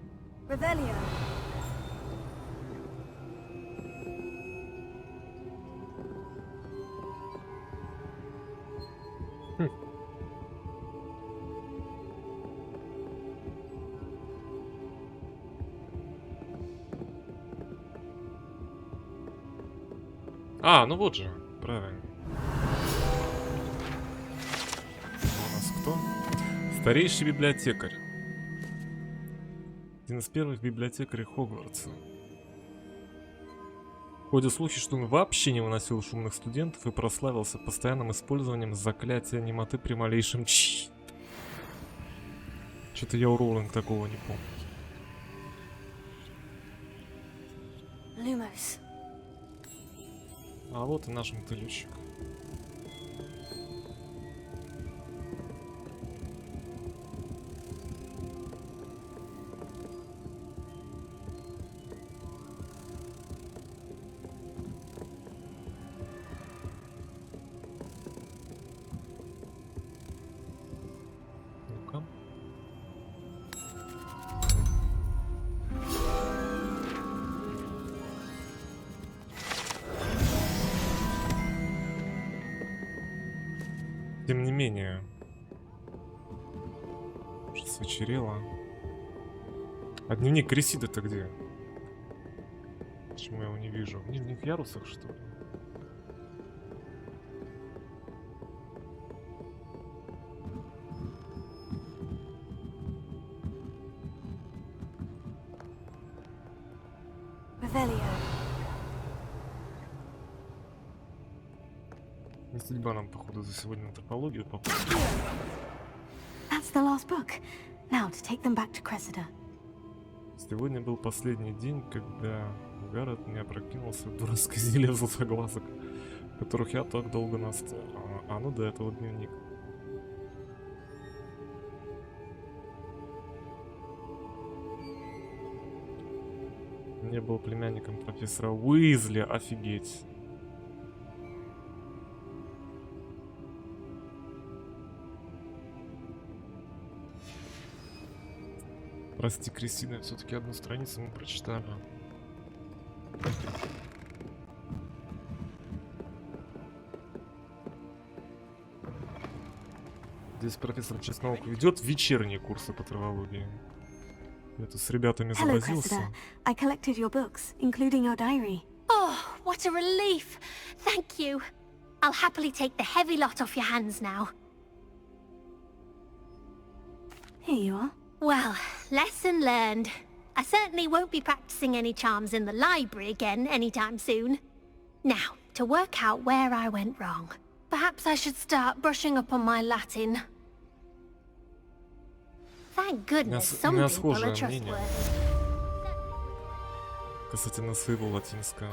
А, ну вот же, правильно. У нас кто? Старейший библиотекарь. Один из первых библиотекарей Хогвартса. Ходят слухи, что он вообще не выносил шумных студентов и прославился постоянным использованием заклятия немоты при малейшем чи. Что-то я у Роулинг такого не помню. Lumos. А вот и наш мотылючек. Ну-ка. Тем не менее, уже свечерело. А дневник Крисида-то где? Почему я его не вижу? В нижних ярусах, что ли? Не судьба нам, походу, за сегодня антропологию попала. That's the last book. Now to take them back to Cressida. Сегодня был последний день, когда Гаррет не опрокинулся в дурацкое зелье златоглазок, которых я так долго настаивал. А ну до этого дневник. Не был племянником профессора Уизли, офигеть. Прости, Кристина, все-таки одну страницу мы прочитали. Здесь профессор Честнаук ведет вечерние курсы по травологии. Я тут с ребятами Hello, завозился. Cressida. I collected your books, including your diary. Oh, what a relief. Thank you. I'll happily take the heavy lot off your hands now. Here you are. Well, lesson learned. I certainly won't be practicing any charms in the library again anytime soon. Now, to work out where I went wrong. Perhaps I should start brushing up on my Latin. Thank goodness some people are trustworthy. Касательно своего латинского.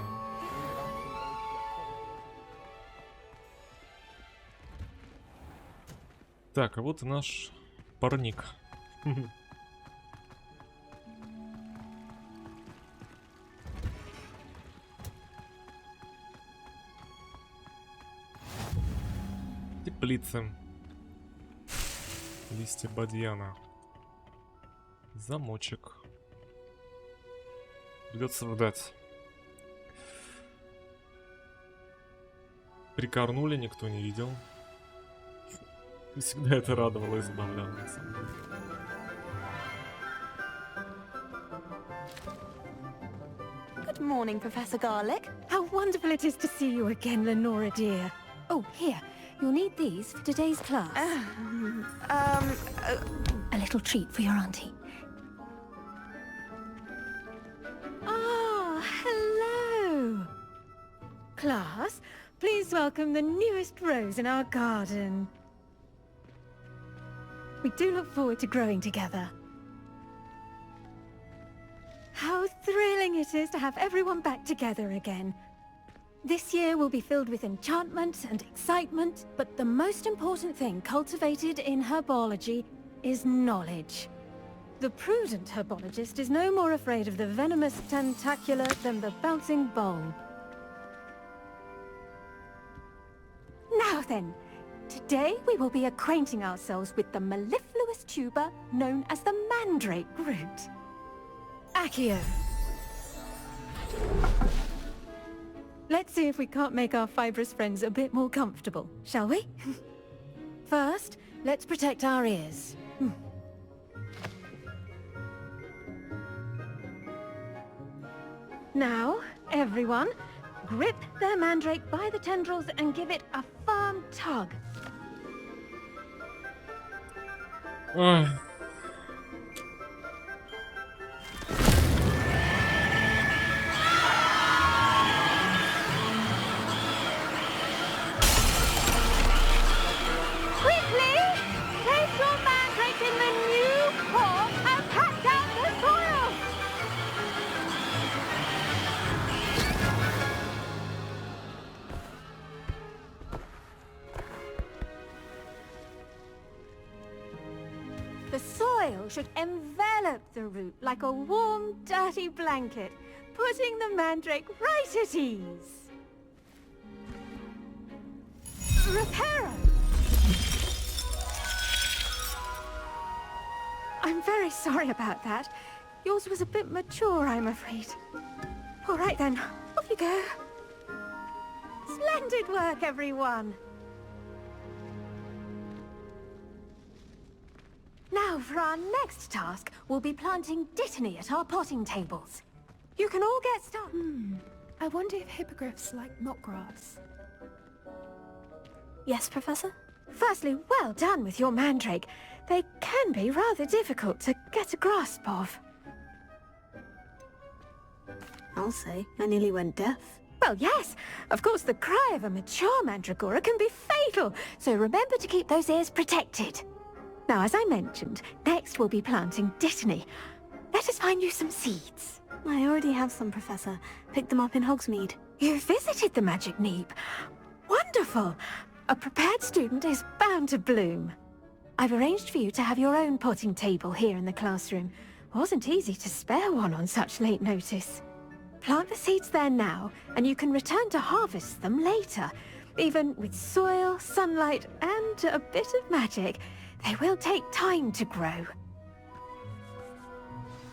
Так, а вот и наш парник. Теплицы. Листья бадьяна. Замочек. Придется ждать. Прикорнули, никто не видел. И всегда это радовало и забавляло, на самом деле. Good morning, Professor Garlic. How wonderful it is to see you again, Lenora dear. Oh, here. You'll need these for today's class. A little treat for your auntie. Ah, hello. Class, please welcome the newest rose in our garden. We do look forward to growing together. How thrilling it is to have everyone back together again. This year will be filled with enchantment and excitement, but the most important thing cultivated in herbology is knowledge. The prudent herbologist is no more afraid of the venomous tentacula than the bouncing bulb. Now then, today we will be acquainting ourselves with the mellifluous tuber known as the mandrake root. Accio. Let's see if we can't make our fibrous friends a bit more comfortable, shall we? First, let's protect our ears. Now, everyone, Grip their mandrake by the tendrils and give it a firm tug. Quickly! Place your mandrake in the new pot and pat down the soil! The soil should envelop the root like a warm, dirty blanket, putting the mandrake right at ease. Reparo! I'm very sorry about that. Yours was a bit mature, I'm afraid. All right then, off you go. Splendid work, everyone! Now, for our next task, we'll be planting Dittany at our potting tables. You can all get started. I wonder if hippogriffs like knotgrass. Yes, Professor? Firstly, well done with your mandrake. They can be rather difficult to get a grasp of. I'll say, I nearly went deaf. Well, yes. Of course, the cry of a mature mandragora can be fatal, so remember to keep those ears protected. Now, as I mentioned, next we'll be planting Dittany. Let us find you some seeds. I already have some, Professor. Picked them up in Hogsmeade. You visited the Magic Neep. Wonderful! A prepared student is bound to bloom. I've arranged for you to have your own potting table here in the classroom. Wasn't easy to spare one on such late notice. Plant the seeds there now, and you can return to harvest them later. Even with soil, sunlight, and a bit of magic, they will take time to grow.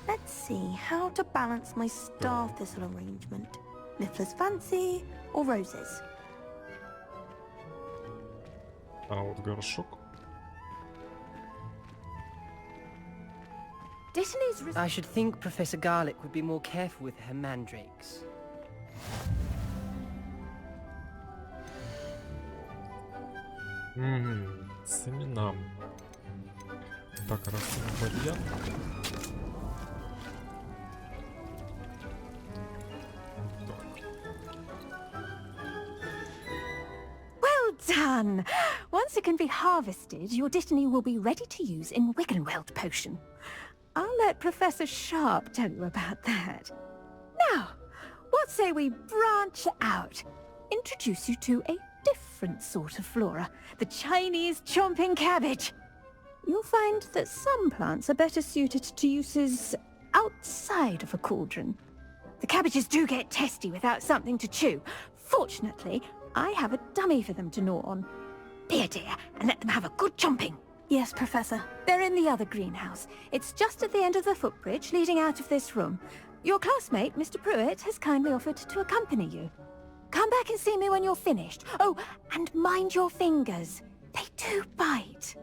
Let's see how to balance my star thistle arrangement. Niffler's Fancy or roses? А вот горшок. I should think Professor Garlick would be more careful with her mandrakes. Семена. Так, растим вариант. Well done! Once it can be harvested, your Dittany will be ready to use in Wiggenweld potion. I'll let Professor Sharp tell you about that. Now, what say we branch out? Introduce you to a different sort of flora, the Chinese chomping cabbage. You'll find that some plants are better suited to uses outside of a cauldron. The cabbages do get testy without something to chew. Fortunately, I have a dummy for them to gnaw on. Be a dear and let them have a good chomping. Yes, Professor. They're in the other greenhouse. It's just at the end of the footbridge leading out of this room. Your classmate, Mr. Pruitt, has kindly offered to accompany you. Come back and see me when you're finished. Oh, and mind your fingers. They do bite.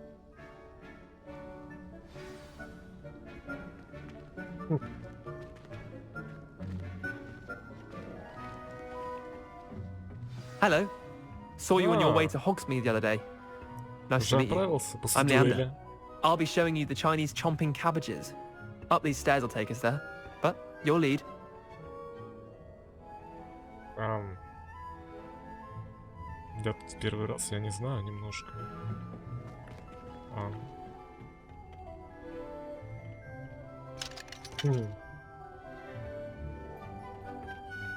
Hello. Saw you on your way to Hogsmeade the other day. Nice to meet you. I'm Leander. I'll be showing you the Chinese chomping cabbages. Up these stairs will take us there. But your lead. Я тут первый раз, я не знаю, немножко.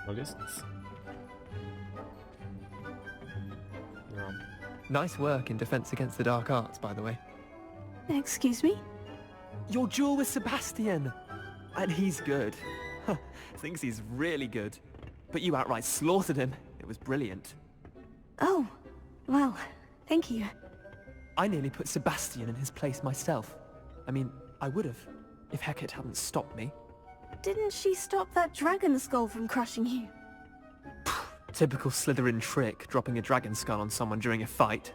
По лестнице. Nice work in Defense Against the Dark Arts, by the way. Excuse me? Your duel with Sebastьян! And he's good. Thinks he's really good. But you outright slaughtered him. It was brilliant. Oh, well, thank you. I nearly put Sebastьяn in his place myself. I mean, I would have, if Hecate hadn't stopped me. Didn't she stop that dragon skull from crushing you? Typical Slytherin trick, dropping a dragon skull on someone during a fight.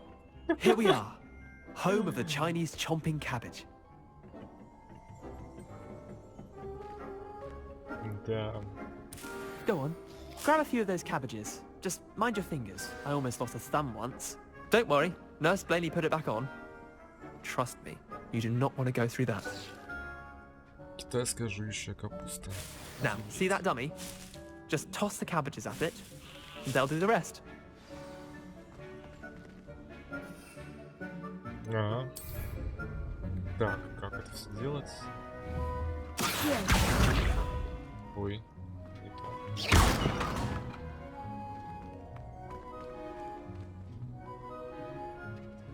Here we are, home of the Chinese chomping cabbage. Да. Go on, Grab a few of those cabbages. Just mind your fingers. I almost lost a thumb once. Don't worry. Nurse Blaney put it back on. Trust me, you do not want to go through that. Китайская жующая капуста. Now, see that dummy? Just toss the cabbages at it, and they'll do the rest. Ага. Так, как это все делать? Ой, не то.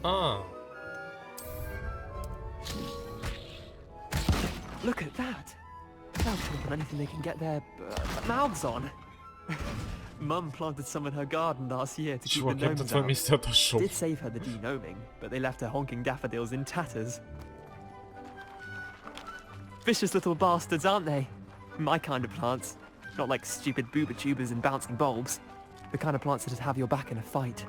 А. Look at that. They'll chomp on anything they can get their mouths on. Mum planted some in her garden last year to keep the gnomes out. Did save her the de-gnoming, but they left her honking daffodils in tatters. Vicious little bastards, aren't they? My kind of plants. Not like stupid booba tubers and bouncing bulbs. The kind of plants that'd have your back in a fight.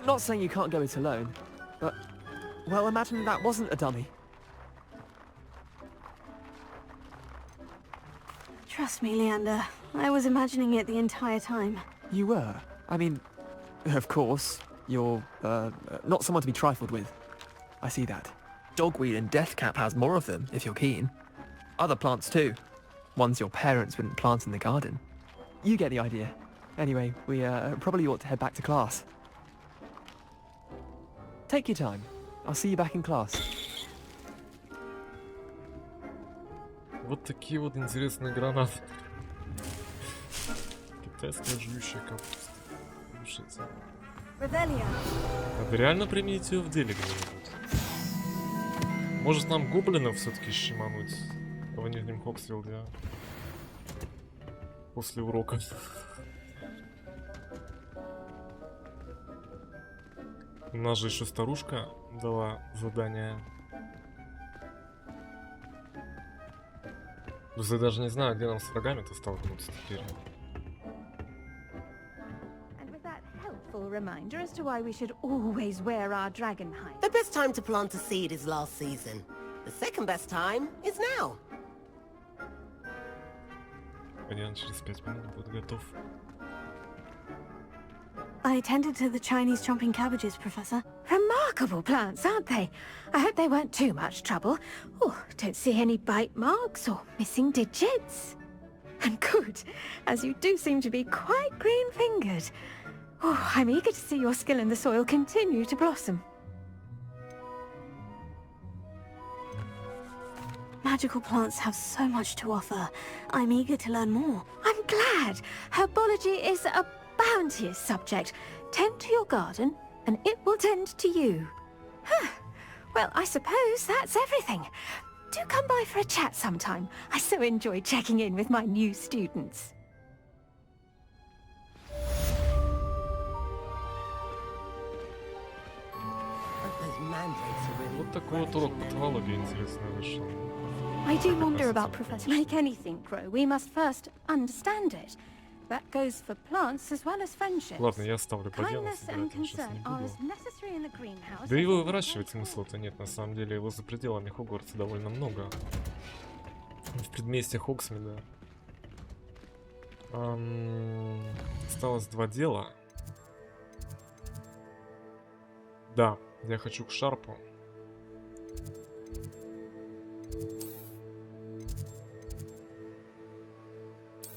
Not saying you can't go it alone, but, well, imagine that wasn't a dummy. Trust me, Leander. I was imagining it the entire time. You were? I mean, of course, you're, not someone to be trifled with. I see that. Dogweed and deathcap has more of them, if you're keen. Other plants too. Ones your parents wouldn't plant in the garden. You get the idea. Anyway, we probably ought to head back to class. Take your time. I'll see you back in class. Вот такие вот интересные гранаты. Китайская жующая капуста. Слушайте. Надо реально применить ее в деле где-нибудь. Может нам гоблинов все-таки щемануть в Нижнем Хоксфилде, а? После урока. У нас же еще старушка дала задание. Я даже не знаю, где нам с врагами-то столкнуться теперь. Reminder as to why we should always wear our dragon hide. The best time to plant a seed is last season. The second best time is now. Понятно, через 5 минут будет готов. I attended to the Chinese chomping cabbages, Professor. Remarkable plants, aren't they? I hope they weren't too much trouble. Oh, don't see any bite marks or missing digits. And good, as you do seem to be quite green-fingered. Oh, I'm eager to see your skill in the soil continue to blossom. Magical plants have so much to offer. I'm eager to learn more. I'm glad. Herbology is a bounteous subject. Tend to your garden, and it will tend to you. Huh. Well, I suppose that's everything. Do come by for a chat sometime. I so enjoy checking in with my new students. Вот такой вот урок патологии интересный вышел. I do wonder about Professor. Make anything grow, we must first understand it. That goes for plants as well as friendships. Ладно, я оставлю поделать, собирать я сейчас не буду. Да его выращивать смысла-то нет, на самом деле его за пределами Хогвартса довольно много. В предместье Хогсмида. Осталось 2 дела. Да, я хочу к Шарпу.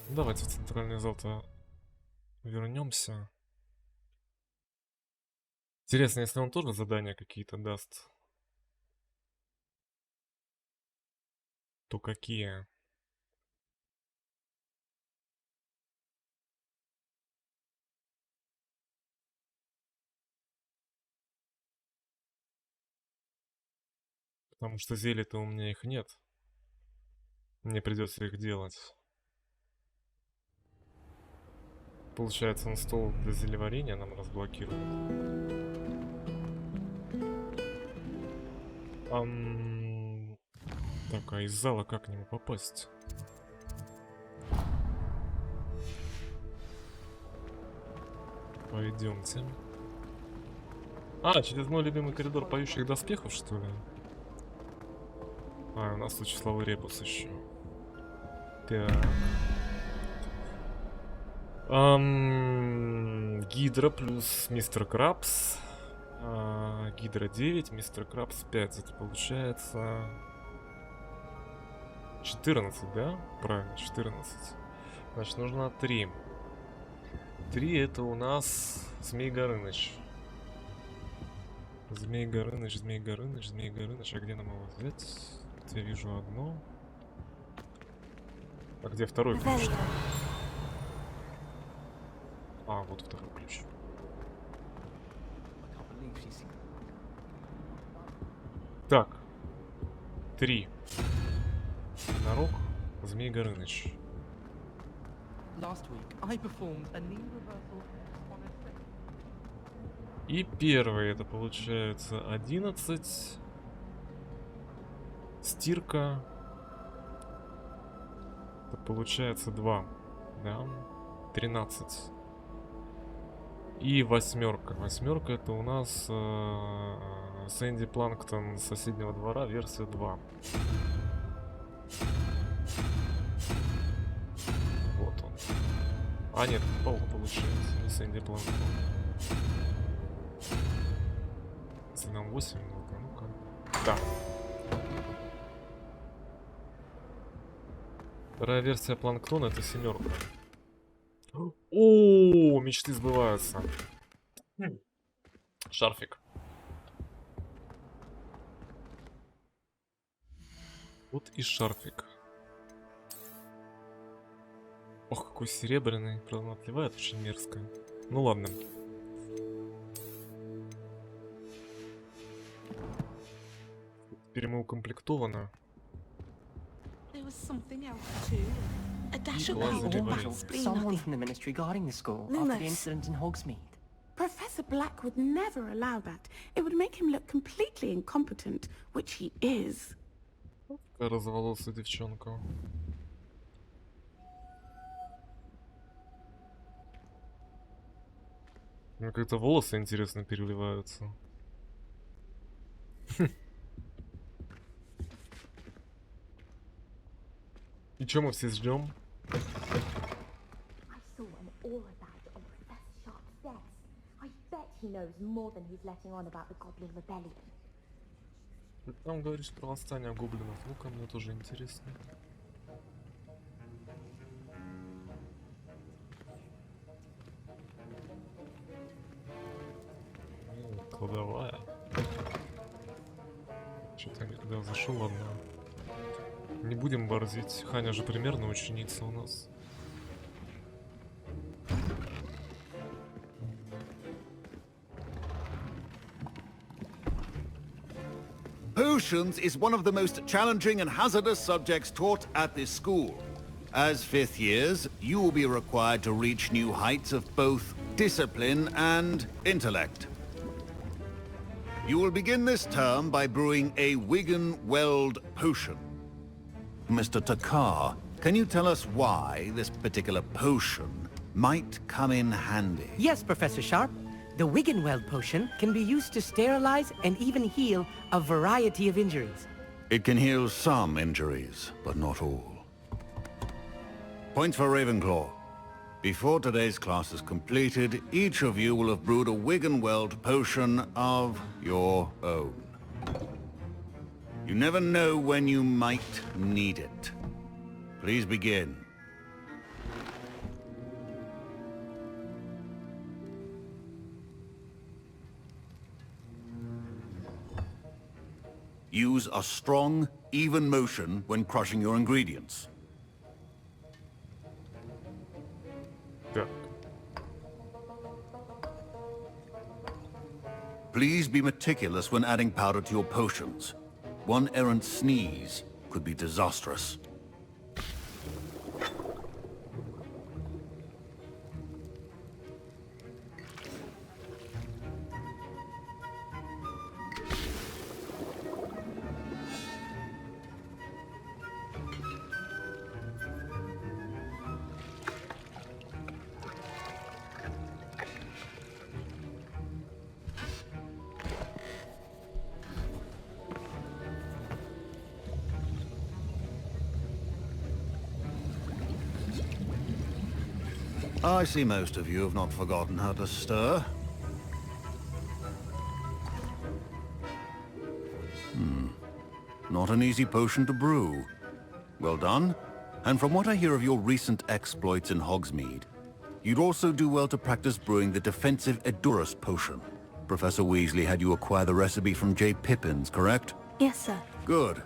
Давайте в центральный зал-то вернемся. Интересно, если он тоже задания какие-то даст, то какие? Потому что зелий-то у меня их нет. Мне придется их делать. Получается, он стол для зельеварения нам разблокирует. Так, а из зала как к нему попасть? Пойдемте. А, через мой любимый коридор поющих доспехов, что ли? А, у нас тут числовой ребус еще. Так. Гидра плюс мистер Крабс. Гидра 9, мистер Крабс 5. Это получается 14, да? Правильно, 14. Значит, нужно 3. 3 это у нас Змей Горыныч. Змей Горыныч, Змей Горыныч, Змей Горыныч. А где нам его взять? Я вижу одно. А где второй ключ? А, вот второй ключ. Так. 3. Норок, Змей Горыныч. И первый это получается 11. Стирка. Это получается 2. Да. 13. И восьмерка. Восьмерка это у нас Сэнди Планктон с соседнего двора, версия 2. Вот он. А нет, Пол получается, не Сэнди Планктон. Если нам 8 минут, а ну-ка. Да. Вторая версия Планктона это 7. О, мечты сбываются. Шарфик. Вот и шарфик. Ох, какой серебряный. Правда, отливает очень мерзко. Ну ладно. Теперь мы укомплектованы. Someone from the ministry guarding the school after the incident in Hogsmeade. Professor Black would never allow that. It would make him look completely incompetent, which he is. Разволосая девчонка. Ну, как-то волосы интересно переливаются. И чё мы все ждем? Там говоришь про восстание гоблинов. Ну-ка, мне тоже интересно. Кладовая. Что-то когда зашел, ладно. Не будем борзить. Ханя же примерно ученица у нас. Potions is one of the most challenging and hazardous subjects taught at this school. As 5th years, you will be required to reach new heights of both discipline and intellect. You will begin this term by brewing a Wigan-Weld potion. Mr. Takar, can you tell us why this particular potion might come in handy? Yes, Professor Sharp. The Wigan-Weld potion can be used to sterilize and even heal a variety of injuries. It can heal some injuries, but not all. Point for Ravenclaw. Before today's class is completed, each of you will have brewed a Wigan-Weld potion of your own. You never know when you might need it. Please begin. Use a strong, even motion when crushing your ingredients. Yeah. Please be meticulous when adding powder to your potions. One errant sneeze could be disastrous. I see most of you have not forgotten how to stir. Not an easy potion to brew. Well done. And from what I hear of your recent exploits in Hogsmeade, you'd also do well to practice brewing the defensive Edurus potion. Professor Weasley had you acquire the recipe from J. Pippin's, correct? Yes, sir. Good.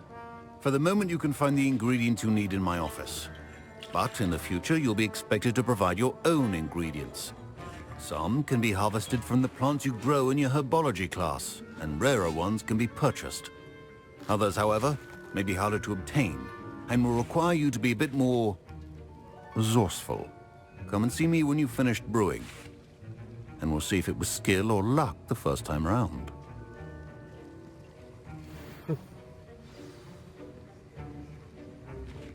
For the moment you can find the ingredients you need in my office. But in the future you'll be expected to provide your own ingredients. Some can be harvested from the plants you grow in your herbology class, and rarer ones can be purchased. Others, however, may be harder to obtain, and will require you to be a bit more resourceful. Come and see me when you've finished brewing, and we'll see if it was skill or luck the first time round.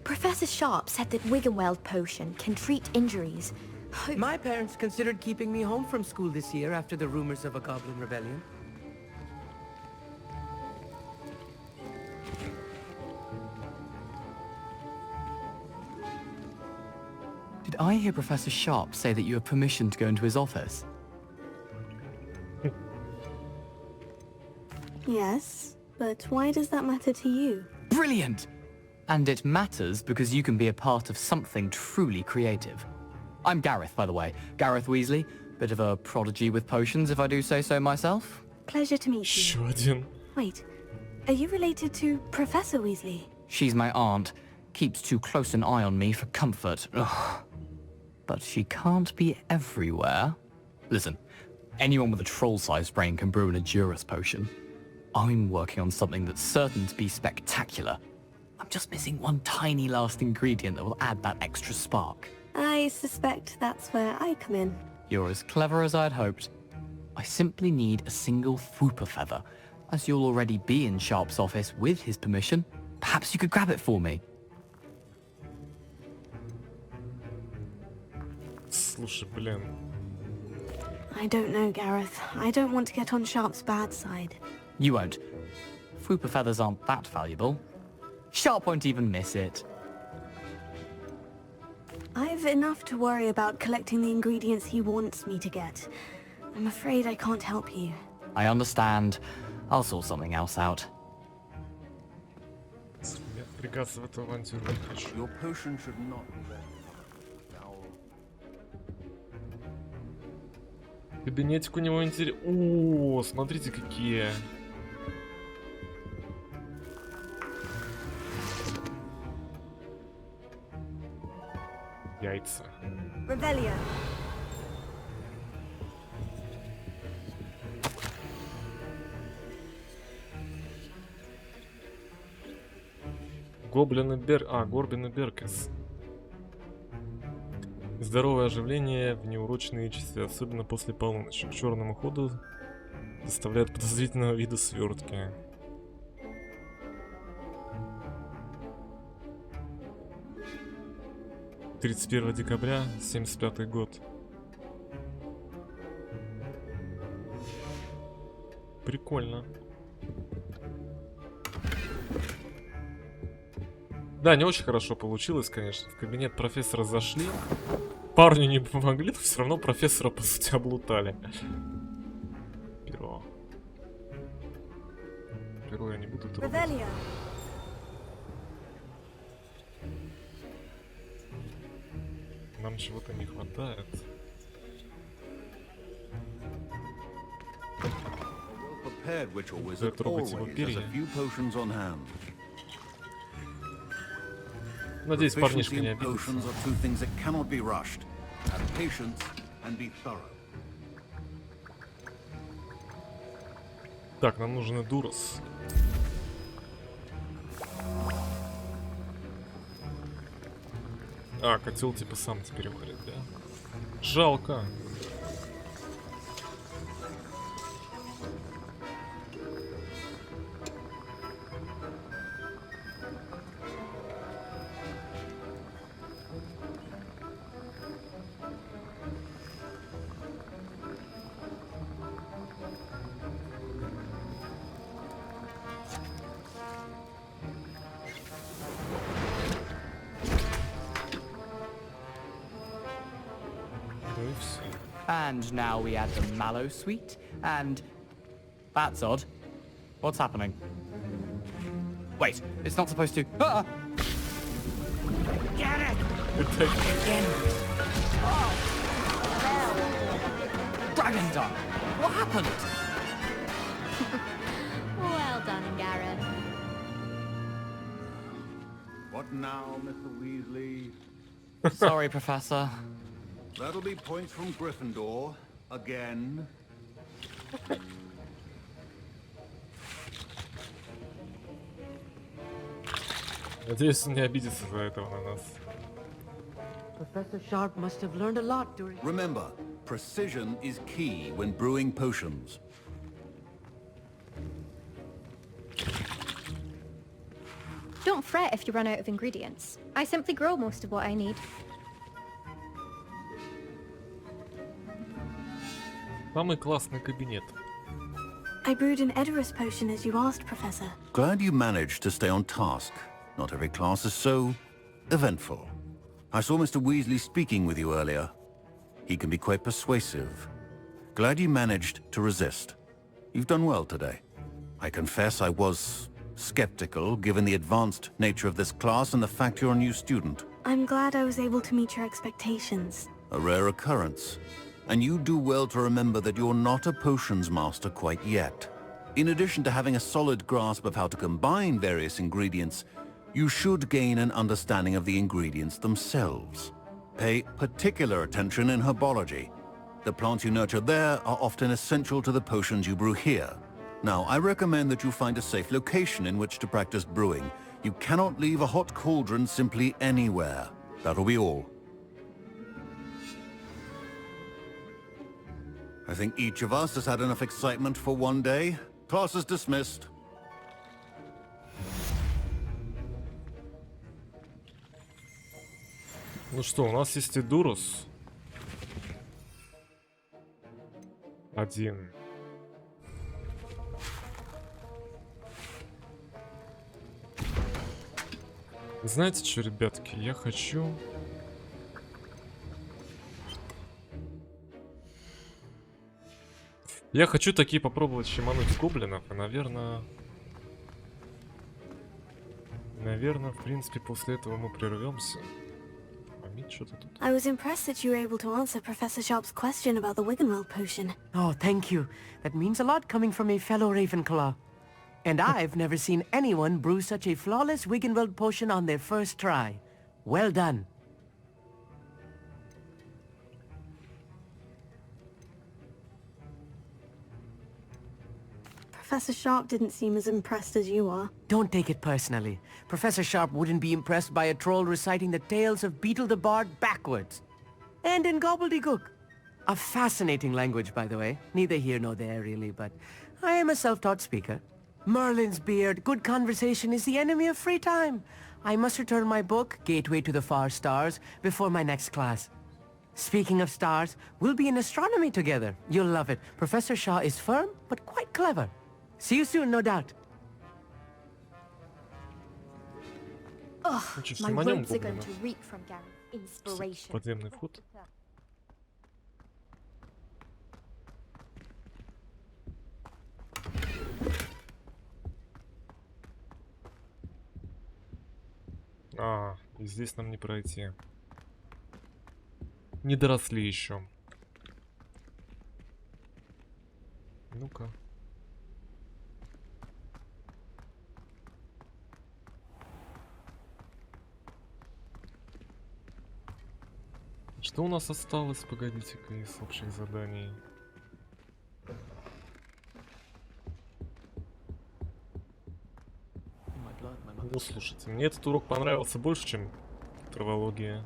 Professor Sharp said that Wiggenweld potion can treat injuries. My parents considered keeping me home from school this year after the rumors of a goblin rebellion. Did I hear Professor Sharp say that you have permission to go into his office? Yes, but why does that matter to you? Brilliant! And it matters because you can be a part of something truly creative. I'm Gareth, by the way. Gareth Weasley. Bit of a prodigy with potions, if I do say so myself. Pleasure to meet you. Wait, are you related to Professor Weasley? She's my aunt. Keeps too close an eye on me for comfort. Ugh. But she can't be everywhere. Listen, anyone with a troll-sized brain can brew an Edurus potion. I'm working on something that's certain to be spectacular. I'm just missing one tiny last ingredient that will add that extra spark. I suspect that's where I come in. You're as clever as I'd hoped. I simply need a single Fwooper feather. As you'll already be in Sharp's office with his permission, perhaps you could grab it for me. Слушай, блин. I don't know, Gareth. I don't want to get on Sharp's bad side. You won't. Fwooper feathers aren't that valuable. Sharp won't even miss it. I've enough to worry about collecting the ingredients he wants me to get. I'm afraid I can't help you. I understand. I'll sort something else out. Your potion should not be there. Кабинетик у него интересный. О, смотрите какие. Яйца. Revelio. Горбин и Беркес. Здоровое оживление в неурочные часы, особенно после полуночи. К черному ходу доставляет подозрительного вида свертки. — 31 декабря, 75 год. Прикольно. Да, не очень хорошо получилось, конечно. В кабинет профессора зашли. Парню не помогли, но все равно профессора, по сути, облутали. Перо. Перо я не буду трогать. Нам чего-то не хватает. Стоит трогать его перья. Надеюсь, парнишка не обидится. Так, нам нужен Эдурус. А, котел типа сам теперь варит, да? Жалко. Ну и все. And now we add the mallow sweet, and... That's odd. What's happening? Wait, it's not supposed to... Ah! Get it! Again. Oh. Dragon Dog! What happened? Well done, Gareth. What now, Mr. Weasley? Sorry, Professor. That'll be points from Gryffindor. Again. Надеюсь, он не обидится за этого на нас. Professor Sharp must have learned a lot during... Remember, precision is key when brewing potions. Don't fret if you run out of ingredients. I simply grow most of what I need. Самый классный кабинет. I brewed an Edorus potion as you asked, Professor. Glad you managed to stay on task. Not every class is so eventful. I saw Mr. Weasley speaking with you earlier. He can be quite persuasive. Glad you managed to resist. You've done well today. I confess I was skeptical, given the advanced nature of this class and the fact you're a new student. I'm glad I was able to meet your expectations. A rare occurrence. And you do well to remember that you're not a potions master quite yet. In addition to having a solid grasp of how to combine various ingredients, you should gain an understanding of the ingredients themselves. Pay particular attention in herbology. The plants you nurture there are often essential to the potions you brew here. Now, I recommend that you find a safe location in which to practice brewing. You cannot leave a hot cauldron simply anywhere. That'll be all. I think each of us has had enough excitement for one day. Class is dismissed. Ну что, у нас есть Эдурус. Один. Знаете что, ребятки, я хочу... Я хочу такие попробовать щемануть гоблинов, и, наверное, в принципе, после этого мы прервемся. Что-то тут. I was impressed that you were able to answer Professor Sharp's question about the Wiggenweld potion. Oh, thank you. That means a lot coming from a fellow Ravenclaw. And I've never seen anyone brew such a flawless Wiggenweld potion on their first try. Well done. Professor Sharp didn't seem as impressed as you are. Don't take it personally. Professor Sharp wouldn't be impressed by a troll reciting the tales of Beetle the Bard backwards. And in gobbledygook. A fascinating language, by the way. Neither here nor there, really, but I am a self-taught speaker. Merlin's beard, good conversation is the enemy of free time. I must return my book, Gateway to the Far Stars, before my next class. Speaking of stars, we'll be in astronomy together. You'll love it. Professor Shaw is firm, but quite clever. See you soon, no doubt. Ugh, my robes are going to reek from Gareth. Inspiration. Подземный вход. А, и здесь нам не пройти. Не доросли еще. Ну-ка. Что у нас осталось? Погодите-ка, из общих заданий. Ну, слушайте, мне этот урок понравился больше, чем травология.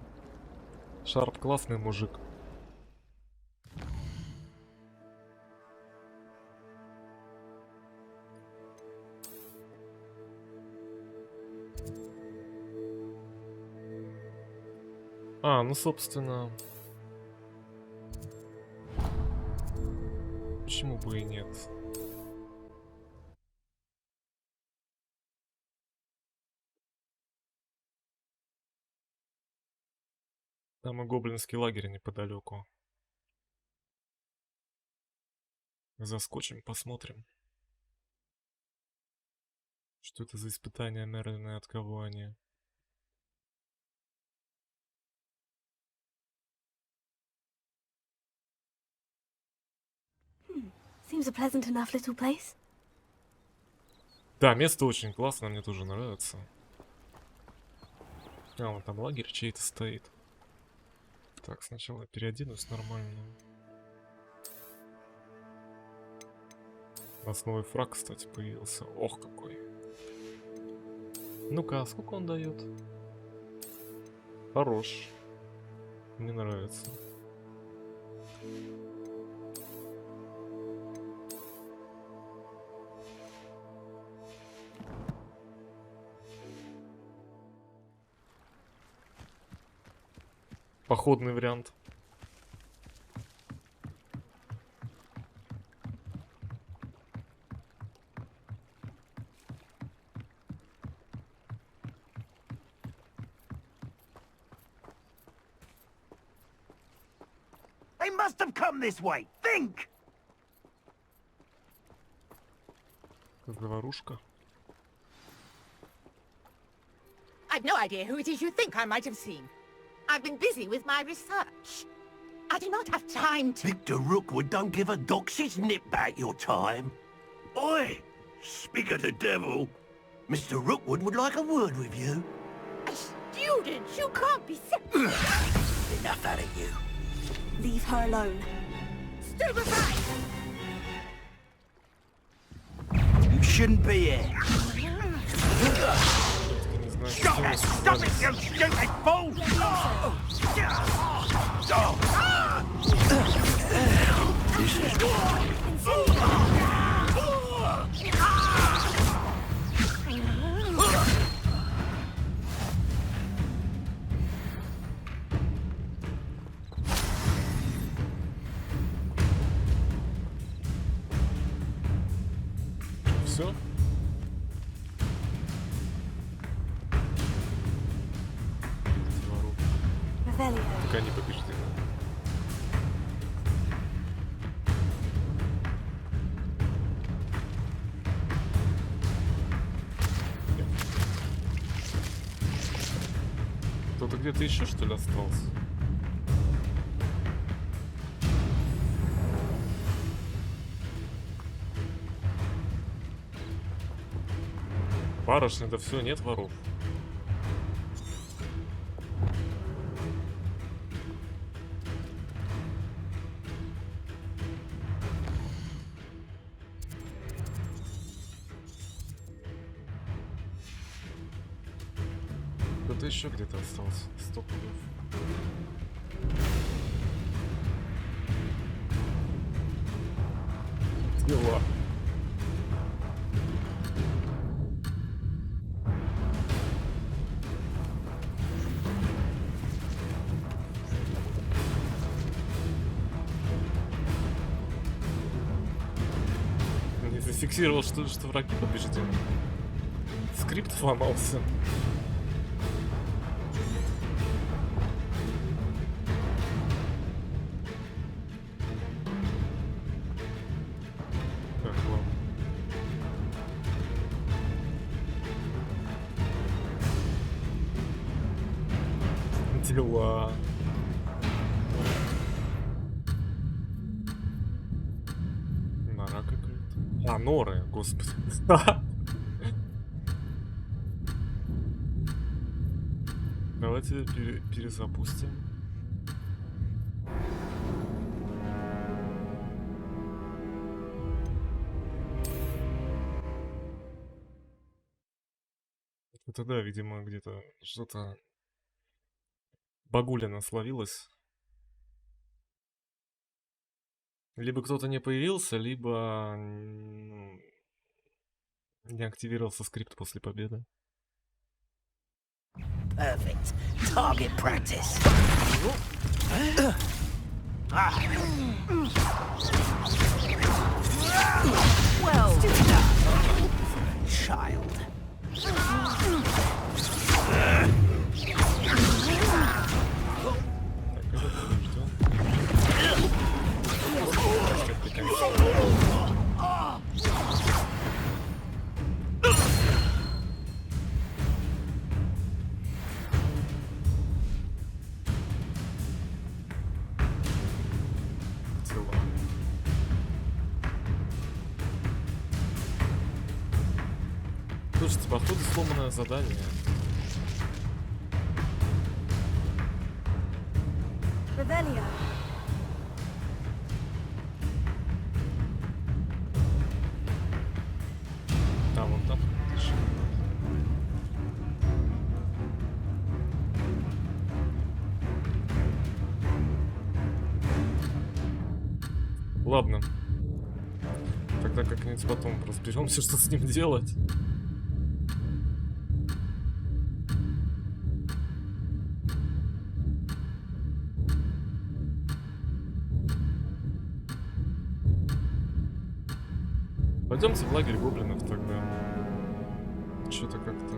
Шарп классный мужик. А, ну, собственно... Почему бы и нет? Там и гоблинский лагерь неподалеку. Заскочим, посмотрим. Что это за испытание, медленное откование? Seems a pleasant enough little place. Да, место очень классное, мне тоже нравится. А, вон там лагерь чей-то стоит. Так, сначала переоденусь нормально. У нас новый фраг, кстати, появился. Ох, какой. Ну-ка, а сколько он дает? Хорош. Мне нравится. Походный вариант. They must have come this way. Think! Заварушка. I've no idea who it is you think I might have seen. I've been busy with my research. I do not have time to... Victor Rookwood don't give a doxy's nip back your time. Oi! Speak of the devil. Mr. Rookwood would like a word with you. A student? You can't be serious. Enough out of you. Leave her alone. Stand aside! You shouldn't be here. Stop it! Stop it, you stupid fool! This is Все? Пока не побеждены. Кто-то где-то еще, что ли, остался? Барышня, да все, нет воров. Кто-то еще где-то остался. 100 пудов. Дела. Не зафиксировал, что враги побеждены. Скрипт сломался. Так, ладно. Дела. Нора какая-то. А, Нора, господи. Давайте перезапустим. Это да, видимо, где-то что-то багулина словилась. Либо кто-то не появился, либо не активировался скрипт после победы. perfect. Target practice. Well done, child. Слушайте, походу сломанное задание. Revelio. Да, вон там. Ладно. Тогда как-нибудь потом разберемся, что с ним делать. Пойдемте в лагерь гоблинов тогда. Что-то как-то...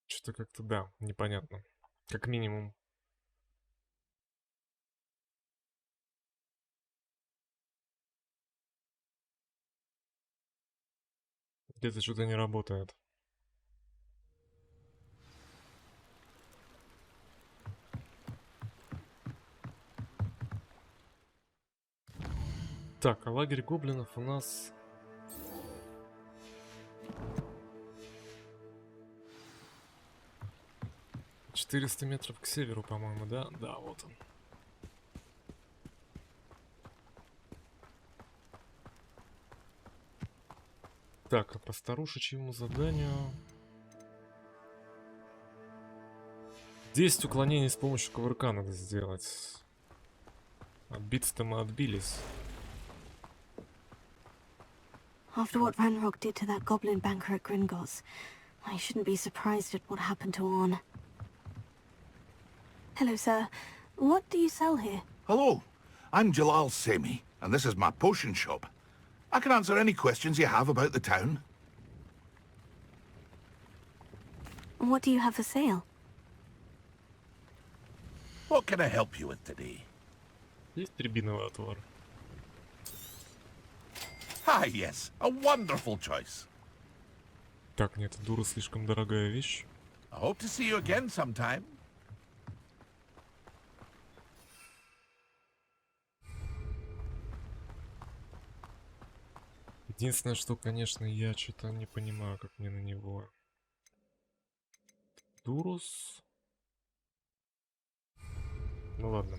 Что-то как-то, да, непонятно. Как минимум. Где-то что-то не работает. Так, а лагерь гоблинов у нас... «400 метров к северу, по-моему, да? Да, вот он. Так, а по старушечьему заданию... 10 уклонений с помощью кувырка надо сделать. Отбиться-то мы отбились. After what Ranrock did to that goblin banker at Gringotts, I shouldn't be surprised at what happened to Orn. Hello, sir. What do you sell here? Hello, I'm Jalal Semi, and this is my potion shop. I can answer any questions you have about the town. What do you have for sale? What can I help you with today? Есть рябиновый отвар. Ah, yes, a wonderful choice. Так, нет, дура слишком дорогая вещь. I hope to see you again sometime. Единственное, что, конечно, я что-то не понимаю, как мне на него. Дурус. Ну ладно.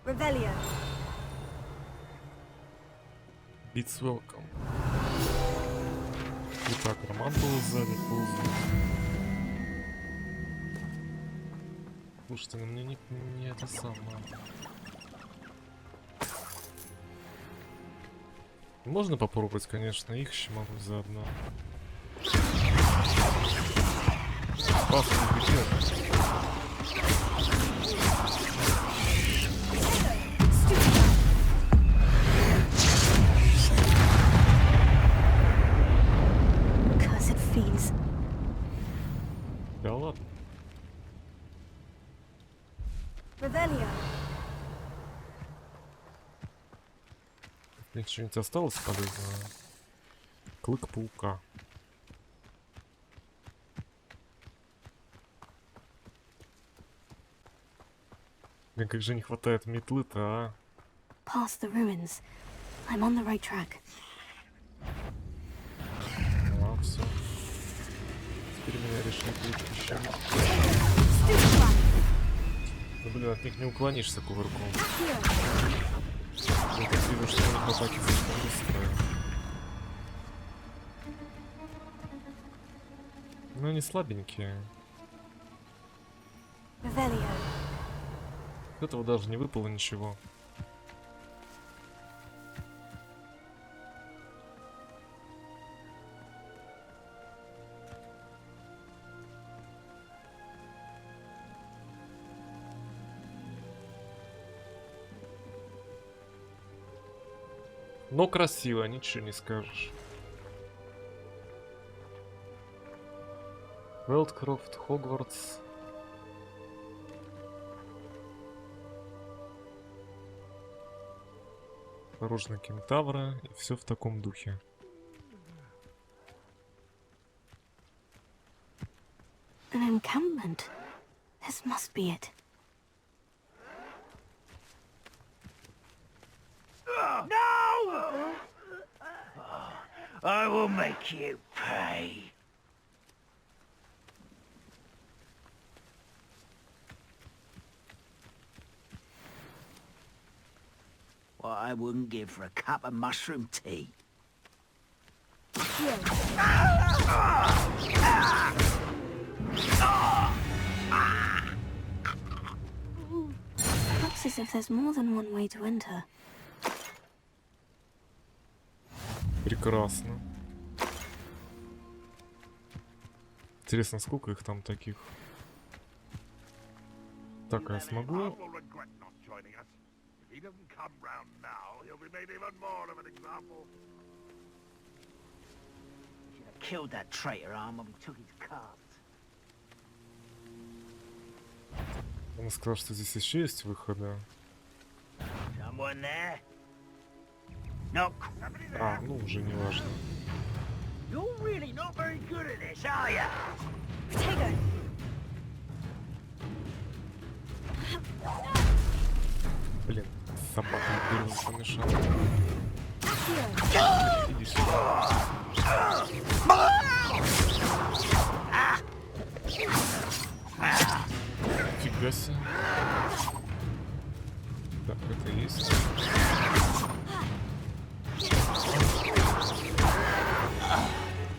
Revelio. Beats welcome. Итак, Роман был сзади, ползает. Слушайте, ну мне не это самое. Можно попробовать, конечно, их щемануть заодно. Пафос бюджет. Да ладно. Revelio. Мне что-нибудь осталось полезного? Клык паука. Блин, как же не хватает метлы-то, а? Past the ruins. I'm on the right track. А, все. Теперь меня решает еще. Ну, блин, от них не уклонишься кувырком. Я так вижу, что у них атаки слишком быстрые. Ну, они слабенькие. Revelio. С этого даже не выпало ничего. Но красиво, ничего не скажешь. Велдкрофт, Хогвартс. Оружие кентавра и все в таком духе. An encampment. This must be it. No! I will make you pay. What I wouldn't give for a cup of mushroom tea. Looks as if there's more than one way to enter. Прекрасно. Интересно, сколько их там таких? Так, а я смогу? Killed that traitor arm when we took his cards. Он сказал, что здесь еще есть выходы. Someone there? No. А, ну уже не важно. You're really not very good at this, are you? Блин, собака первым помешала. Иди сюда. Фига себе. Так, это есть.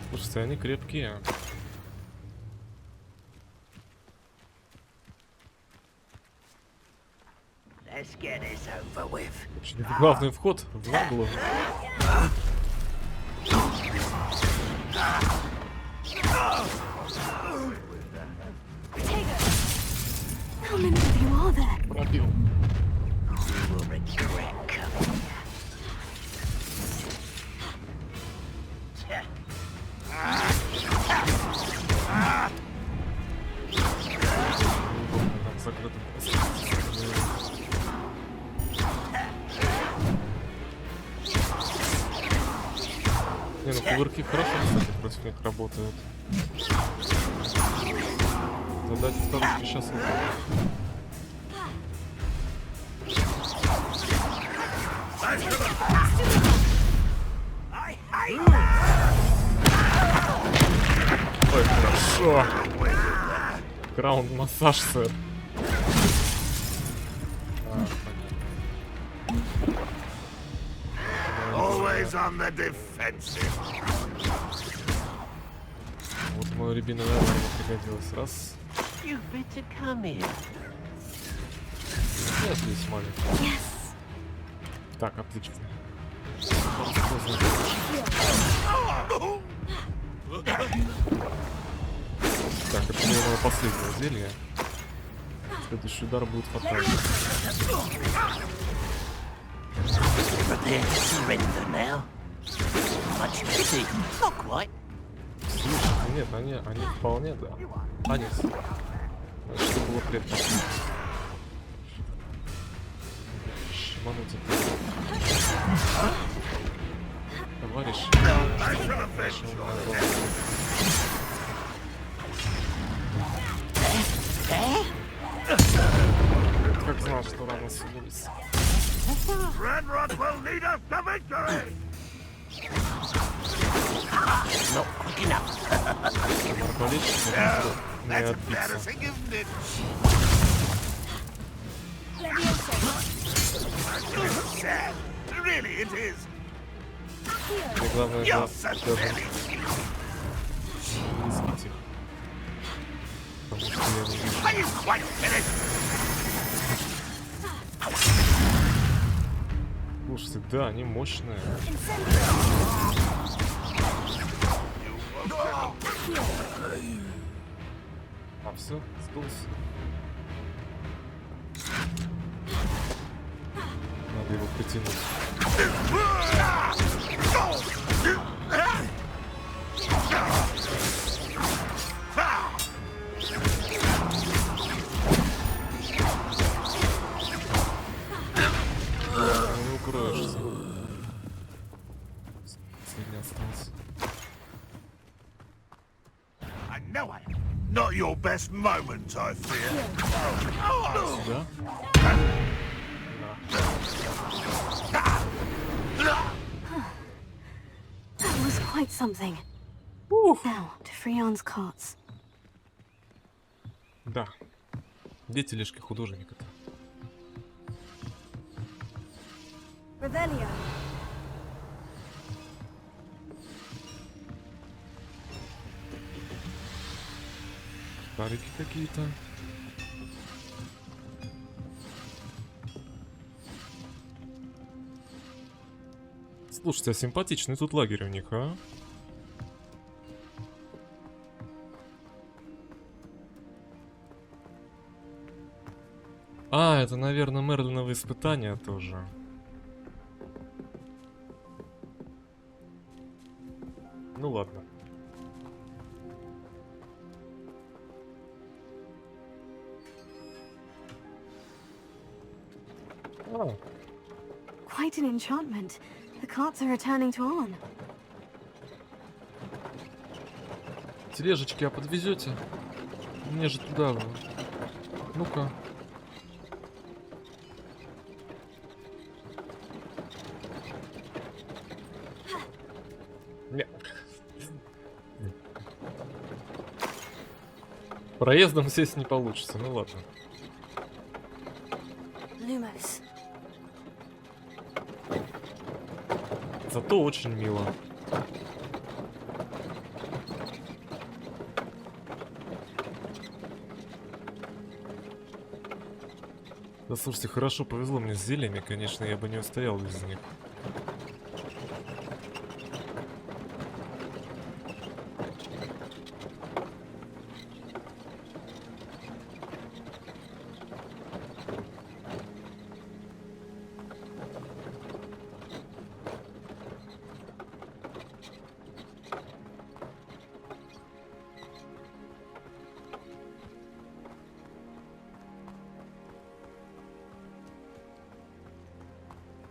Слушайте, они крепкие. Это главный вход в наглую. How many of you are there? Пробил. Закрытым. Не, ну кувырки хорошо, кстати, против них работают. Задать вторую сейчас выполнить. Ой, хорошо. Граунд-массаж, сэр. Always on the defensive. Вот мой рябиновый армор пригодилось. Раз. Я здесь маленький. Так, отлично. Так, это мое последнее зелье. Следующий удар будет фатальный. Слушай, нет, они вполне, да. А, нет. Значит, что было предпоследнее. Шимануть это. Товарищ. Как знал, что рано сулись. Not quick enough. Арбалетчик не отбиться. Really, it is. И главное, даже не сбить их. Потому что я не вижу. Слушайте, да, они мощные. А, все, сдулся. Надо его притянуть. Не укроешься. Последний остался. I know it. Not your best moment, I fear. Сюда. That was quite something. Now, to Freon's carts. Да. Где тележки художника-то? Revelio. Шарики какие-то. Слушайте, а симпатичный тут лагерь у них, а? А, это, наверное, Мерлиновые испытания тоже. Ну ладно. Quite an enchantment. The carts are returning to on. Тележечки, а подвезете? Мне же туда. Ну-ка. Нет. Проездом сесть не получится, ну ладно. Lumos. Зато очень мило. Да слушайте, хорошо повезло мне с зельями, конечно, я бы не устоял без них.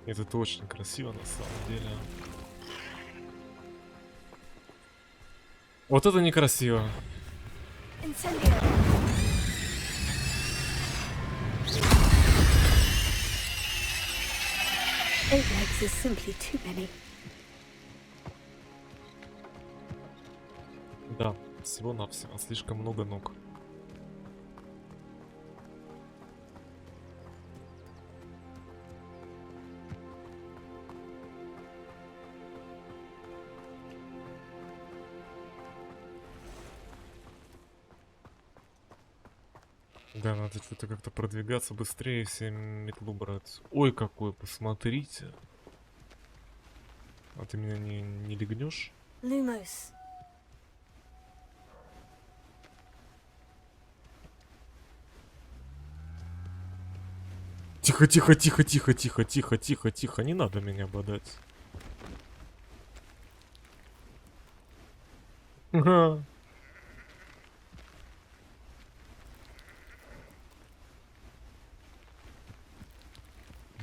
Это очень красиво на самом деле. Вот это некрасиво. Да, всего-навсего, слишком много ног. Да, надо что-то как-то продвигаться быстрее, все метлу брать. Ой, какой, посмотрите. А ты меня не легнешь? Lumos. Тихо, тихо, тихо, тихо, тихо, тихо, тихо, тихо. Не надо меня бодать. Ага.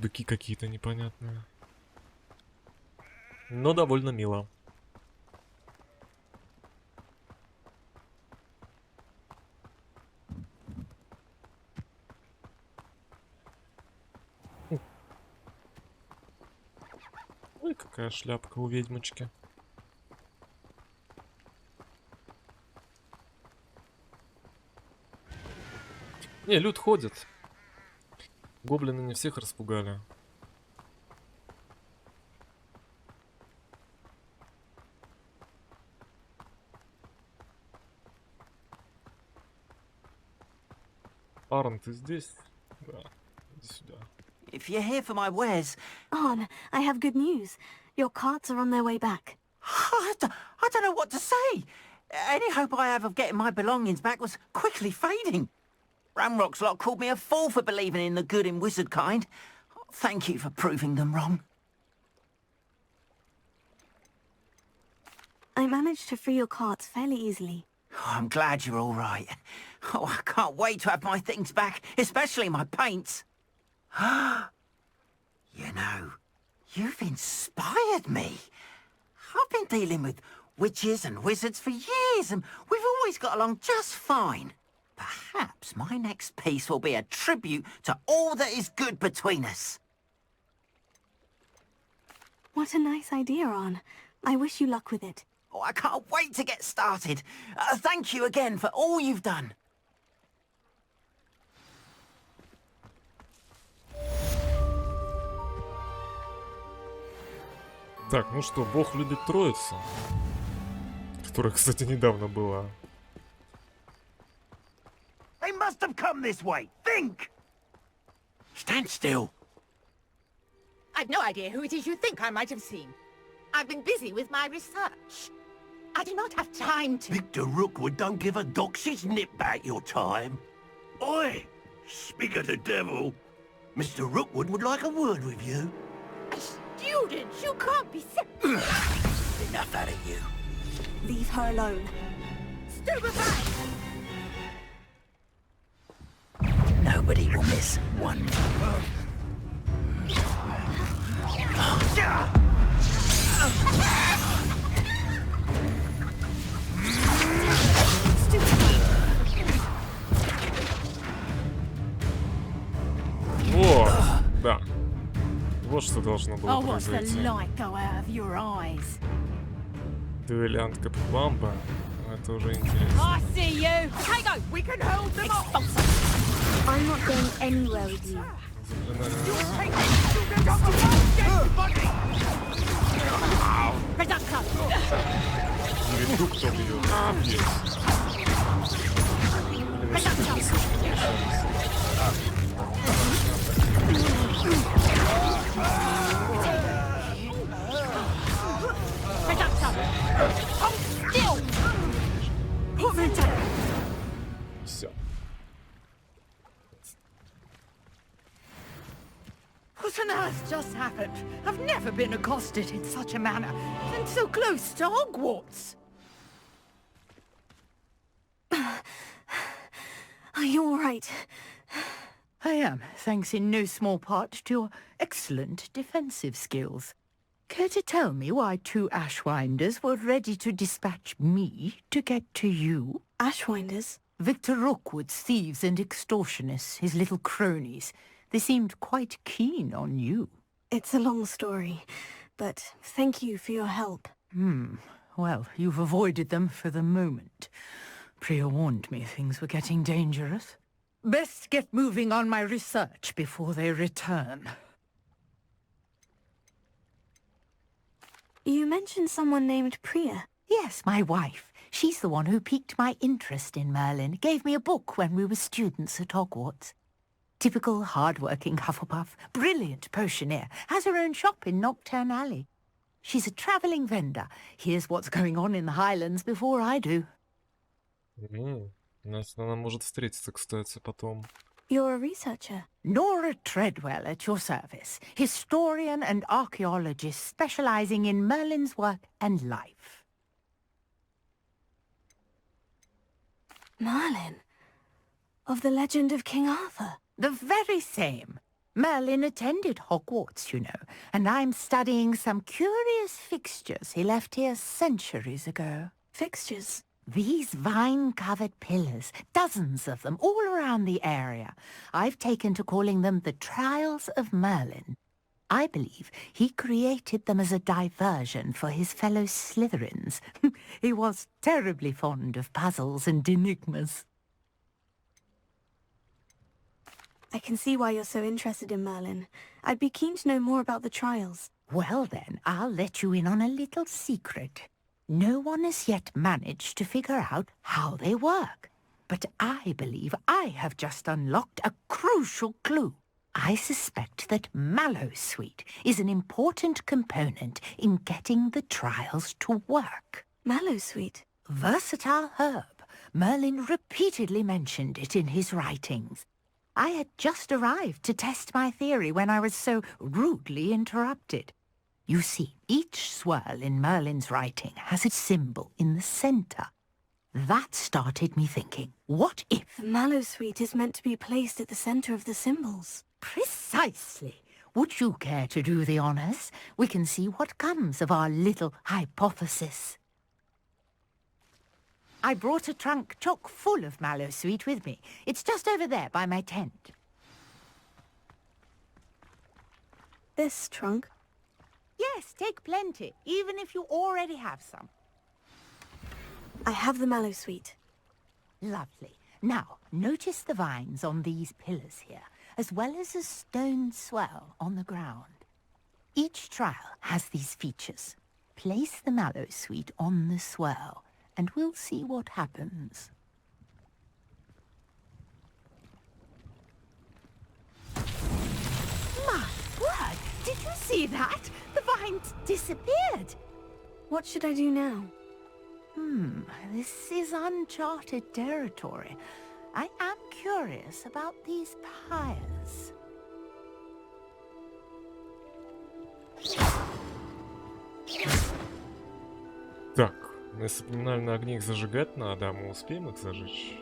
Быки какие-то непонятные. Но довольно мило. Ой, какая шляпка у ведьмочки. Не, люд ходит. Гоблины не всех распугали. Арн, ты здесь? Да, иди сюда. If you're here for my wares... Arn, I have good news. Your carts are on their way back. I don't know what to say. Any hope I have of getting my belongings back was quickly fading. Ramrock's lot called me a fool for believing in the good in wizard kind. Thank you for proving them wrong. I managed to free your carts fairly easily. Oh, I'm glad you're all right. Oh, I can't wait to have my things back, especially my paints. You know, you've inspired me. I've been dealing with witches and wizards for years, and we've always got along just fine. Perhaps my next piece will be a tribute to all that is good between us. What a nice idea, Arn. I wish you luck with it. Oh, I can't wait to get started. Thank you again for all you've done. Так, ну что, Бог любит Троицу, которая, кстати, недавно была. They must have come this way. Think! Stand still. I've no idea who it is you think I might have seen. I've been busy with my research. I do not have time to... Victor Rookwood don't give a doxy's nip back your time. Oi! Speak of the devil. Mr. Rookwood would like a word with you. Students, you can't be... Enough out of you. Leave her alone. Stupefy! Nobody will miss one. О, да. Вот что должно было Oh, watch the произойти. light go out of your eyes. Дуэлянтка Пламба. Это уже интересно. I see you. Kago, we can hold them off. I'm not going anywhere with you. Не веду, кто бьет. Все. What on earth just happened? I've never been accosted in such a manner, and so close to Hogwarts. Are you all right? I am, thanks in no small part to your excellent defensive skills. Care to tell me why two Ashwinders were ready to dispatch me to get to you? Ashwinders? Victor Rookwood's thieves and extortionists, his little cronies. They seemed quite keen on you. It's a long story, but thank you for your help. Well, you've avoided them for the moment. Priya warned me things were getting dangerous. Best get moving on my research before they return. You mentioned someone named Priya. Yes, my wife. She's the one who piqued my interest in Merlin. Gave me a book when we were students at Hogwarts. Typical hard-working Hufflepuff, brilliant potioneer, has her own shop in Knockturn Alley. She's a travelling vendor. Hears what's going on in the Highlands before I do. Значит, она может встретиться, кстати, потом. You're a researcher. Nora Trédwel at your service. Historian and archaeologist specialising in Merlin's work and life. Merlin? Of the legend of King Arthur? The very same. Merlin attended Hogwarts, you know, and I'm studying some curious fixtures he left here centuries ago. Fixtures? These vine-covered pillars, dozens of them, all around the area. I've taken to calling them the Trials of Merlin. I believe he created them as a diversion for his fellow Slytherins. He was terribly fond of puzzles and enigmas. I can see why you're so interested in Merlin. I'd be keen to know more about the trials. Well then, I'll let you in on a little secret. No one has yet managed to figure out how they work. But I believe I have just unlocked a crucial clue. I suspect that Mallowsweet is an important component in getting the trials to work. Mallowsweet? Versatile herb. Merlin repeatedly mentioned it in his writings. I had just arrived to test my theory when I was so rudely interrupted. You see, each swirl in Merlin's writing has its symbol in the center. That started me thinking, what if... The mallow sweet is meant to be placed at the center of the symbols. Precisely. Would you care to do the honors? We can see what comes of our little hypothesis. I brought a trunk chock full of mallow sweet with me. It's just over there by my tent. This trunk? Yes, take plenty, even if you already have some. I have the mallow sweet. Lovely. Now, notice the vines on these pillars here, as well as a stone swell on the ground. Each trial has these features. Place the mallow sweet on the swell, and we'll see what happens. My word! Did you see that? The vines disappeared! What should I do now? This is uncharted territory. I am curious about these pyres. Так, если поминальные огни их зажигать надо, а мы успеем их зажечь?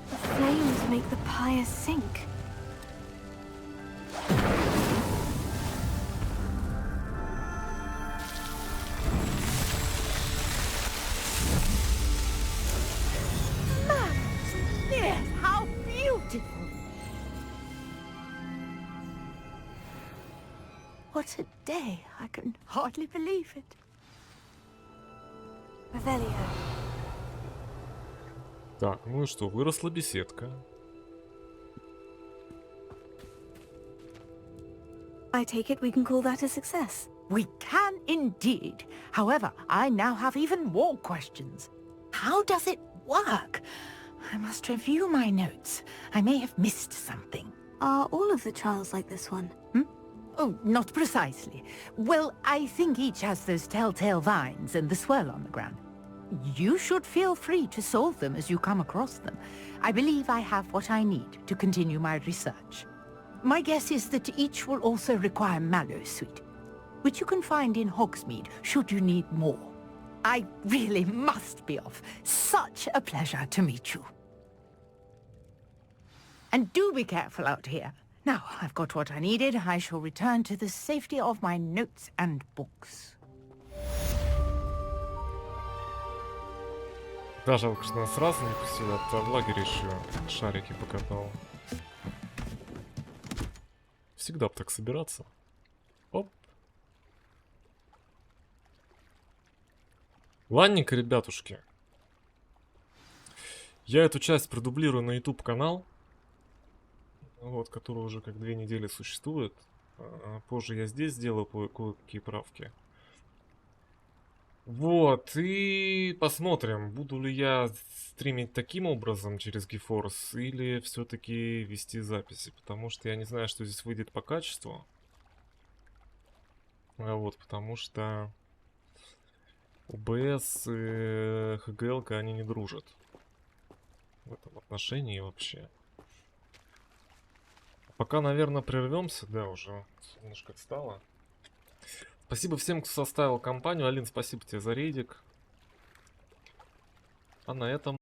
The flames make the pyre sink. Yes, how beautiful! What a day! I can hardly believe it. Revelio. Так, ну и что, выросла беседка. I take it we can call that a success. We can indeed. However, I now have even more questions. How does it work? I must review my notes. I may have missed something. Are all of the trials like this one? Oh, not precisely. Well, I think each has those telltale vines and the swirl on the ground. You should feel free to solve them as you come across them. I believe I have what I need to continue my research. My guess is that each will also require mallow sweet, which you can find in Hogsmeade should you need more. I really must be off. Such a pleasure to meet you. And do be careful out here. Now, I've got what I needed. I shall return to the safety of my notes and books. Да, жалко, что нас сразу не пустили, а в лагере еще шарики покатал. Всегда бы так собираться. Оп. Ладненько, ребятушки. Я эту часть продублирую на YouTube канал. Вот, который уже как 2 недели существует. Позже я здесь сделаю кое-какие правки. Вот, и посмотрим, буду ли я стримить таким образом через GeForce или все-таки вести записи, потому что я не знаю, что здесь выйдет по качеству. Вот, потому что OBS и HGL-ка, они не дружат в этом отношении вообще. Пока, наверное, прервемся, да, уже немножко отстало. Спасибо всем, кто составил компанию. Алин, спасибо тебе за рейдик. А на этом...